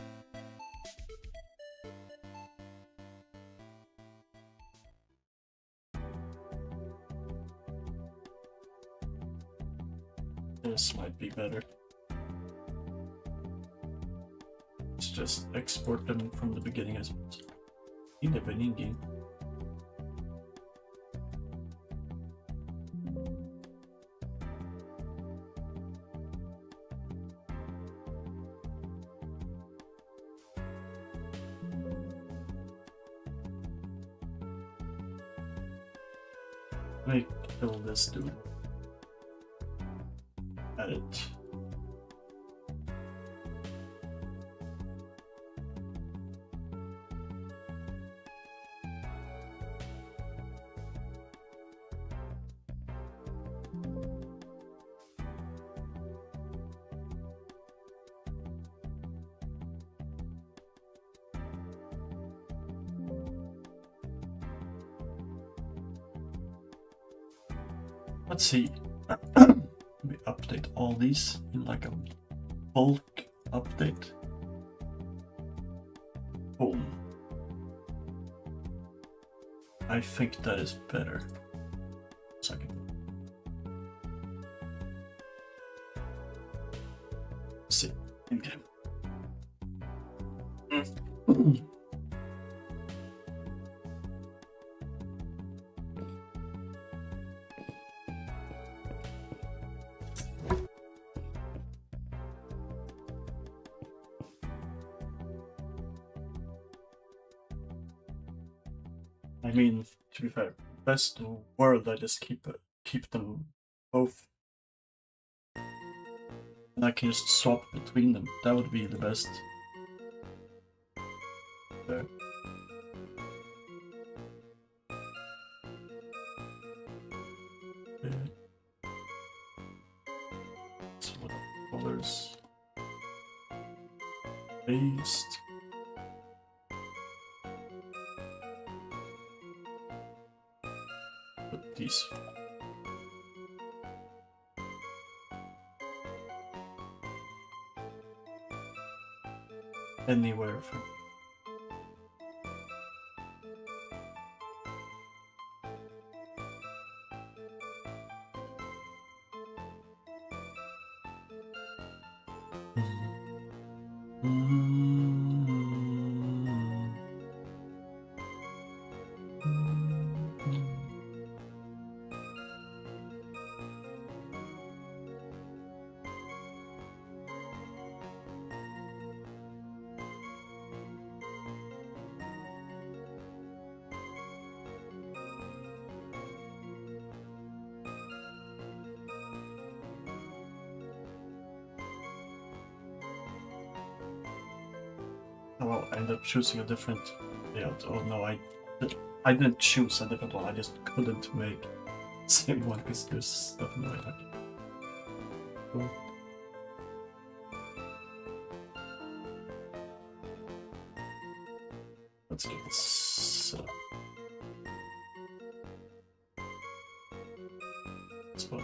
This might be better. Let's just export them from the beginning, I suppose. In the beginning. Let me kill this dude. Edit. Let's see. We update all these in like a bulk update. Boom. I think that is better. Second. See. Okay. I mean, to be fair, best world, I just keep them both, and I can just swap between them. That would be the best. There. Okay. So what colors? Paste. Put these. Anywhere from. Oh, well, I ended up choosing a different layout. Oh no, I didn't choose a different one. I just couldn't make the same one because there's stuff in the way. Okay. Cool. Let's get this spot.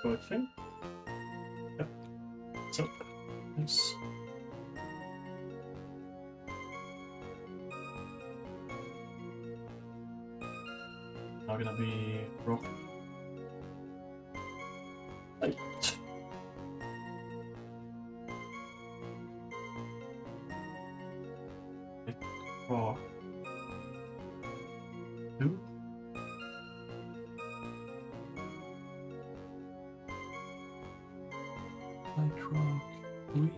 Good thing. Yep. So, nice. Now gonna be rock. Right. Rock. 2. Light rock 3.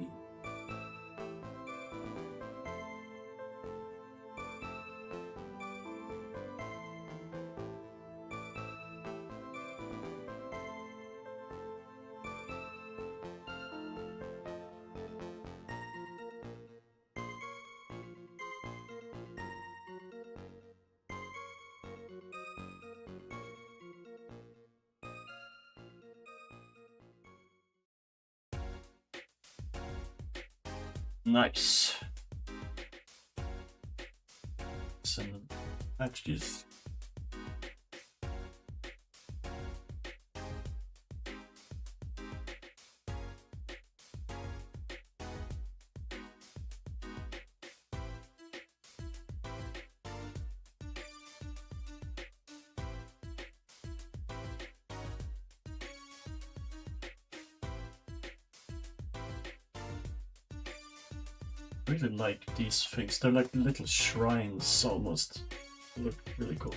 Nice. Send match these. I really like these things. They're like little shrines almost. They look really cool.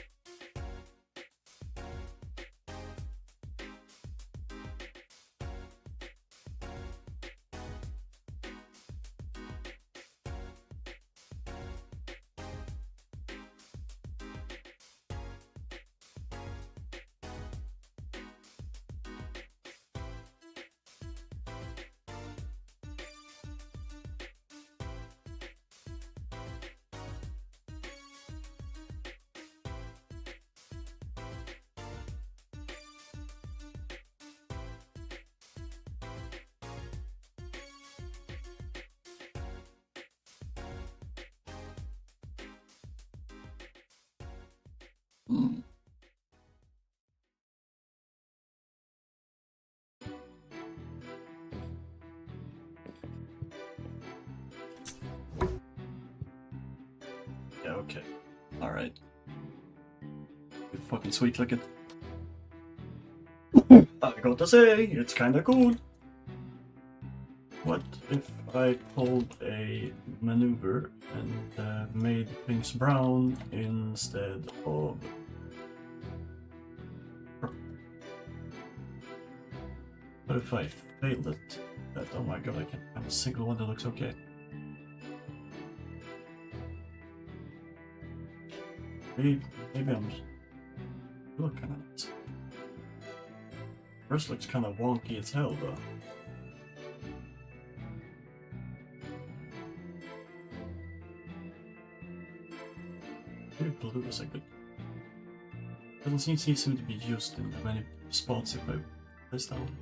Mm. Yeah, okay. Alright. You fucking sweet looking. I gotta say, it's kinda cool. What if I pulled a maneuver and made things brown instead of purple? What if I failed it? Oh my god, I can't find a single one that looks okay. Maybe I'm look kind of nice. First looks kind of wonky as hell though. Maybe blue is a good. Doesn't seem to be used in many spots if I press that one.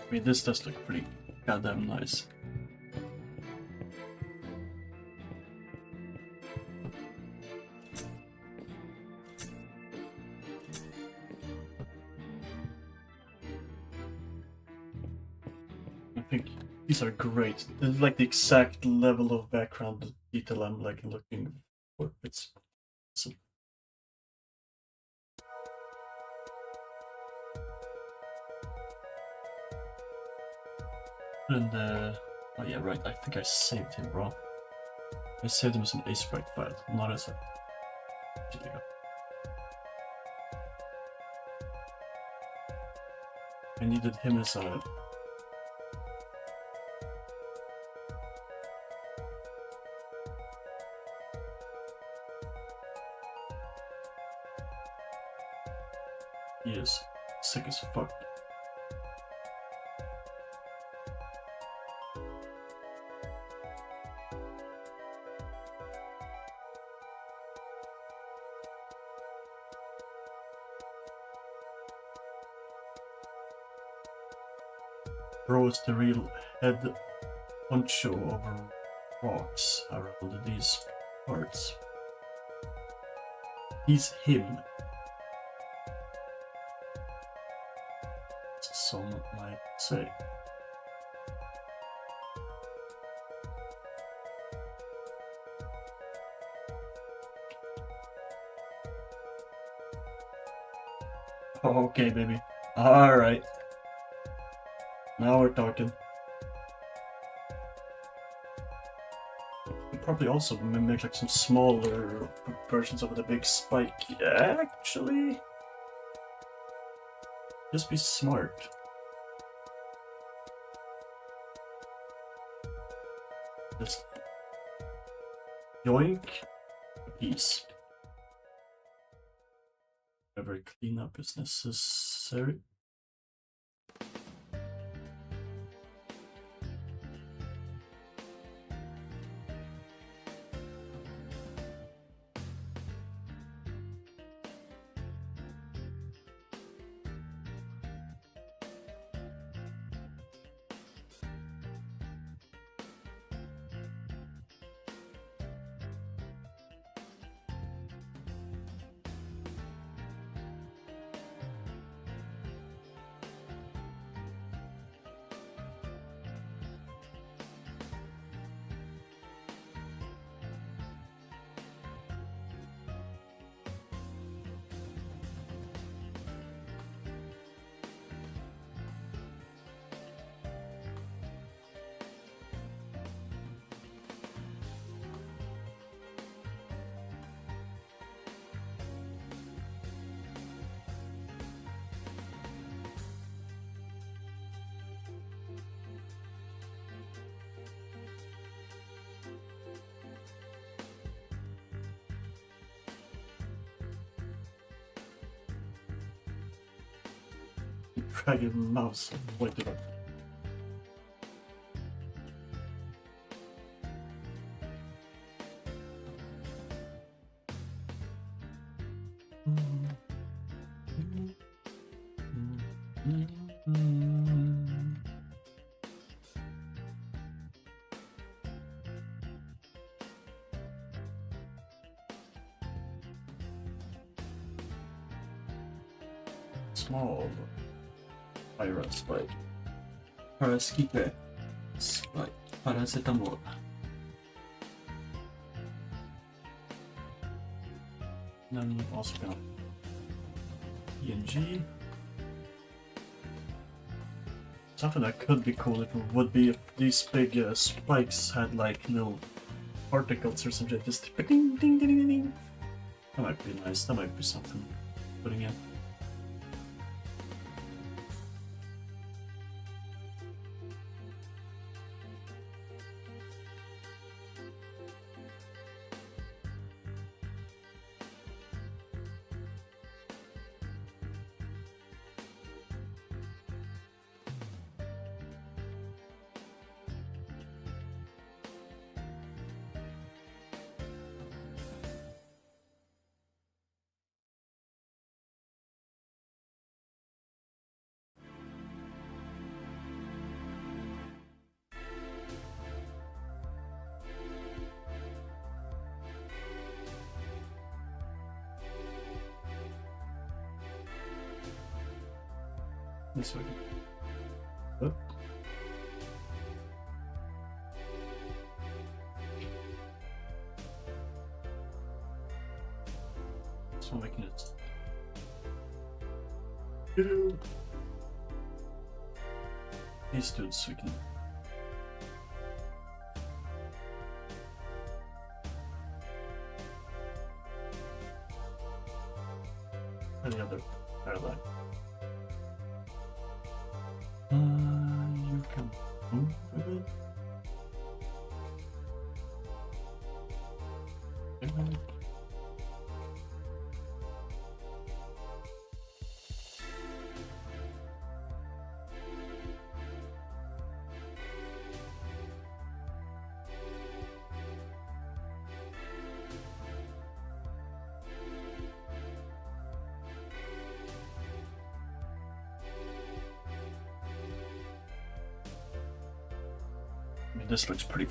I mean, this does look pretty goddamn nice. I think These are great. This is like the exact level of background detail I'm like looking for. It's awesome. And oh yeah, right. I think I saved him wrong. I saved him as an A-sprite file, not as a video. I needed him as a he is sick as fuck. Bro is the real head honcho over rocks around these parts. He's him. Some might say. Oh, okay, baby. Alright. Now we're talking. We probably also make like some smaller versions of the big spike. Yeah, actually. Just be smart. Just yoink a piece. Whatever cleanup is necessary. Dragon mouse pointed up. Small iron spike. Paraskipe spike. Paracetamol. Then we've also got ENG. Something that could be cool if it would be if these big spikes had like little particles or something, just ding ding ding ding ding. That might be nice. That might be something putting in. This way. Up. So making it. These dudes we can. And the other paradigm. You can move with it. I mean, this looks pretty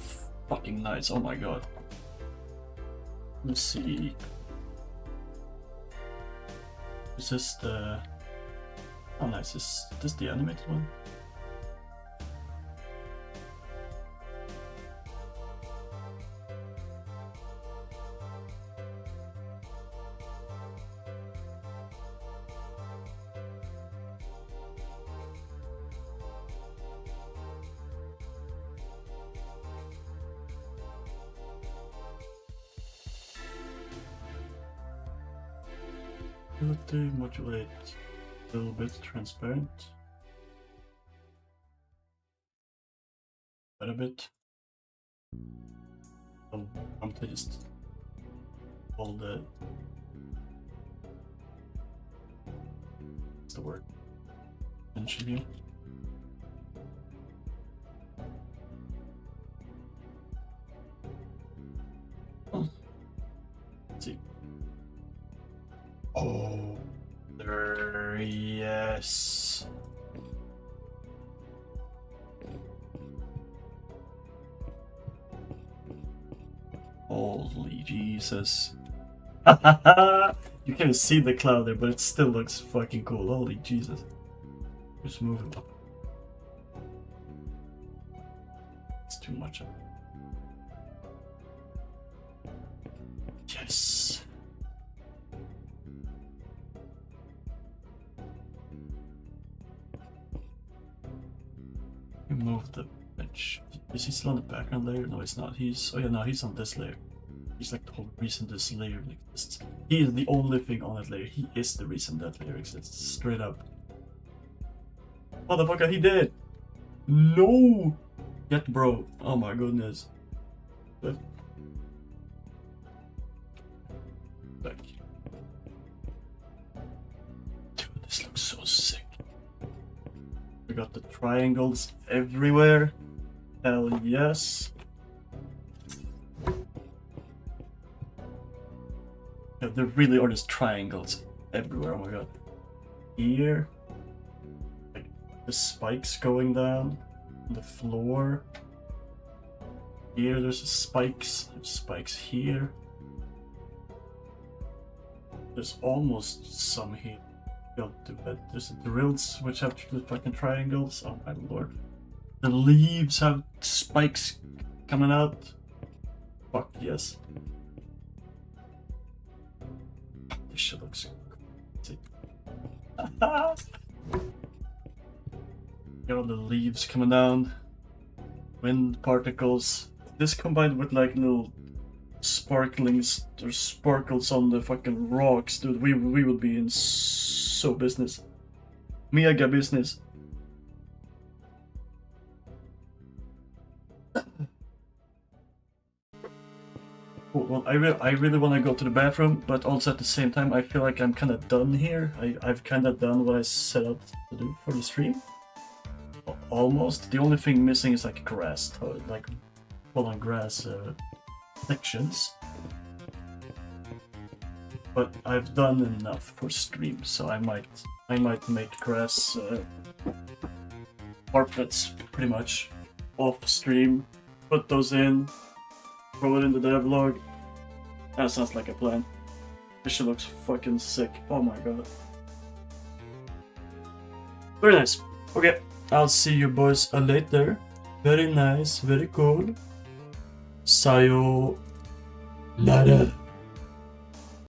fucking nice. Oh my god. Let's see. Is this the... Oh nice, is this the animated one? Ability, modulate, a little bit transparent. Quite a bit. Oh, I'm just all the. What's the word? Mention here. Oh. Let's see. Oh, there, yes. Holy Jesus. You can't see the cloud there, but it still looks fucking cool. Holy Jesus. Just move it up. It's too much. Yes. Remove the bench. Is he still on the background layer? No, he's not. He's... Oh yeah, no, he's on this layer. He's like the whole reason this layer exists. He is the only thing on that layer. He is the reason that layer exists. Straight up. Motherfucker, he did! No! Get bro. Oh my goodness. But... Back. Dude, this looks so sick. We got the triangles everywhere. Hell yes. Yeah, there really are just triangles everywhere. Oh my god. Here. Like the spikes going down. On the floor. Here there's spikes. There's spikes here. There's almost some here. There's the drills which have the fucking triangles. Oh my lord. The leaves have spikes coming out. Fuck yes. This shit looks crazy. Got all the leaves coming down. Wind particles. This combined with like little sparklings or sparkles on the fucking rocks, dude. We would be in so business. Mega business. Cool. Well, I really want to go to the bathroom, but also at the same time I feel like I'm kind of done here. I've kind of done what I set out to do for the stream. Almost. The only thing missing is like grass, like full-on grass sections. But I've done enough for stream, so I might make grass carpets pretty much off stream. Put those in, throw it in the devlog. That sounds like a plan. This shit looks fucking sick. Oh my god. Very nice. Okay, I'll see you boys later. Very nice, very cool. Sayonara.